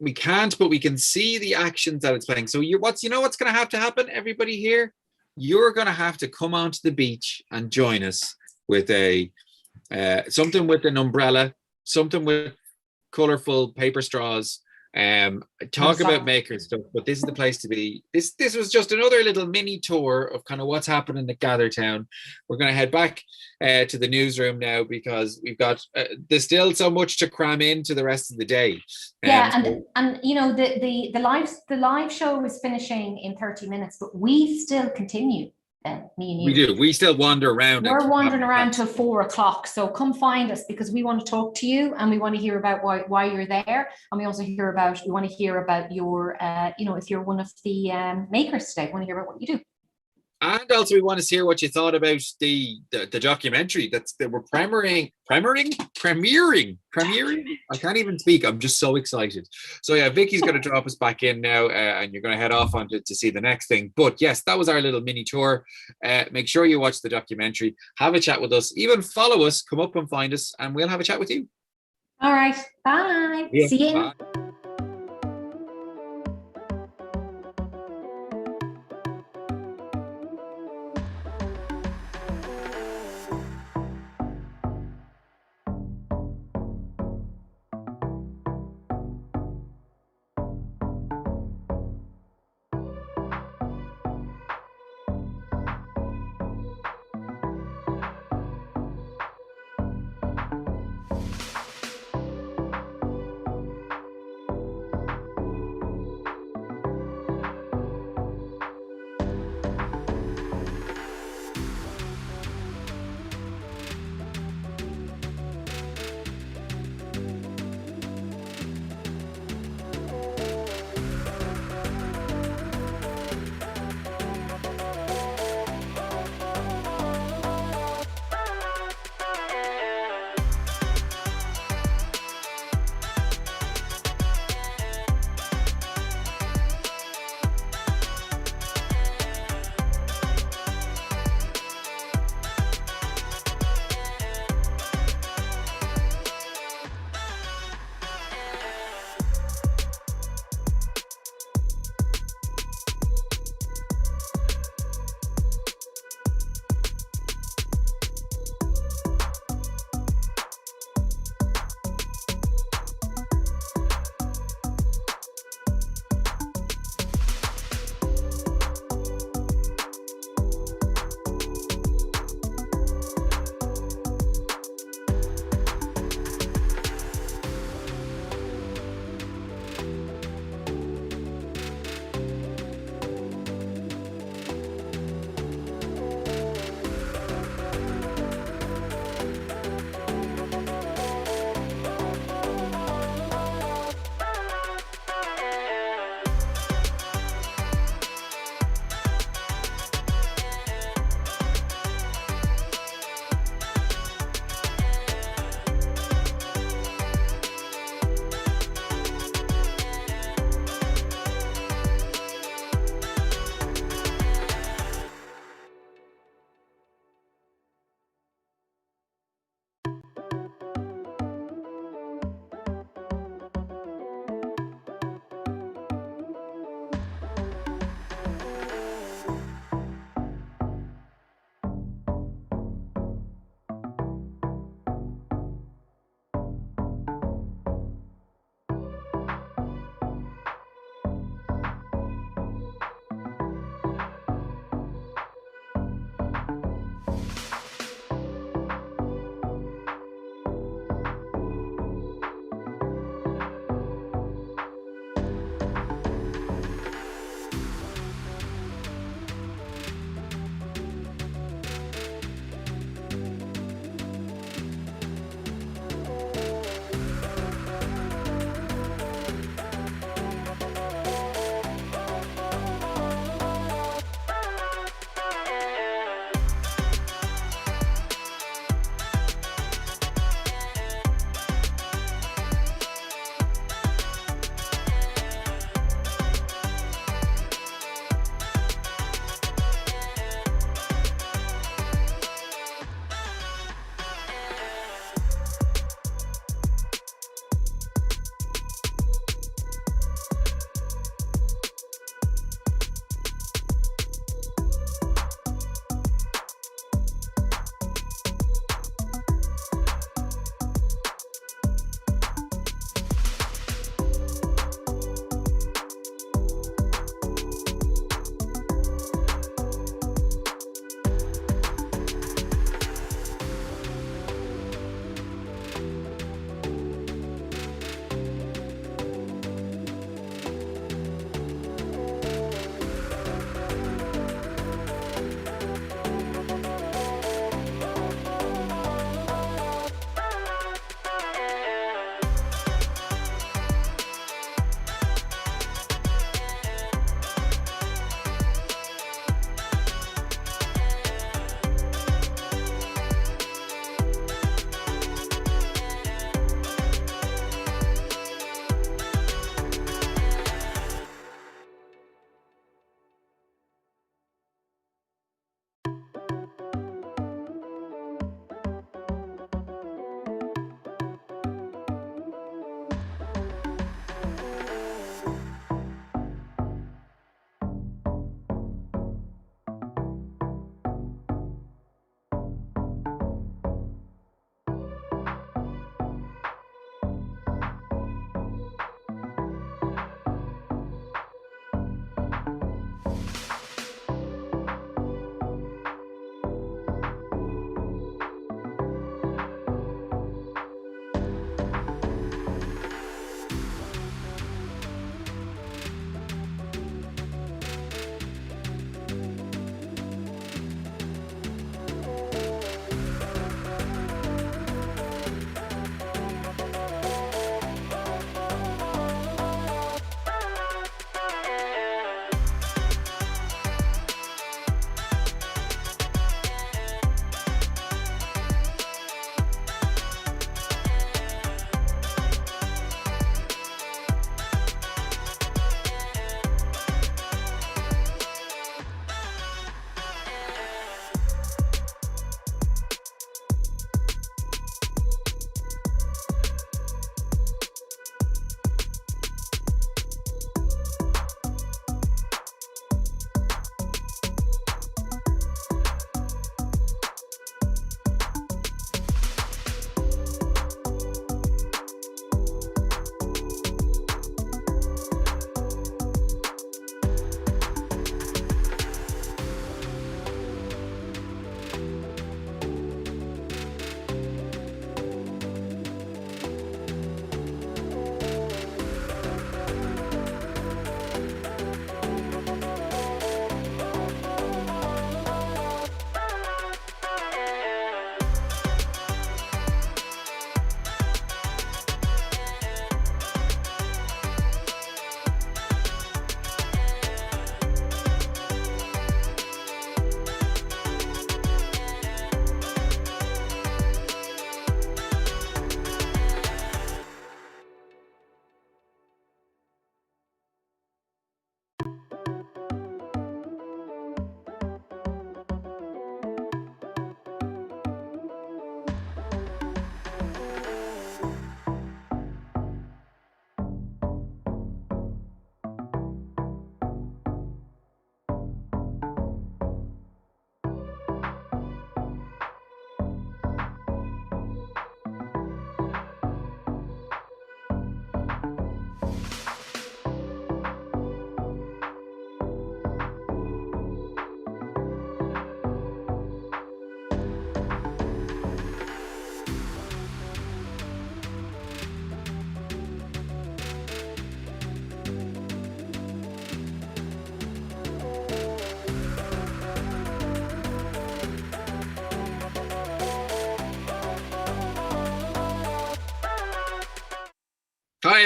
S4: We can't, but we can see the actions that it's playing. So you know what's going to have to happen, everybody here? You're going to have to come onto the beach and join us with a something with an umbrella, something with colorful paper straws. Talk about maker stuff, but this is the place to be. This was just another little mini tour of kind of what's happening at Gather.Town. We're going to head back to the newsroom now because we've got there's still so much to cram into the rest of the day.
S5: And you know the live show is finishing in 30 minutes, but we still continue. Me and you.
S4: We do. We still wander around.
S5: We're wandering around till 4 o'clock. So come find us because we want to talk to you and we want to hear about why you're there. And we also want to hear about your, if you're one of the makers today, we want to hear about what you do.
S4: And also we want to hear what you thought about the documentary that we're premiering. I can't even speak. I'm just so excited. So yeah, Vicky's going to drop us back in now and you're going to head off on to see the next thing. But yes, that was our little mini tour. Make sure you watch the documentary, have a chat with us, even follow us, come up and find us and we'll have a chat with you.
S5: All right. Bye. Yeah, see you. Bye.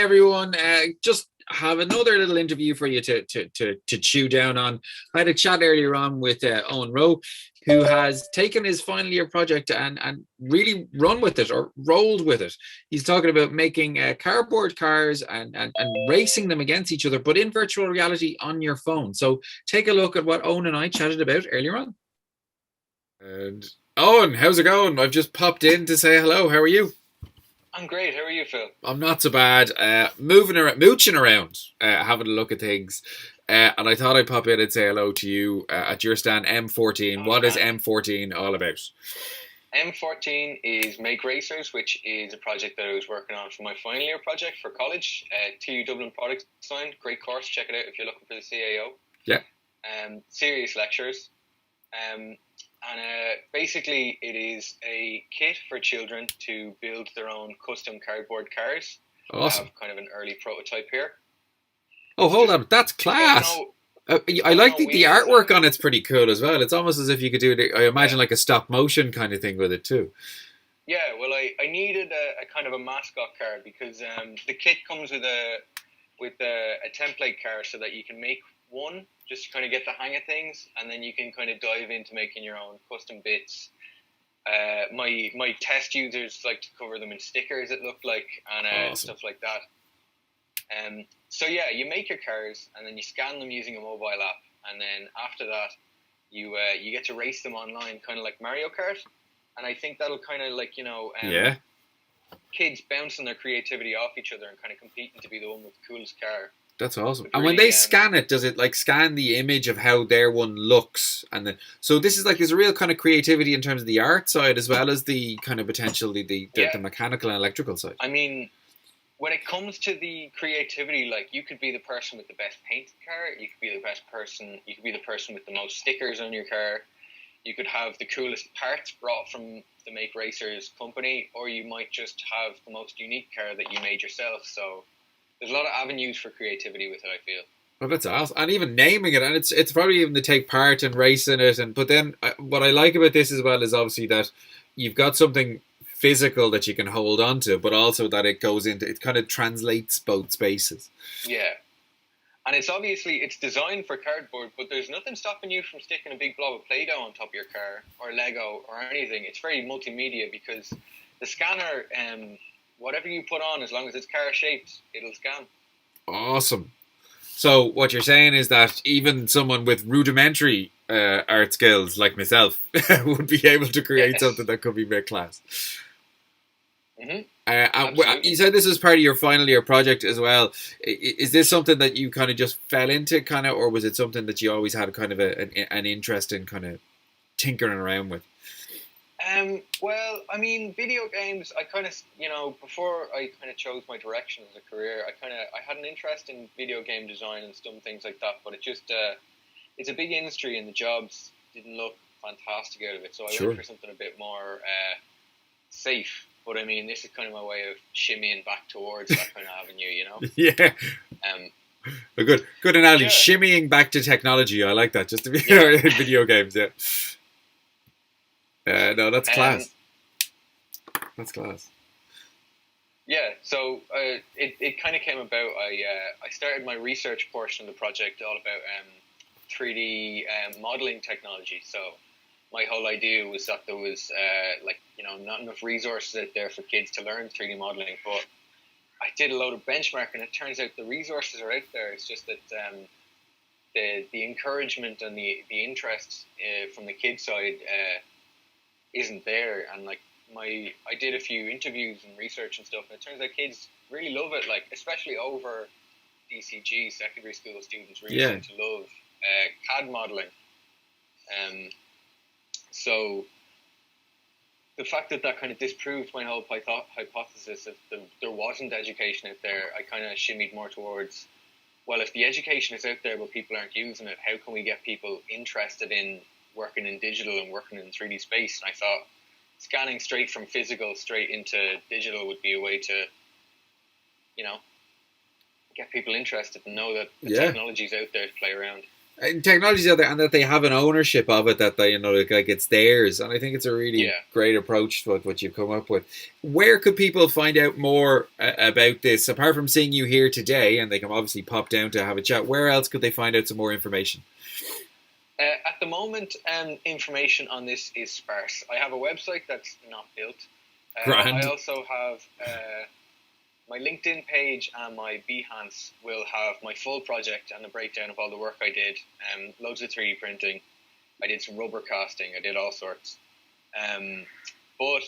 S4: everyone. Just have another little interview for you to chew down on. I had a chat earlier on with Owen Rowe, who has taken his final year project and really run with it, or rolled with it. He's talking about making cardboard cars and racing them against each other, but in virtual reality on your phone. So take a look at what Owen and I chatted about earlier on. And Owen, how's it going? I've just popped in to say hello. How are you?
S16: I'm great. How are you, Phil?
S4: I'm not so bad. Mooching around, having a look at things. And I thought I'd pop in and say hello to you at your stand, M14. What is M14 all about?
S16: M14 is Make Racers, which is a project that I was working on for my final year project for college. TU Dublin Product Design. Great course. Check it out if you're looking for the CAO.
S4: Yeah.
S16: Serious lectures. Basically, it is a kit for children to build their own custom cardboard cars.
S4: Awesome.
S16: I have kind of an early prototype here.
S4: Oh, hold on. That's class. I like the artwork on it's pretty cool as well. It's almost as if you could do it, I imagine, like a stop motion kind of thing with it too.
S16: Yeah, well, I needed a kind of a mascot card because the kit comes with a template car so that you can make one just to kind of get the hang of things, and then you can kind of dive into making your own custom bits. My test users like to cover them in stickers, it looked like, and
S4: awesome.
S16: Stuff like that. So yeah, you make your cars and then you scan them using a mobile app, and then after that you get to race them online, kind of like Mario Kart. And I think that'll kind of like, kids bouncing their creativity off each other and kind of competing to be the one with the coolest car.
S4: That's awesome. And when they scan it, does it like scan the image of how their one looks? And then, so this is like, there's a real kind of creativity in terms of the art side as well as the kind of potential, the mechanical and electrical side.
S16: I mean, when it comes to the creativity, like you could be the person with the best painted car, you could be the best person, you could be the person with the most stickers on your car, you could have the coolest parts brought from the Make Racers company, or you might just have the most unique car that you made yourself. So there's a lot of avenues for creativity with it, I feel.
S4: Well, that's awesome. And even naming it, and it's probably even to take part and race in it. But then what I like about this as well is obviously that you've got something physical that you can hold on to, but also that it kind of translates both spaces.
S16: Yeah. And it's designed for cardboard, but there's nothing stopping you from sticking a big blob of Play-Doh on top of your car, or Lego, or anything. It's very multimedia because the scanner, whatever you put on, as long as it's car shaped, it'll scan.
S4: Awesome. So what you're saying is that even someone with rudimentary art skills like myself would be able to create something that could be mid class.
S16: Mm-hmm.
S4: You said this was part of your final year project as well. Is this something that you kind of just fell into, or was it something that you always had kind of an interest in, kind of tinkering around with?
S16: Well, I mean, video games, I kind of, before I kind of chose my direction as a career, I had an interest in video game design and some things like that, but it just, it's a big industry and the jobs didn't look fantastic out of it, so I went for something a bit more safe. But I mean, this is kind of my way of shimmying back towards that kind of avenue,
S4: Yeah. A good analogy. Yeah. Shimmying back to technology. I like that. Just to be in video games. Yeah. No, that's class. That's class.
S16: Yeah. So it kind of came about. I started my research portion of the project all about 3D modeling technology. So my whole idea was that there was not enough resources out there for kids to learn 3D modeling, but I did a load of benchmarking, and it turns out the resources are out there. It's just that the encouragement and the interest from the kid side isn't there. And like I did a few interviews and research and stuff, and it turns out kids really love it, like especially over DCG, secondary school students really seem to love CAD modeling. So the fact that kind of disproved my whole hypothesis that there wasn't education out there, I kind of shimmied more towards, well, if the education is out there but people aren't using it, how can we get people interested in working in digital and working in 3D space? And I thought scanning straight from physical straight into digital would be a way to, get people interested and know that the technology's out there to play around.
S4: technology's out there, and that they have an ownership of it, that they, you know, like it's theirs. And I think it's a really great approach to what you've come up with. Where could people find out more about this, apart from seeing you here today? And they can obviously pop down to have a chat. Where else could they find out some more information?
S16: At the moment, information on this is sparse. I have a website that's not built. I also have my LinkedIn page and my Behance will have my full project and a breakdown of all the work I did. Loads of 3D printing. I did some rubber casting. I did all sorts. But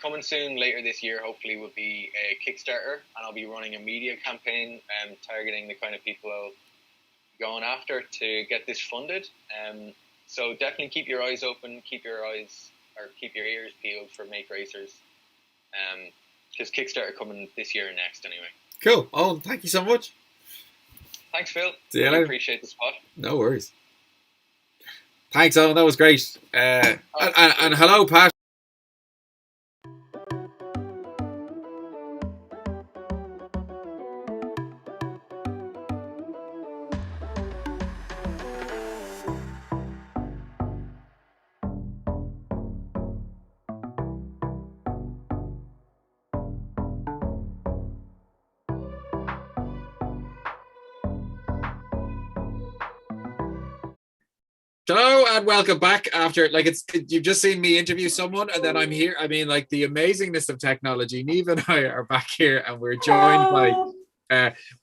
S16: coming soon, later this year, hopefully, will be a Kickstarter, and I'll be running a media campaign targeting the kind of people I'll be going after to get this funded. So definitely keep your eyes open, keep your ears peeled for Make Racers. Because Kickstarter coming this year and next anyway.
S4: Cool. Oh, thank you so much.
S16: Thanks, Phil.
S4: See you
S16: really
S4: later.
S16: Appreciate the spot.
S4: No worries. Thanks, Owen. That was great. And hello, Pat. Hello and welcome back. After you've just seen me interview someone and then I'm here. I mean, like, the amazingness of technology. Neve and I are back here, and we're joined by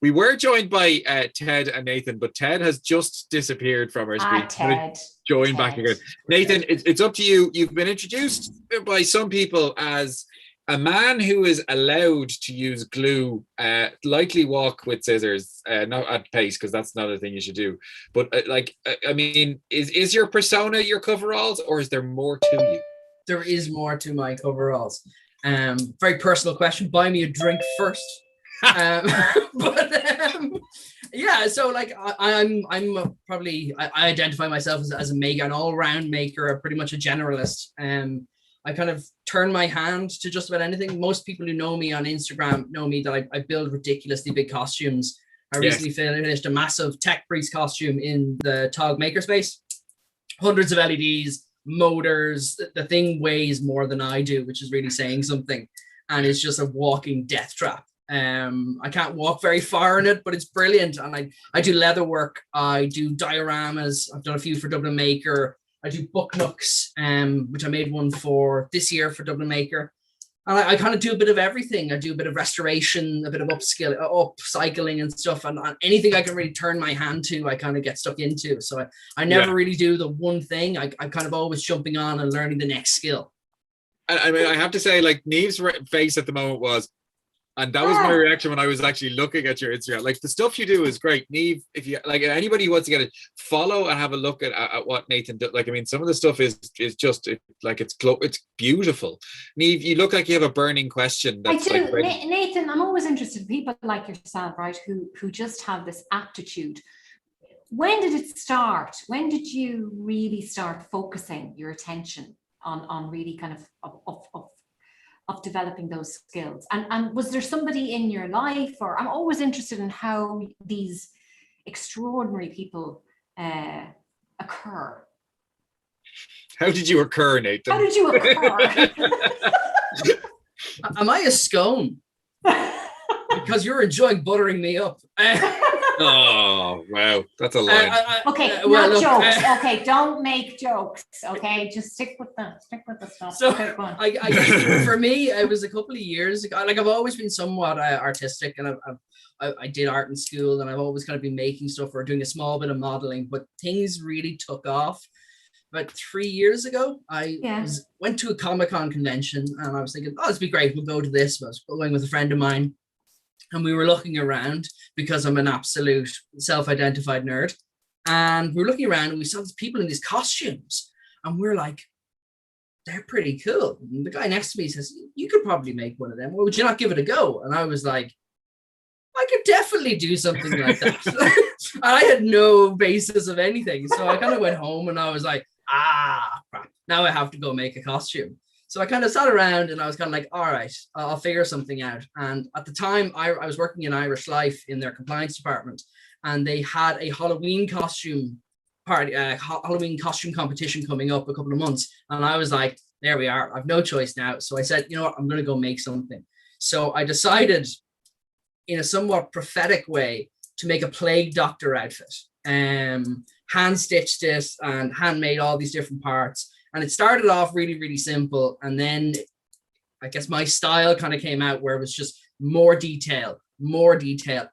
S4: we were joined by Ted and Nathan, but Ted has just disappeared from our screen.
S5: Ted.
S4: Join back again. Nathan, it's up to you. You've been introduced by some people as a man who is allowed to use glue, lightly walk with scissors, not at pace, because that's not a thing you should do. But I mean, is your persona your coveralls, or is there more to you?
S17: There is more to my coveralls. Very personal question. Buy me a drink first. Yeah. So like I'm probably I identify myself as a maker, an all-round maker, pretty much a generalist. I kind of turn my hand to just about anything. Most people who know me on Instagram know me that I build ridiculously big costumes. I recently finished a massive tech priest costume in the Tog makerspace. Hundreds of LEDs, motors. The thing weighs more than I do, which is really saying something. And it's just a walking death trap. I can't walk very far in it, but it's brilliant. And I do leather work. I do dioramas. I've done a few for Dublin Maker. I do book nooks, which I made one for this year for Dublin Maker. And I kind of do a bit of everything. I do a bit of restoration, a bit of upcycling and stuff. And anything I can really turn my hand to, I kind of get stuck into. So I never really do the one thing. I'm kind of always jumping on and learning the next skill.
S4: I mean, I have to say, like, Neve's face at the moment was, and that was my reaction when I was actually looking at your Instagram. Like, the stuff you do is great. Neve, if you like, anybody who wants to get it, follow and have a look at what Nathan does. Like, I mean, some of the stuff is just it's beautiful. Neve, you look like you have a burning question.
S5: I do, Nathan. I'm always interested in people like yourself, right? Who just have this aptitude. When did it start? When did you really start focusing your attention on really kind of developing those skills? And was there somebody in your life, or I'm always interested in how these extraordinary people occur.
S4: How did you occur, Nathan?
S5: How did you occur?
S17: Am I a scone? Because you're enjoying buttering me up.
S4: Oh, wow. That's a line.
S5: Okay, not jokes. Okay, don't make jokes. Okay, just stick with the stuff.
S17: So,
S5: okay, go on.
S17: For me, it was a couple of years ago. Like, I've always been somewhat artistic, and I did art in school, and I've always kind of been making stuff or doing a small bit of modeling, but things really took off. About 3 years ago, I went to a Comic-Con convention, and I was thinking, oh, this would be great. We'll go to this. I was going with a friend of mine. And we were looking around because I'm an absolute self-identified nerd. And we were looking around and we saw these people in these costumes. And we're like, they're pretty cool. And the guy next to me says, you could probably make one of them. Well, would you not give it a go? And I was like, I could definitely do something like that. I had no basis of anything. So I kind of went home and I was like, crap. Now I have to go make a costume. So I kind of sat around and I was kind of like, all right, I'll figure something out. And at the time, I was working in Irish Life in their compliance department, and they had a Halloween costume party, Halloween costume competition coming up a couple of months. And I was like, there we are. I've no choice now. So I said, you know what, I'm going to go make something. So I decided in a somewhat prophetic way to make a plague doctor outfit. Hand stitched it and handmade all these different parts. And it started off really, really simple. And then I guess my style kind of came out where it was just more detail,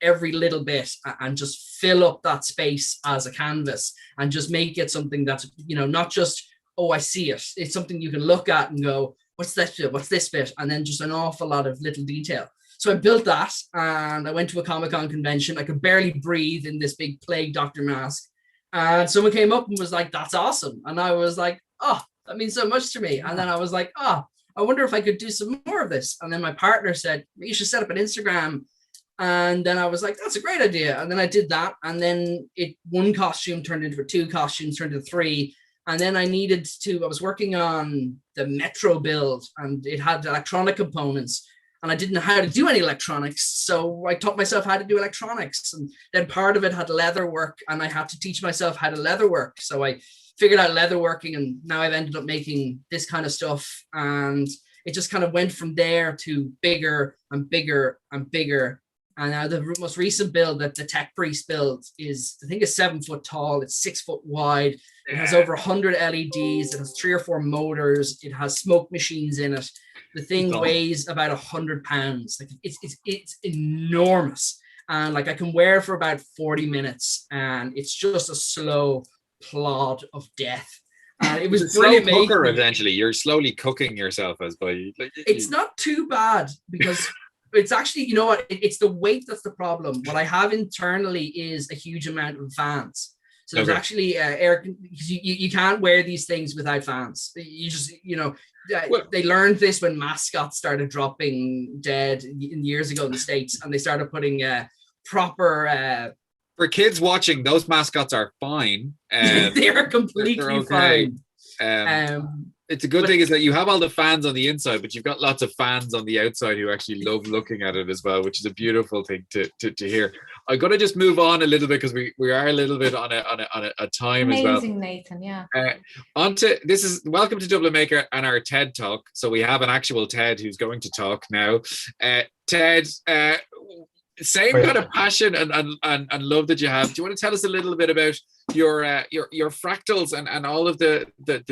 S17: every little bit, and just fill up that space as a canvas and just make it something that's, you know, not just, oh, I see it. It's something you can look at and go, what's that bit? What's this bit? And then just an awful lot of little detail. So I built that and I went to a Comic-Con convention. I could barely breathe in this big plague doctor mask. And someone came up and was like, that's awesome. And I was like, oh, that means so much to me. And then I was like, oh, I wonder if I could do some more of this. And then my partner said, you should set up an Instagram. And then I was like, that's a great idea. And then I did that. And then one costume turned into 2 costumes, turned into 3. And then I was working on the Metro build and it had electronic components. And I didn't know how to do any electronics. So I taught myself how to do electronics. And then part of it had leather work and I had to teach myself how to leather work. So I figured out leather working and now I've ended up making this kind of stuff. And it just kind of went from there to bigger and bigger and bigger. And now the most recent build that the Tech Priest build is, I think it's 7 foot tall. It's 6 foot wide. It has over 100 LEDs. It has 3 or 4 motors. It has smoke machines in it. The thing weighs about 100 pounds. Like it's enormous. And like I can wear it for about 40 minutes and it's just a slow plod of death. And it was brilliant.
S4: Cooker, eventually, you're slowly cooking yourself as by.
S17: It's not too bad because it's actually, you know what? It's the weight that's the problem. What I have internally is a huge amount of fans. So there's actually air. You can't wear these things without fans. You just, you know, they learned this when mascots started dropping dead years ago in the States, and they started putting proper.
S4: For kids watching, those mascots are fine.
S17: They are completely fine.
S4: It's a good thing is that you have all the fans on the inside, but you've got lots of fans on the outside who actually love looking at it as well, which is a beautiful thing to hear. I'm going to just move on a little bit because we are a little bit on a time as well.
S5: Amazing, Nathan. Yeah.
S4: Welcome to Dublin Maker and our TED Talk. So we have an actual TED who's going to talk now. TED, same kind of passion and love that you have. Do you want to tell us a little bit about your fractals and all of the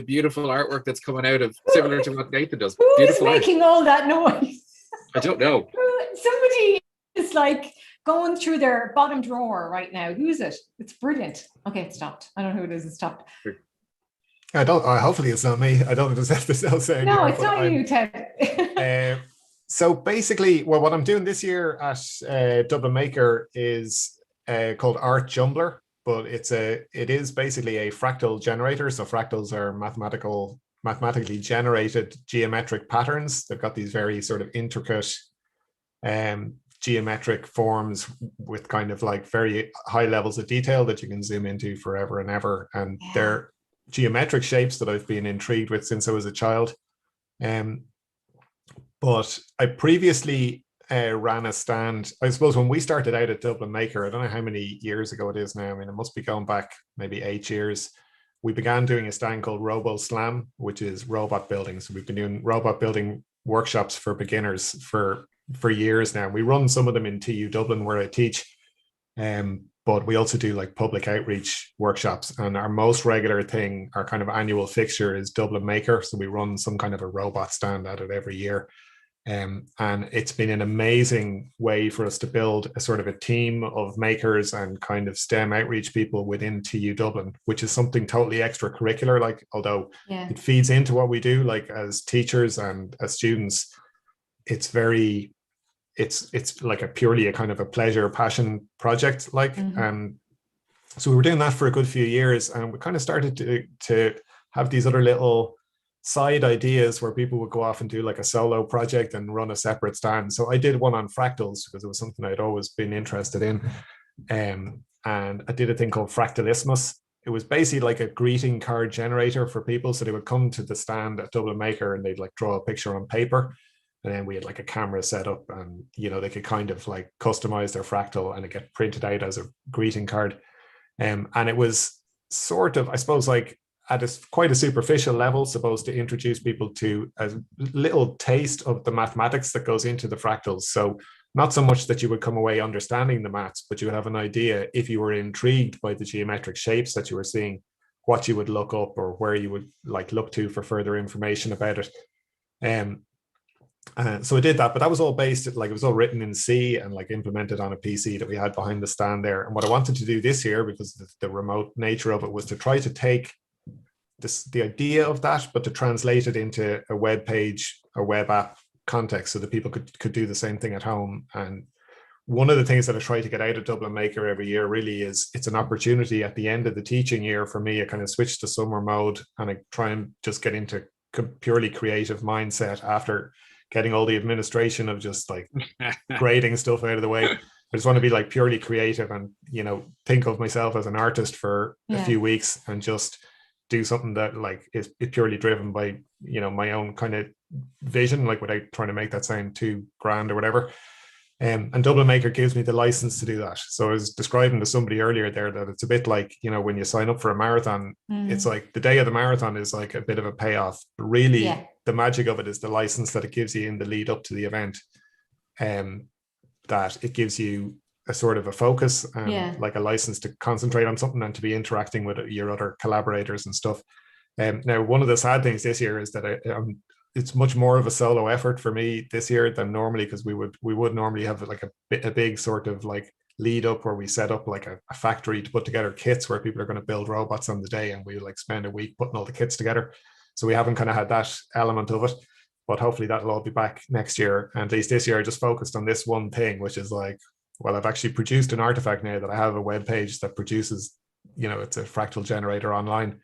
S4: beautiful artwork that's coming out of, similar to what Nathan does?
S5: Who
S4: Beautiful
S5: is making all that noise?
S4: I don't know.
S5: Somebody is like going through their bottom drawer right now. Who is it? It's brilliant. Okay, it stopped. I don't know who it is. It stopped.
S10: I don't. Hopefully, it's not me. I don't just have to say.
S5: No, it's not you, Ted.
S10: So basically, well, what I'm doing this year at Dublin Maker is called Art Jumbler, but it is basically a fractal generator. So fractals are mathematically generated geometric patterns. They've got these very sort of intricate geometric forms with kind of like very high levels of detail that you can zoom into forever and ever. And they're geometric shapes that I've been intrigued with since I was a child. But I previously ran a stand, I suppose when we started out at Dublin Maker, I don't know how many years ago it is now. I mean, it must be going back maybe 8 years. We began doing a stand called Robo Slam, which is robot building. So we've been doing robot building workshops for beginners for years now. We run some of them in TU Dublin where I teach, but we also do like public outreach workshops. And our most regular thing, our kind of annual fixture is Dublin Maker. So we run some kind of a robot stand at it every year. And it's been an amazing way for us to build a sort of a team of makers and kind of STEM outreach people within TU Dublin, which is something totally extracurricular, like, although it feeds into what we do, like as teachers and as students, it's like purely a kind of a pleasure, passion project, like, and so we were doing that for a good few years, and we kind of started to have these other little side ideas where people would go off and do like a solo project and run a separate stand. So I did one on fractals because it was something I'd always been interested in. And I did a thing called Fractalismus. It was basically like a greeting card generator for people. So they would come to the stand at Dublin Maker and they'd like draw a picture on paper. And then we had like a camera set up and, you know, they could kind of like customize their fractal and it get printed out as a greeting card. And it was
S18: sort of, I suppose, like at quite a superficial level, supposed to introduce people to a little taste of the mathematics that goes into the fractals. So not so much that you would come away understanding the maths, but you would have an idea, if you were intrigued by the geometric shapes that you were seeing, what you would look up or where you would like look to for further information about it. So I did that, but that was all based, like it was all written in C and like implemented on a PC that we had behind the stand there. And what I wanted to do this year, because the remote nature of it, was to try to take the idea of that, but to translate it into a web page or web app context so that people could do the same thing at home. And one of the things that I try to get out of Dublin Maker every year really is it's an opportunity at the end of the teaching year for me. I kind of switch to summer mode and I try and just get into purely creative mindset after getting all the administration of just like grading stuff out of the way. I just want to be like purely creative and, you know, think of myself as an artist for a few weeks and just do something that like is purely driven by, you know, my own kind of vision, like without trying to make that sound too grand or whatever. And Dublin Maker gives me the license to do that. So I was describing to somebody earlier there that it's a bit like, you know, when you sign up for a marathon, it's like the day of the marathon is like a bit of a payoff. But really, the magic of it is the license that it gives you in the lead up to the event. That it gives you a sort of a focus and like a license to concentrate on something and to be interacting with your other collaborators and stuff. Now, one of the sad things this year is that it's much more of a solo effort for me this year than normally, because we would normally have like a big sort of like lead up where we set up like a factory to put together kits where people are going to build robots on the day, and we like spend a week putting all the kits together. So we haven't kind of had that element of it, but hopefully that'll all be back next year. And at least this year I just focused on this one thing, which is like, well, I've actually produced an artifact now that I have a web page that produces, you know, it's a fractal generator online.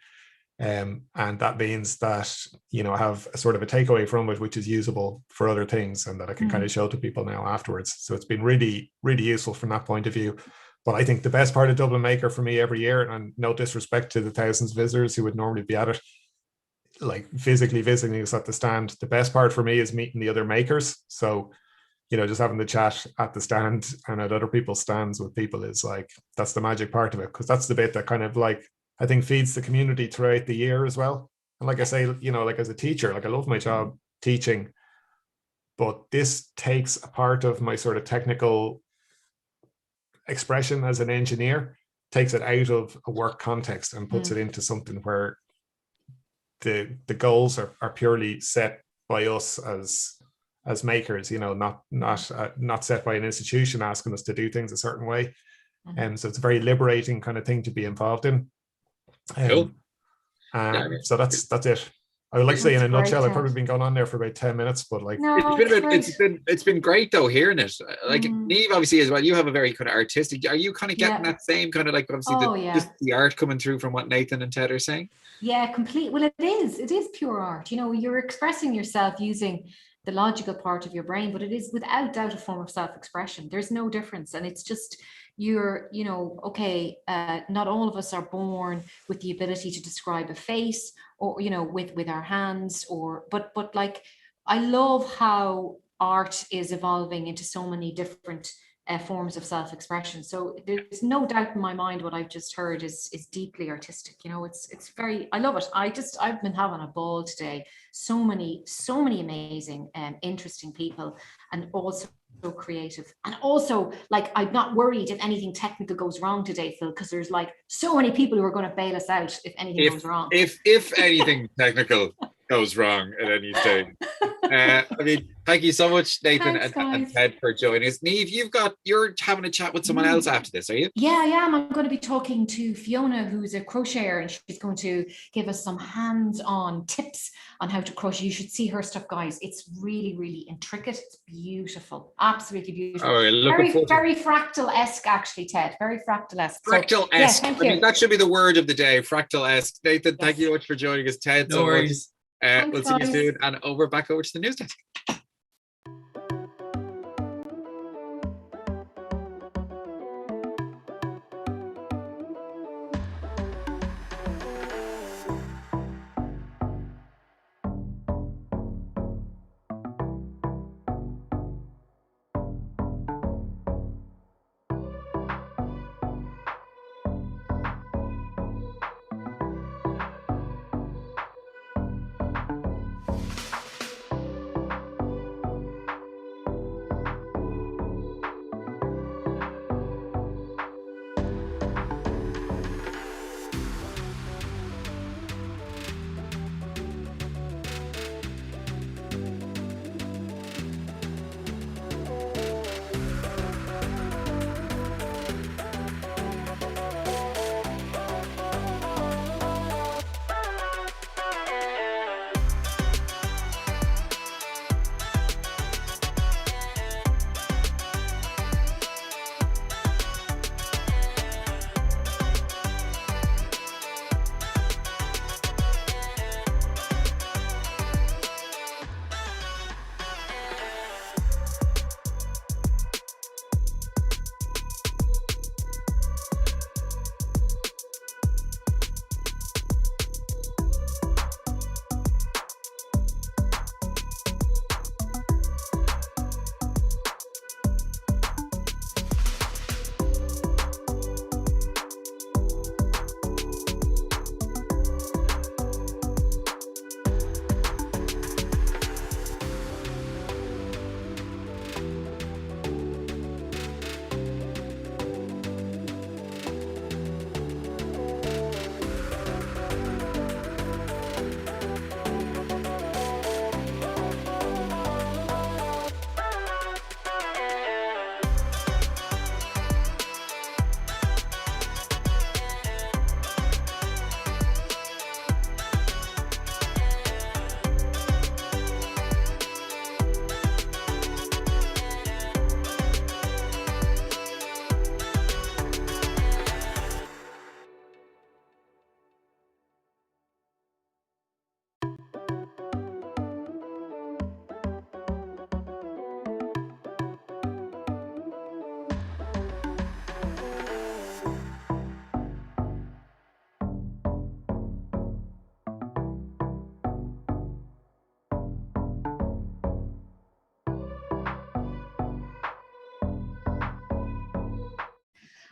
S18: And that means that, you know, I have a sort of a takeaway from it, which is usable for other things and that I can kind of show to people now afterwards. So it's been really, really useful from that point of view. But I think the best part of Dublin Maker for me every year, and no disrespect to the thousands of visitors who would normally be at it, like physically visiting us at the stand, the best part for me is meeting the other makers. So, you know, just having the chat at the stand and at other people's stands with people is like, that's the magic part of it, because that's the bit that kind of like, I think feeds the community throughout the year as well. And like I say, you know, like as a teacher, like I love my job teaching, but this takes a part of my sort of technical expression as an engineer, takes it out of a work context and puts it into something where the goals are purely set by us as makers, you know, not set by an institution asking us to do things a certain way. And so it's a very liberating kind of thing to be involved in.
S4: Cool.
S18: So that's it. I would like to say in a nutshell, I've probably been going on there for about 10 minutes, but like
S4: it's been great though hearing it. Like Niamh obviously as well, you have a very kind of artistic, are you kind of getting that same kind of like obviously just the art coming through from what Nathan and Ted are saying?
S5: Yeah, complete. Well, it is pure art. You know, you're expressing yourself using the logical part of your brain, but it is without doubt a form of self-expression. There's no difference. And it's just, you know, okay, not all of us are born with the ability to describe a face or, you know, with our hands but like, I love how art is evolving into so many different forms of self-expression. So there's no doubt in my mind what I've just heard is deeply artistic. You know, it's very, I love it. I've been having a ball today. So many amazing and interesting people, and also so creative. And also, like, I'm not worried if anything technical goes wrong today, Phil, because there's like so many people who are going to bail us out if anything goes wrong.
S4: If anything technical goes wrong at any stage. I mean, thank you so much, Nathan and Ted, for joining us. Niamh, you're having a chat with someone else after this, are you?
S5: Yeah, I am. I'm going to be talking to Fiona, who's a crocheter, and she's going to give us some hands-on tips on how to crochet. You should see her stuff, guys. It's really, really intricate. It's beautiful, absolutely beautiful.
S4: Oh,
S5: very fractal-esque, actually, Ted. Very fractal-esque.
S4: Fractal-esque.
S5: So, yeah, thank
S4: I
S5: you.
S4: mean, that should be the word of the day. Fractal-esque. Nathan, thank you so much for joining us. Ted,
S17: no worries.
S4: We'll see you soon, and back over to the news desk.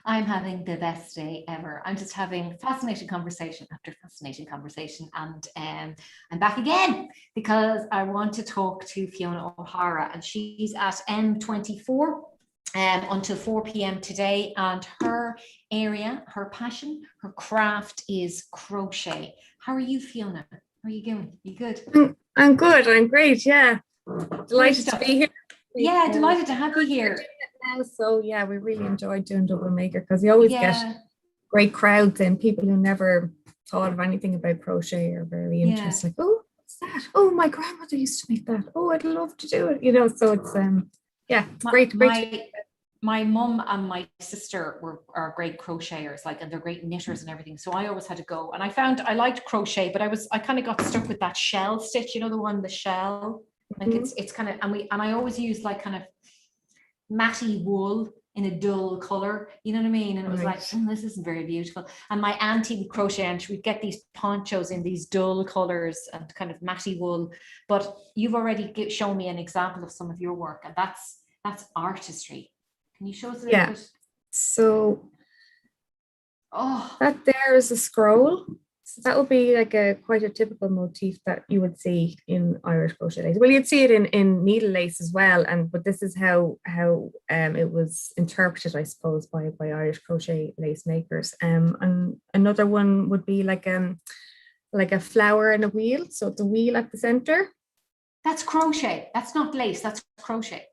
S5: I'm having the best day ever. I'm just having fascinating conversation after fascinating conversation. And I'm back again because I want to talk to Fiona O'Hara, and she's at M24 until 4 p.m. today. And her area, her passion, her craft is crochet. How are you, Fiona? How are you doing? You good?
S19: I'm good. I'm great. Yeah. Delighted to be here.
S5: Yeah, delighted to have you here.
S19: So yeah, we really enjoyed doing Dublin Maker because you always get great crowds and people who never thought of anything about crochet are very interested. Like, oh, what's that? Oh, my grandmother used to make that. Oh, I'd love to do it. You know, so it's it's great.
S5: My mum and my sister are great crocheters, like, and they're great knitters and everything. So I always had to go, and I found I liked crochet, but I kind of got stuck with that shell stitch. You know, the shell. Like it's kind of, and I always use like kind of matty wool in a dull color, you know what I mean? And it was like, this isn't very beautiful. And my auntie would crochet, and she would get these ponchos in these dull colors and kind of matty wool. But you've already shown me an example of some of your work, and that's artistry. Can you show us a little bit?
S19: So that there is a scroll. So that would be like quite a typical motif that you would see in Irish crochet lace. Well, you'd see it in needle lace as well, but this is how it was interpreted, I suppose, by Irish crochet lace makers. And another one would be like a flower and a wheel. So the wheel at the center.
S5: That's crochet. That's not lace. That's crochet.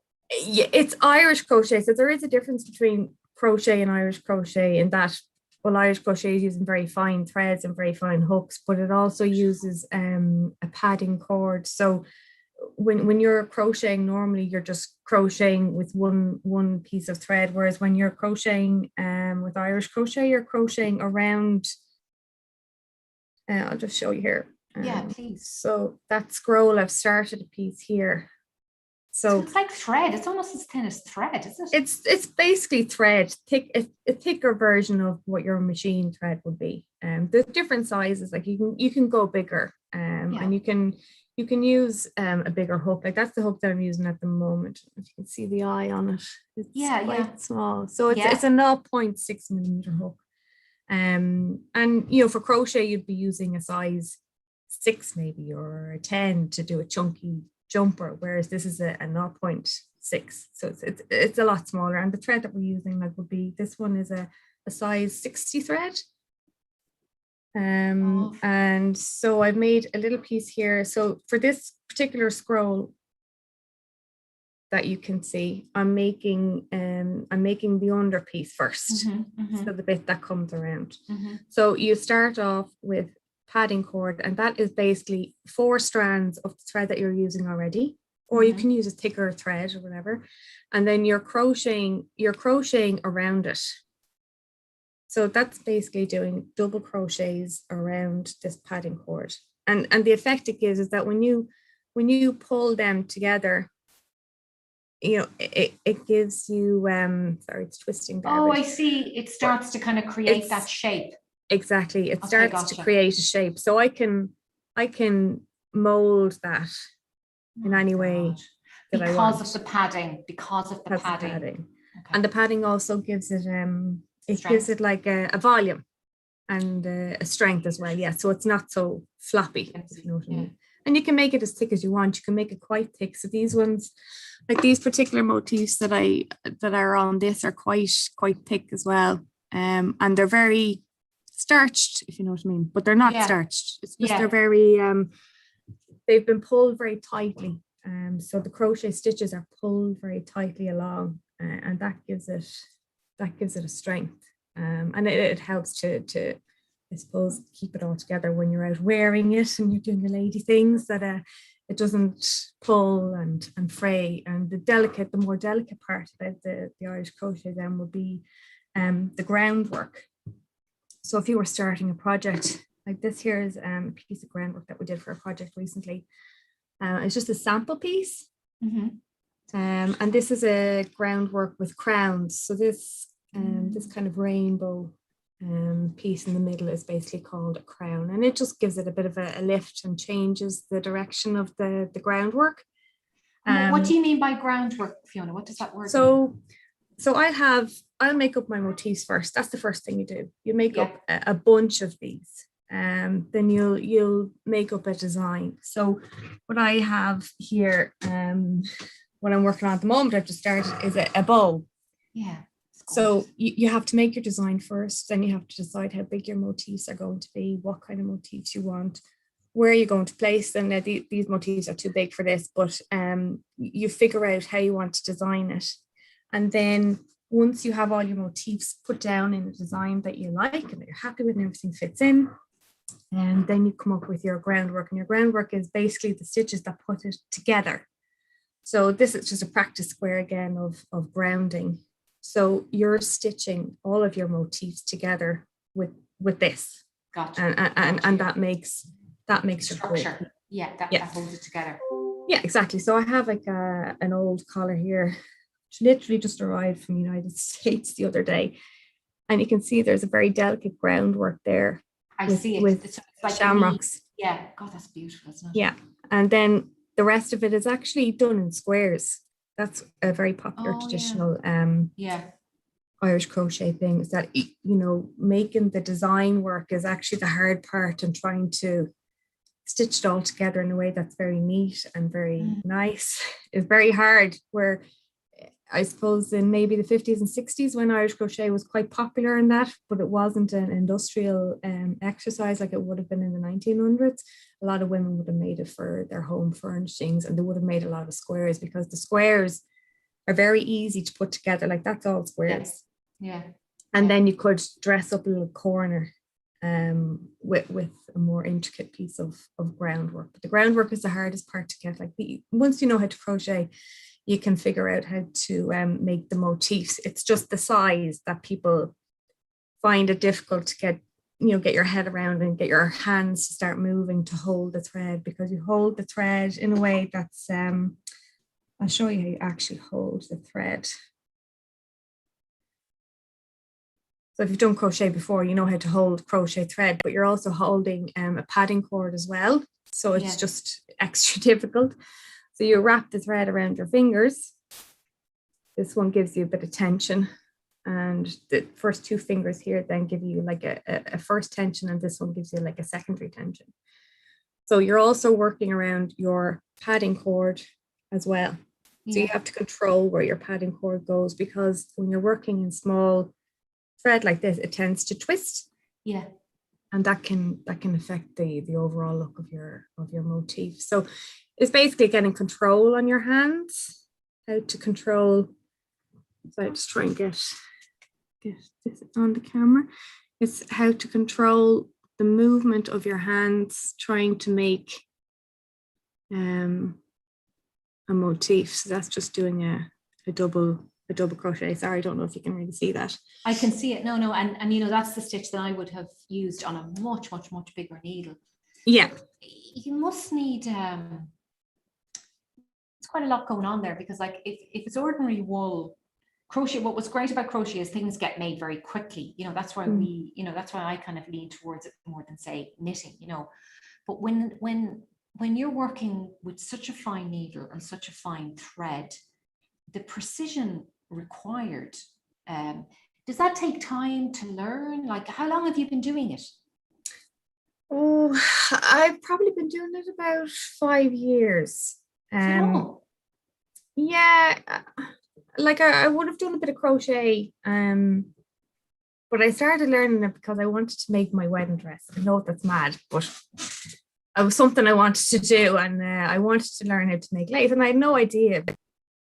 S19: Yeah, it's Irish crochet. So there is a difference between crochet and Irish crochet in that. Well, Irish crochet is using very fine threads and very fine hooks, but it also uses a padding cord. So when you're crocheting, normally you're just crocheting with one piece of thread, whereas when you're crocheting with Irish crochet, you're crocheting around. I'll just show you here.
S5: Yeah, please.
S19: So that scroll, I've started a piece here. So
S5: it's like thread. It's almost as thin as thread, isn't
S19: it? It's basically thread, a thicker version of what your machine thread would be. There's different sizes. Like you can go bigger, and you can use a bigger hook. Like that's the hook that I'm using at the moment. If you can see the eye on it, it's quite small. So it's a 0.6 millimeter hook. And you know, for crochet you'd be using a size 6 maybe or a 10 to do a chunky jumper, whereas this is a 0.6, so it's a lot smaller. And the thread that we're using would be, this one is a size 60 thread. And so I've made a little piece here. So for this particular scroll that you can see, I'm making the under piece first. So the bit that comes around. So you start off with padding cord, and that is basically 4 strands of the thread that you're using already, or you can use a thicker thread or whatever, and then you're crocheting around it. So that's basically doing double crochets around this padding cord, and the effect it gives is that when you pull them together, you know, it gives you sorry, it's twisting there.
S5: Oh, I see. It starts to kind of create that shape.
S19: Exactly. It starts to create a shape. So I can mold that in any way that I want.
S5: Because of the padding.
S19: Okay. And the padding also gives it gives it like a volume and a strength as well. Yeah. So it's not so floppy, if you know what I mean. And you can make it as thick as you want. You can make it quite thick. So these ones, like these particular motifs that are on this, are quite thick as well. And they're very starched, if you know what I mean, but they're not starched. It's just they're very they've been pulled very tightly. So the crochet stitches are pulled very tightly along, and that gives it a strength. And it helps to I suppose keep it all together when you're out wearing it and you're doing your lady things, that it doesn't pull and fray. And the more delicate part about the Irish crochet then would be the groundwork. So if you were starting a project like this, here is a piece of groundwork that we did for a project recently. It's just a sample piece. And this is a groundwork with crowns. So this kind of rainbow piece in the middle is basically called a crown, and it just gives it a bit of a lift and changes the direction of the groundwork.
S5: What do you mean by groundwork, Fiona? What does that word mean?
S19: So So I'll make up my motifs first. That's the first thing you do. You make up a bunch of these. Then you'll make up a design. So what I have here, what I'm working on at the moment, I've just started, is a bow.
S5: Yeah.
S19: So you have to make your design first, then you have to decide how big your motifs are going to be, what kind of motifs you want, where you're going to place them. Now, these motifs are too big for this, but you figure out how you want to design it. And then once you have all your motifs put down in a design that you like and that you're happy with and everything fits in, and then you come up with your groundwork. And your groundwork is basically the stitches that put it together. So this is just a practice square again of grounding. So you're stitching all of your motifs together with this.
S5: Gotcha.
S19: And that makes your
S5: structure.
S19: bow.
S5: Yeah, that holds it together.
S19: Yeah, exactly. So I have like an old collar here, which literally just arrived from the United States the other day. And you can see there's a very delicate groundwork there.
S5: I see it.
S19: With
S5: it's like
S19: shamrocks.
S5: Yeah, God, that's beautiful, isn't it?
S19: Yeah. And then the rest of it is actually done in squares. That's a very popular traditional Irish crochet thing, is that, you know, making the design work is actually the hard part, and trying to stitch it all together in a way that's very neat and very nice is very hard. Where I suppose in maybe the 50s and 60s, when Irish crochet was quite popular in that, but it wasn't an industrial exercise like it would have been in the 1900s. A lot of women would have made it for their home furnishings, and they would have made a lot of squares, because the squares are very easy to put together. Like, that's all squares.
S5: Yeah.
S19: And then you could dress up a little corner with a more intricate piece of groundwork. But the groundwork is the hardest part to get. Like, once you know how to crochet, you can figure out how to make the motifs. It's just the size that people find it difficult to get your head around and get your hands to start moving to hold the thread, because you hold the thread in a way that's, I'll show you how you actually hold the thread. So if you've done crochet before, you know how to hold crochet thread, but you're also holding a padding cord as well. So it's just extra difficult. So you wrap the thread around your fingers. This one gives you a bit of tension, and the first two fingers here then give you like a first tension, and this one gives you like a secondary tension. So you're also working around your padding cord as well. So you have to control where your padding cord goes, because when you're working in small thread like this, it tends to twist.
S5: Yeah.
S19: And that can affect the overall look of your motif. So it's basically getting control on your hands, how to control. So I just try and get this on the camera. It's how to control the movement of your hands, trying to make a motif. So that's just doing a double crochet. Sorry, I don't know if you can really see that.
S5: I can see it. No, and you know, that's the stitch that I would have used on a much bigger needle.
S19: Yeah.
S5: You must need it's quite a lot going on there, because like if it's ordinary wool crochet, what was great about crochet is things get made very quickly. You know, that's why that's why I kind of lean towards it more than, say, knitting, you know. But when you're working with such a fine needle and such a fine thread, the precision required, does that take time to learn? Like, how long have you been doing it?
S19: Oh, I've probably been doing it about 5 years. Yeah, like I would have done a bit of crochet, but I started learning it because I wanted to make my wedding dress. I know that's mad, but it was something I wanted to do, and I wanted to learn how to make lace, and I had no idea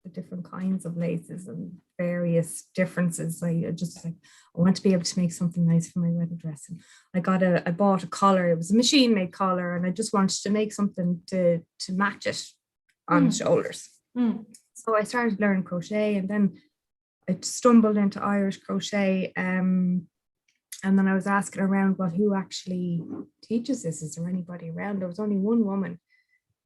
S19: the different kinds of laces and various differences. I just like, I want to be able to make something nice for my wedding dress. And I bought a collar. It was a machine made collar, and I just wanted to make something to match it on the shoulders. So I started learning crochet, and then I stumbled into Irish crochet, and then I was asking around, well, who actually teaches this? Is there anybody around? There was only one woman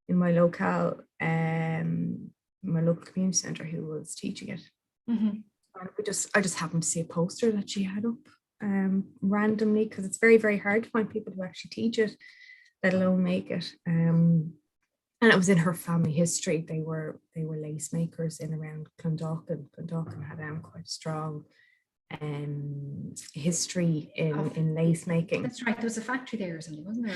S19: in my local community centre who was teaching it. And I just happened to see a poster that she had up randomly, because it's very, very hard to find people who actually teach it, let alone make it. And it was in her family history. They were lace makers in around Clondalkin. Clondalkin had quite strong history in lace making.
S5: That's right. There was a factory there or something, wasn't there?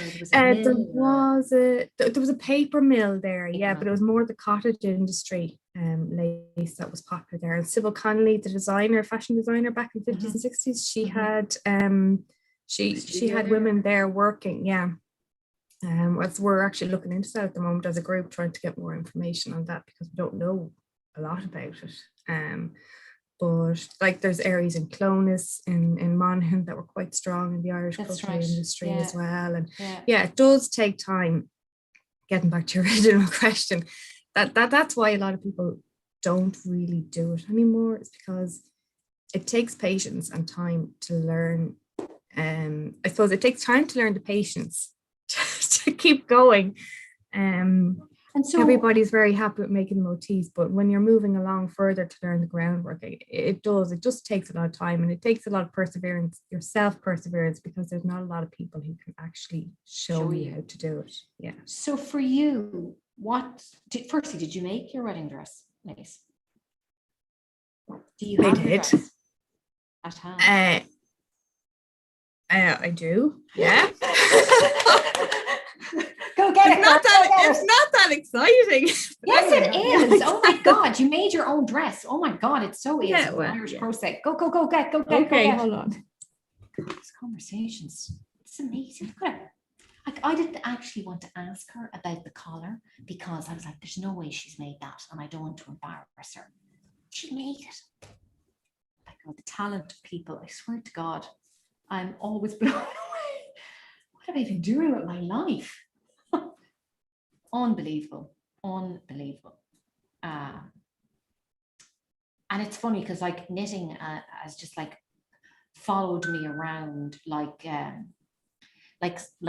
S19: There was a paper mill there, but it was more the cottage industry lace that was popular there. And Sybil Connolly, the designer, fashion designer back in the 50s and 60s, she had she had women there working, we're actually looking into that at the moment as a group, trying to get more information on that because we don't know a lot about it. But like there's areas in Clones, in Monaghan that were quite strong in the Irish cultural industry as well. And it does take time. Getting back to your original question, that's why a lot of people don't really do it anymore. It's because it takes patience and time to learn. I suppose it takes time to learn the patience to keep going. And so everybody's very happy with making the motifs, but when you're moving along further to learn the groundwork, it just takes a lot of time, and it takes a lot of perseverance, your self-perseverance, because there's not a lot of people who can actually show you how to do it. Yeah.
S5: So for you, firstly, did you make your wedding dress, Lace? Do you have your dress at hand?
S19: I do. Yeah.
S5: Go get it.
S19: It's not that exciting.
S5: Yes, it is. Oh my God, you made your own dress. Oh my God, it so is. Irish crochet. Go get.
S19: Okay, hold on.
S5: These conversations. It's amazing. Look at it. I didn't actually want to ask her about the collar because I was like, there's no way she's made that, and I don't want to embarrass her. She made it. Like, the talent of people, I swear to God, I'm always blown away. What am I even doing with my life? Unbelievable. And it's funny because like knitting has just like followed me around like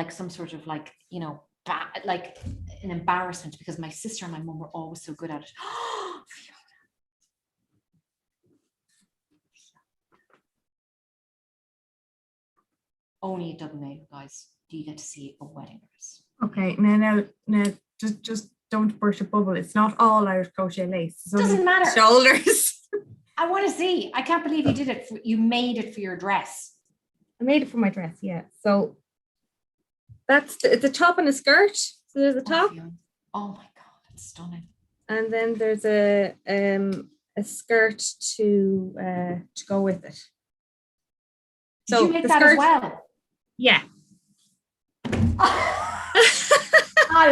S5: some sort of like, you know, like an embarrassment, because my sister and my mum were always so good at it. Only a Dublin Maker, guys, do you get to see a wedding dress.
S19: Okay, now, just don't burst a bubble. It's not all Irish crochet lace. It
S5: doesn't matter.
S19: Shoulders.
S5: I want to see. I can't believe you did it. You made it for your dress.
S19: I made it for my dress, yeah. So that's it's a top and a skirt. So there's a top.
S5: Oh my God, it's stunning.
S19: And then there's a skirt to go with it.
S5: Did you make that as well?
S19: Yeah.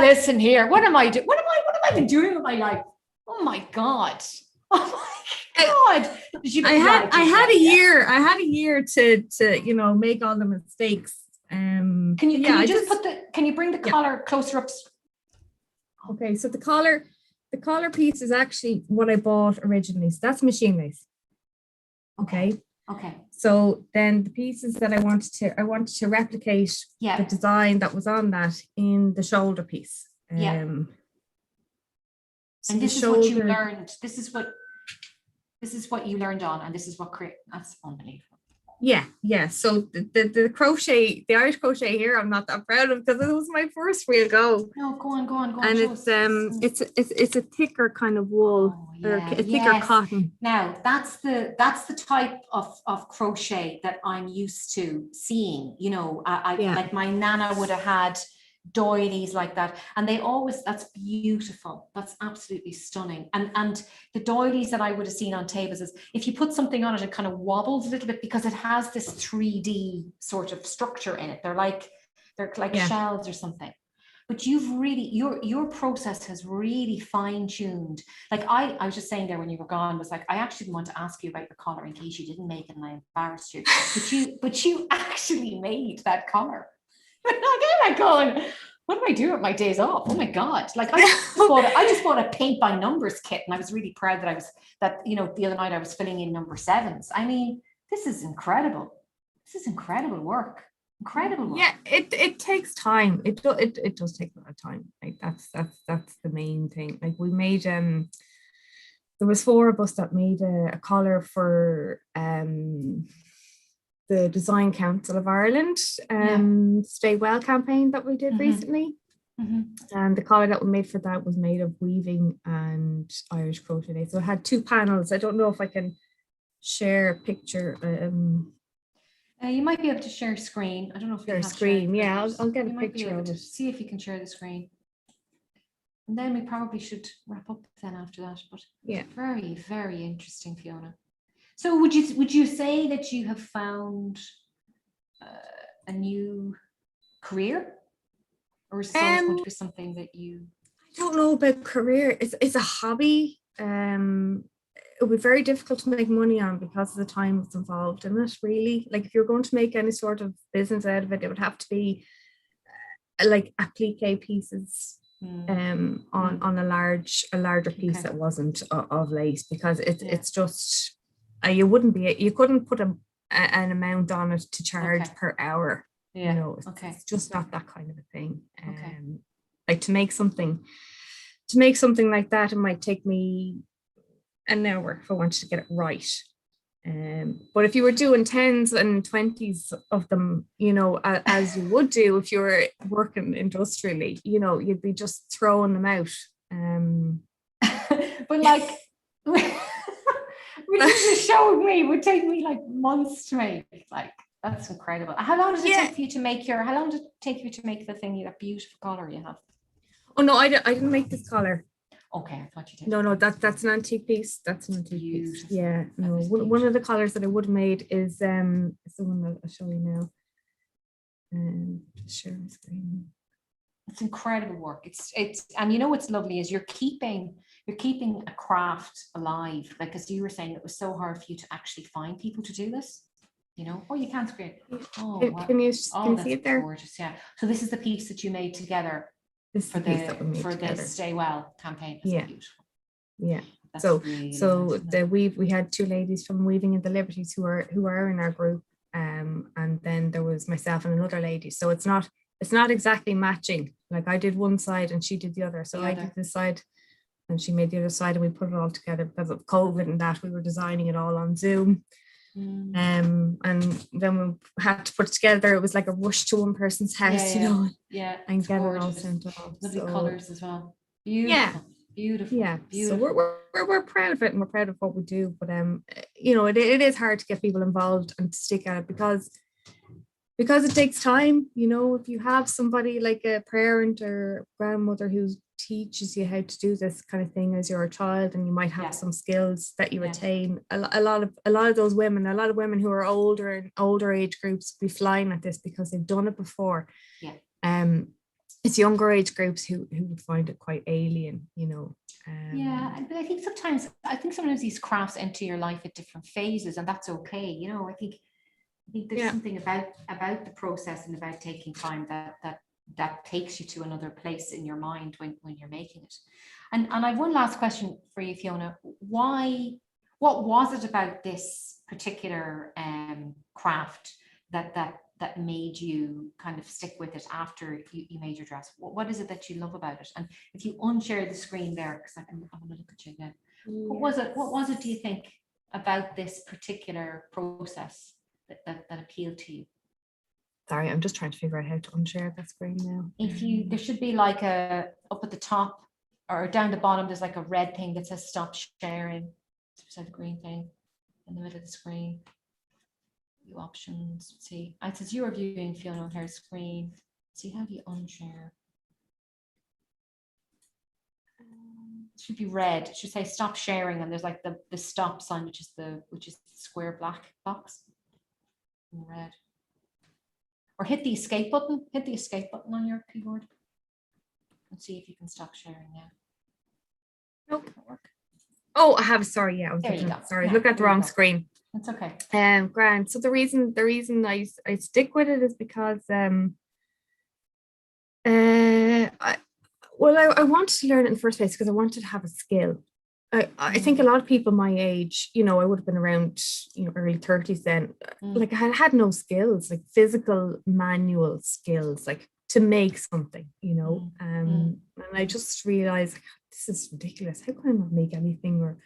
S5: Listen here. What am I doing? What am I even doing with my life? Oh my God. Oh my God.
S19: I had a year to you know, make all the mistakes.
S5: Can you bring the collar closer up?
S19: Okay, so the collar piece is actually what I bought originally. So that's machine lace. Okay. So then the pieces that I wanted to replicate the design that was on that in the shoulder piece.
S5: So and this is what you learned. This is what you learned on, and this is what that's unbelievable.
S19: Yeah. So the crochet, the Irish crochet here, I'm not that proud of because it was my first real go.
S5: No, go on.
S19: And it's a thicker kind of wool, or a thicker cotton.
S5: Now that's the type of crochet that I'm used to seeing. You know, like my nana would have had doilies like that, and that's beautiful. That's absolutely stunning. And the doilies that I would have seen on tables is if you put something on it, it kind of wobbles a little bit because it has this 3D sort of structure in it. They're like shells or something. But you've really, your process has really fine-tuned. Like I was just saying there when you were gone, was like, I actually didn't want to ask you about the collar in case you didn't make it and I embarrassed you. But you actually made that collar. I'm going, what do I do with my days off? Oh my God. Like I just bought a paint by numbers kit, and I was really proud that you know, the other night I was filling in number 7s. I mean, this is incredible. This is incredible work.
S19: Yeah, it takes time. It does take a lot of time. Like that's the main thing. Like we made there was 4 of us that made a collar for the Design Council of Ireland Stay Well campaign that we did recently. And the collar that we made for that was made of weaving and Irish crochet. So it had 2 panels. I don't know if I can share a picture.
S5: You might be able to share screen. I don't know if you
S19: share
S5: have
S19: screen.
S5: shared
S19: Yeah,
S5: pictures.
S19: I'll get a
S5: You might be
S19: picture
S5: able
S19: of
S5: to
S19: it.
S5: see if you can share the screen. And then we probably should wrap up then after that. But
S19: yeah,
S5: very, very interesting, Fiona. So would you say that you have found a new career, or is it always going to be something that you?
S19: I don't know about career. It's a hobby. It would be very difficult to make money on because of the time that's involved in it, really. Like if you're going to make any sort of business out of it, it would have to be like applique pieces on a larger piece that wasn't of lace, because it's just you couldn't put an amount on it to charge per hour. You know, it's just not that kind of a thing. Like to make something like that, it might take me an hour if I wanted to get it right. But if you were doing 10s and 20s of them, you know, as you would do if you were working industrially, you know, you'd be just throwing them out.
S5: But like what you just showed me would take me like months to make. Like that's incredible. How long does it take you to make the thing, that beautiful collar you have?
S19: Oh no, I didn't make this collar.
S5: Okay, I thought you did.
S19: No, that's an antique piece. That's an antique piece. Yeah, no. One of the collars that I would have made is the one that I'll show you now. Just share my screen.
S5: It's incredible work. It's and you know what's lovely is you're keeping a craft alive. Like as you were saying, it was so hard for you to actually find people to do this. You know, you can't screen. Oh,
S19: can you see it there?
S5: Gorgeous, yeah. So this is the piece that you made together. For the Stay Well campaign. That's beautiful.
S19: Yeah.
S5: That's
S19: so
S5: really
S19: nice, we had 2 ladies from Weaving in the Liberties who are in our group, and then there was myself and another lady. So it's not exactly matching. Like I did one side and she did the other. So I did this side and she made the other side, and we put it all together because of COVID and that. We were designing it all on Zoom. And then we had to put it together. It was like a rush to one person's house, you know, and get it all sent off.
S5: Lovely colours as well. Beautiful.
S19: Yeah. So we're proud of it, and we're proud of what we do. But you know, it is hard to get people involved and to stick at it because it takes time. You know, if you have somebody like a parent or grandmother who teaches you how to do this kind of thing as you're a child, and you might have some skills that you retain. A lot of those women, who are older age groups be flying at this because they've done it before. It's younger age groups who would find it quite alien, you know.
S5: But I think sometimes these crafts enter your life at different phases, and that's okay. You know, I think there's something about the process and about taking time that takes you to another place in your mind when you're making it. And I've one last question for you, Fiona. What was it about this particular craft that made you kind of stick with it after you made your dress? What is it that you love about it? And if you unshare the screen there, because I want to look at you again. What was it, do you think, about this particular process that appealed to you?
S19: Sorry, I'm just trying to figure out how to unshare that screen now.
S5: There should be like up at the top or down the bottom, there's like a red thing that says stop sharing. It's beside the green thing in the middle of the screen. View options. See, it says you are viewing Fiona O'Hare's screen. See, how do you unshare? It should be red. It should say stop sharing, and there's like the stop sign, which is the square black box in red. Or hit the escape button. Hit the escape button on your keyboard. Let's see if you can stop sharing now.
S19: Nope. Oh, I have. Sorry, yeah.
S5: There you go.
S19: Sorry, look at the wrong screen.
S5: That's okay.
S19: Grand. So the reason I stick with it is because I wanted to learn it in the first place because I wanted to have a skill. I think a lot of people my age, you know, I would have been around, you know, early 30s then, like I had no skills, like physical manual skills, like to make something, you know, and I just realized, like, this is ridiculous. How can I not make anything? Or,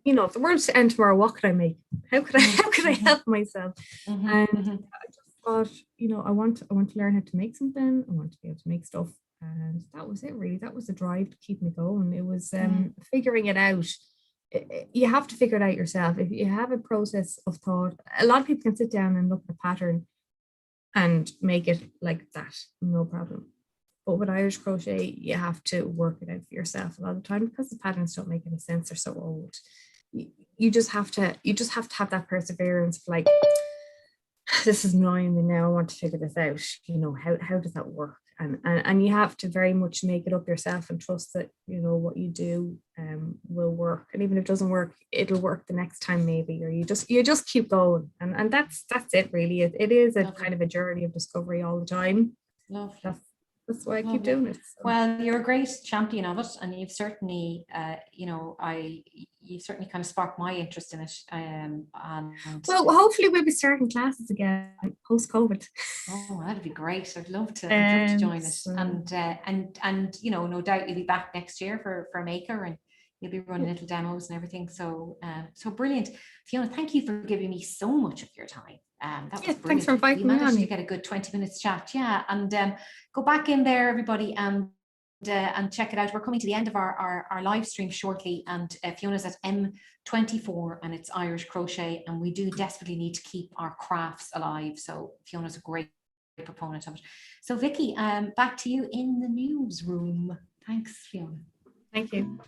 S19: you know, if the world's to end tomorrow, what could I make? How could I help myself? And I just thought, you know, I want to learn how to make something. I want to be able to make stuff. And that was it really. That was the drive to keep me going. It was figuring it out. You have to figure it out yourself. If you have a process of thought, a lot of people can sit down and look at a pattern and make it like that, no problem. But with Irish crochet, you have to work it out for yourself a lot of the time because the patterns don't make any sense. They're so old. You just have to have that perseverance of like, this is annoying me now. I want to figure this out. You know, how does that work? And you have to very much make it up yourself and trust that, you know, what you do will work. And even if it doesn't work, it'll work the next time maybe, or you just keep going. And that's it really. It is a kind of a journey of discovery all the time.
S5: Lovely.
S19: That's why I keep doing it. So.
S5: Well, you're a great champion of it, and you've certainly, you certainly kind of sparked my interest in it. And
S19: well, hopefully we'll be starting classes again post-COVID.
S5: Oh, that'd be great! I'd love to join it, and you know, no doubt you'll be back next year for Maker, and you'll be running little demos and everything. So, so brilliant, Fiona. Thank you for giving me so much of your time. That was brilliant.
S19: Thanks for inviting me on.
S5: We managed to get a good 20 minutes chat. Yeah, and go back in there, everybody, and check it out. We're coming to the end of our live stream shortly, and Fiona's at M24, and it's Irish crochet, and we do desperately need to keep our crafts alive. So Fiona's a great proponent of it. So Vicky, back to you in the newsroom. Thanks, Fiona.
S19: Thank you.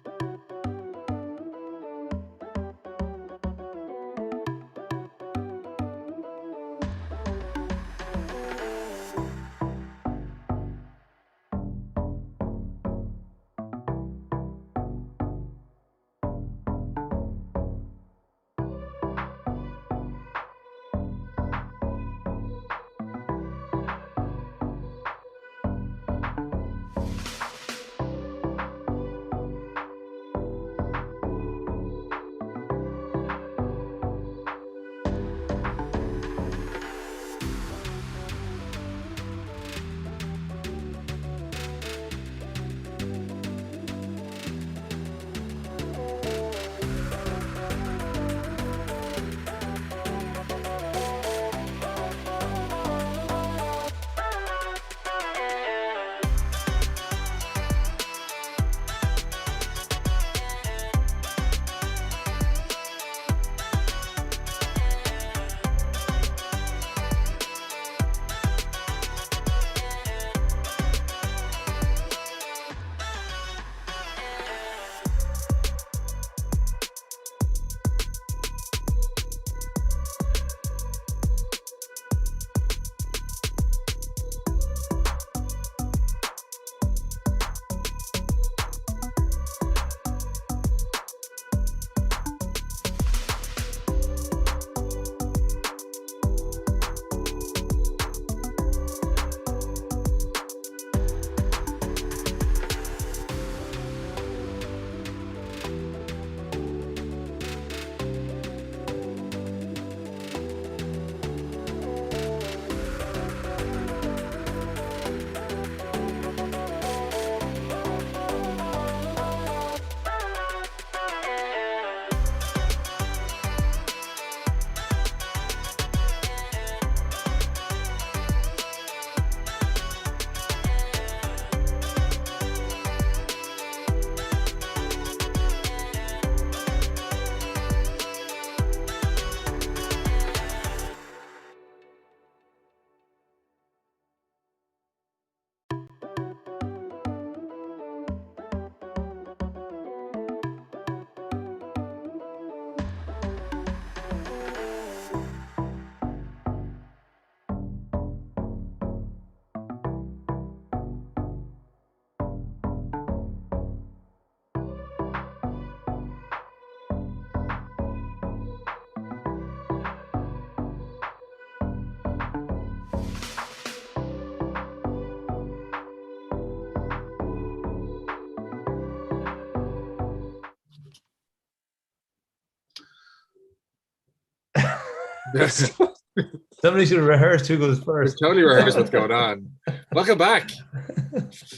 S6: Somebody should rehearse who goes first.
S4: Totally rehearse what's going on. Welcome back.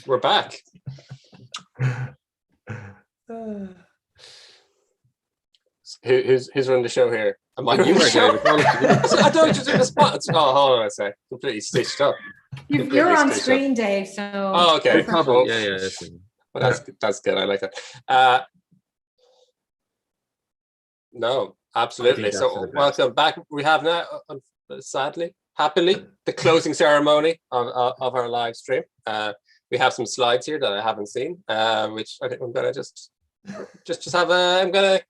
S3: We're back. Who's running the show here? Am I
S4: You
S3: running the
S4: are,
S3: show?
S4: David.
S3: I thought you were doing the spot. Oh, hold on a sec. Completely stitched up.
S5: You're on screen, Dave. So.
S3: Oh, okay. Cool.
S4: Yeah.
S3: Well, that's good. I like that. No, absolutely. So welcome back. We have now, sadly, happily, the closing ceremony of our live stream. We have some slides here that I haven't seen, which I think I'm gonna just have I'm gonna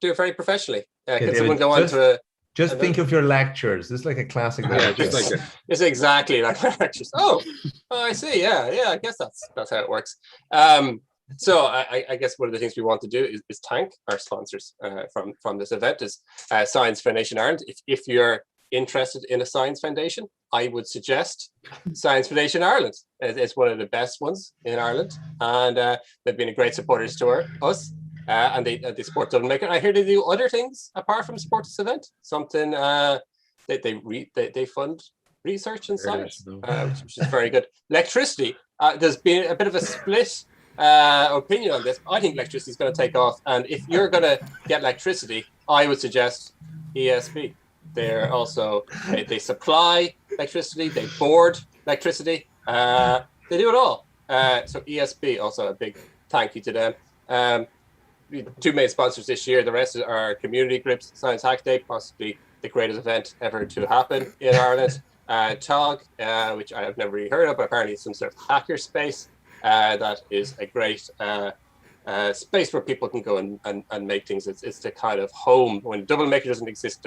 S3: do it very professionally. Can someone go on to a
S6: Just think of your lectures. This is like a classic lecture.
S3: It's exactly like lectures. Oh, I see. Yeah. I guess that's how it works. So I guess one of the things we want to do is thank our sponsors from this event is Science Foundation Ireland. If you're interested in a science foundation, I would suggest Science Foundation Ireland. It's one of the best ones in Ireland, and they've been a great supporters to us. And they support Dublin Maker. I hear they do other things apart from support this event. Something they fund research and science, which is very good. Electricity. There's been a bit of a split opinion on this. I think electricity is going to take off, and if you're going to get electricity, I would suggest ESB. They're also they supply electricity, they board electricity, they do it all. So ESB, also a big thank you to them. Two main sponsors this year. The rest are community groups. Science Hack Day, possibly the greatest event ever to happen in Ireland. TOG, which I have never really heard of, but apparently it's some sort of hacker space. That is a great space where people can go and make things. It's the kind of home. When Dublin Maker doesn't exist,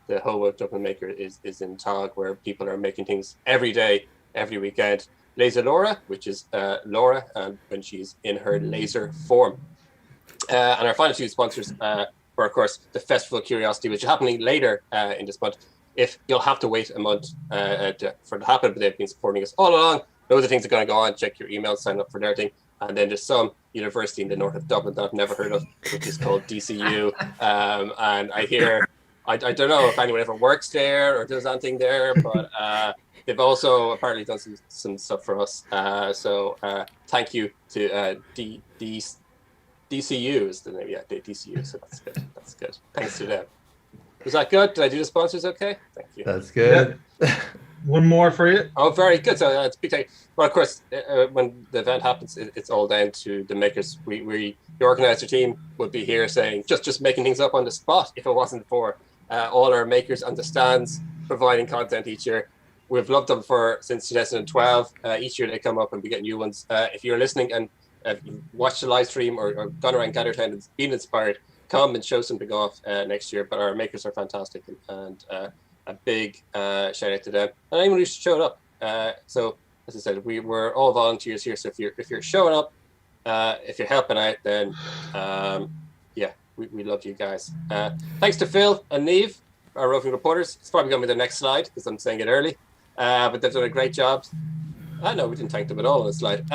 S3: the home of Dublin Maker is in TOG, where people are making things every day, every weekend. Laser Laura, which is Laura, when she's in her laser form. And our final two sponsors were, of course, the Festival of Curiosity, which is happening later in this month. If you'll have to wait a month for it to happen, but they've been supporting us all along. Those are things that are going to go on. Check your emails, sign up for their thing. And then there's some university in the north of Dublin that I've never heard of, which is called DCU. And I hear, I don't know if anyone ever works there or does anything there, but they've also apparently done some stuff for us. So thank you to DCU is the name, DCU. So that's good. That's good. Thanks to them. Was that good? Did I do the sponsors okay? Thank you.
S6: That's good.
S2: Yeah. One more for you.
S3: Oh, very good. So it's big time. Well, of course, when the event happens, it's all down to the makers. The organizer team would be here saying just making things up on the spot if it wasn't for all our makers on the stands providing content each year. We've loved them since 2012. Each year they come up and we get new ones. If you're listening and watched the live stream or gone around Gather.Town and been inspired, come and show something off next year. But our makers are fantastic, and a big shout out to them and anyone who showed up. So as I said, we're all volunteers here. So if you're showing up, if you're helping out, then we love you guys. Thanks to Phil and Neve, our roving reporters. It's probably going to be the next slide because I'm saying it early, but they've done a great job. No, we didn't thank them at all on the slide.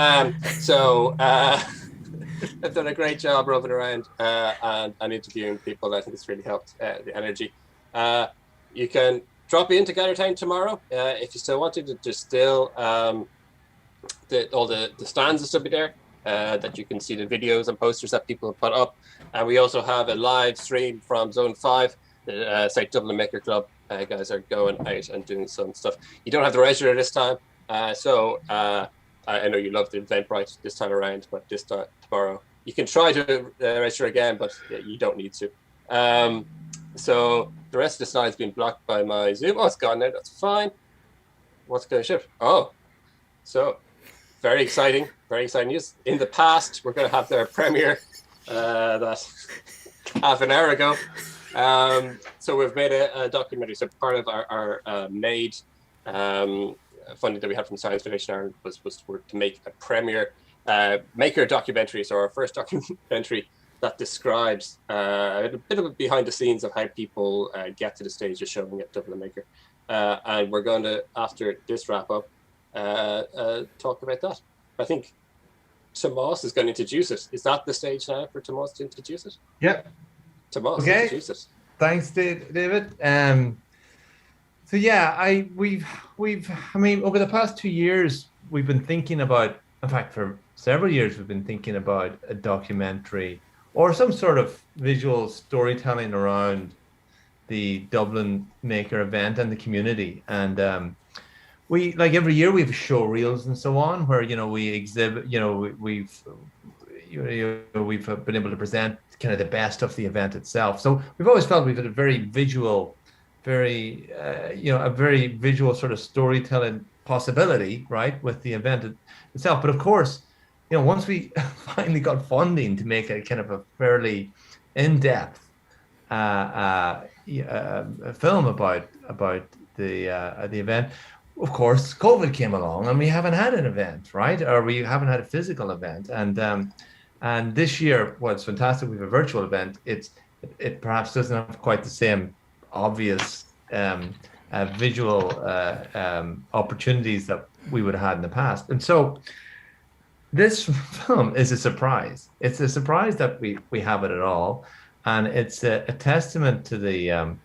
S3: They've done a great job roving around and interviewing people. I think it's really helped the energy. You can drop into Gather.Town tomorrow if you still want to. There's still all the stands and stuff be there that you can see the videos and posters that people have put up. And we also have a live stream from Zone 5, the Site Dublin Maker Club. Guys are going out and doing some stuff. You don't have to register this time. I know you love the Eventbrite this time around, but this time tomorrow you can try to register again, but you don't need to. So the rest of the slide's been blocked by my Zoom. Oh, it's gone now. That's fine. What's going to ship? Oh, so very exciting news. In the past, we're going to have their premiere that half an hour ago. So we've made a documentary. So part of our made funding that we had from Science Foundation Ireland was to make a premiere maker documentary. So our first documentary that describes a bit of a behind the scenes of how people get to the stage of showing at Dublin Maker. And we're going to, after this wrap up, talk about that. I think Tomas is going to introduce it. Is that the stage now for Tomas to introduce it?
S2: Yep.
S3: Tomas,
S6: okay.
S3: Introduce it.
S6: Thanks, David. So yeah, we've over the past 2 years, we've been thinking about, in fact, for several years, we've been thinking about a documentary or some sort of visual storytelling around the Dublin Maker event and the community. And we like every year we have show reels and so on where we exhibit. We've been able to present kind of the best of the event itself. So we've always felt we've had a very visual, a very visual sort of storytelling possibility, right, with the event itself. But of course, once we finally got funding to make a kind of a fairly in-depth film about the event, of course, COVID came along and we haven't had an event, right? Or we haven't had a physical event. And this year, well, it's fantastic. We have a virtual event. It perhaps doesn't have quite the same obvious visual opportunities that we would have had in the past. And so this film is a surprise. It's a surprise that we have it at all. And it's a testament to the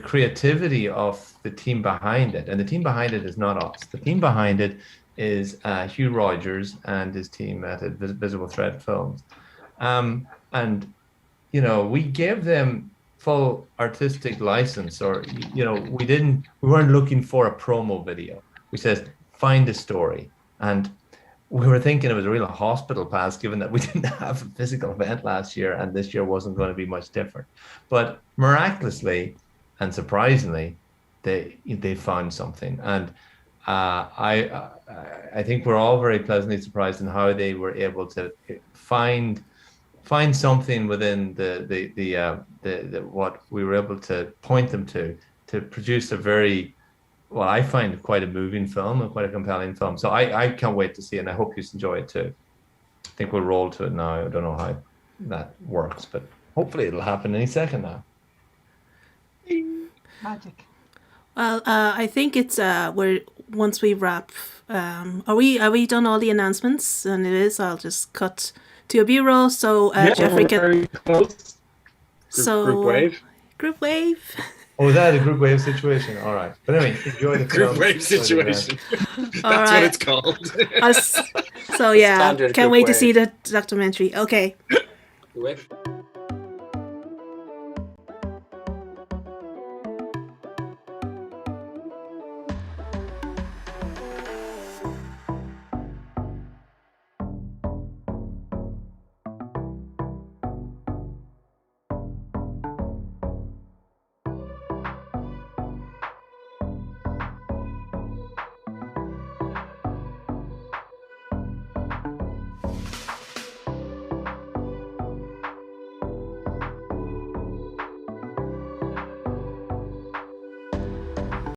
S6: creativity of the team behind it. And the team behind it is not us. The team behind it is Hugh Rogers and his team at Visible Thread Films. And, we gave them full artistic license, or, we weren't looking for a promo video. We said, find a story. And we were thinking it was a real hospital pass, given that we didn't have a physical event last year and this year wasn't going to be much different. But miraculously and surprisingly, they found something. And I think we're all very pleasantly surprised in how they were able to find something within the what we were able to point them to produce a very, well, I find quite a moving film and quite a compelling film. So I can't wait to see it, and I hope you enjoy it too. I think we'll roll to it now. I don't know how that works, but hopefully it'll happen any second now.
S7: Magic.
S1: Well, I think it's once we wrap. Are we done all the announcements? And it is. I'll just cut to a bureau. So Jeffrey can.
S2: Very close.
S1: Group wave. Group wave.
S6: Oh, is that a group wave situation? All right. But anyway, enjoy the
S4: group wave situation. That's what it's called.
S1: So yeah,
S3: Standard
S1: can't
S3: group
S1: wait to
S3: wave.
S1: see the documentary. Okay.
S3: Wave.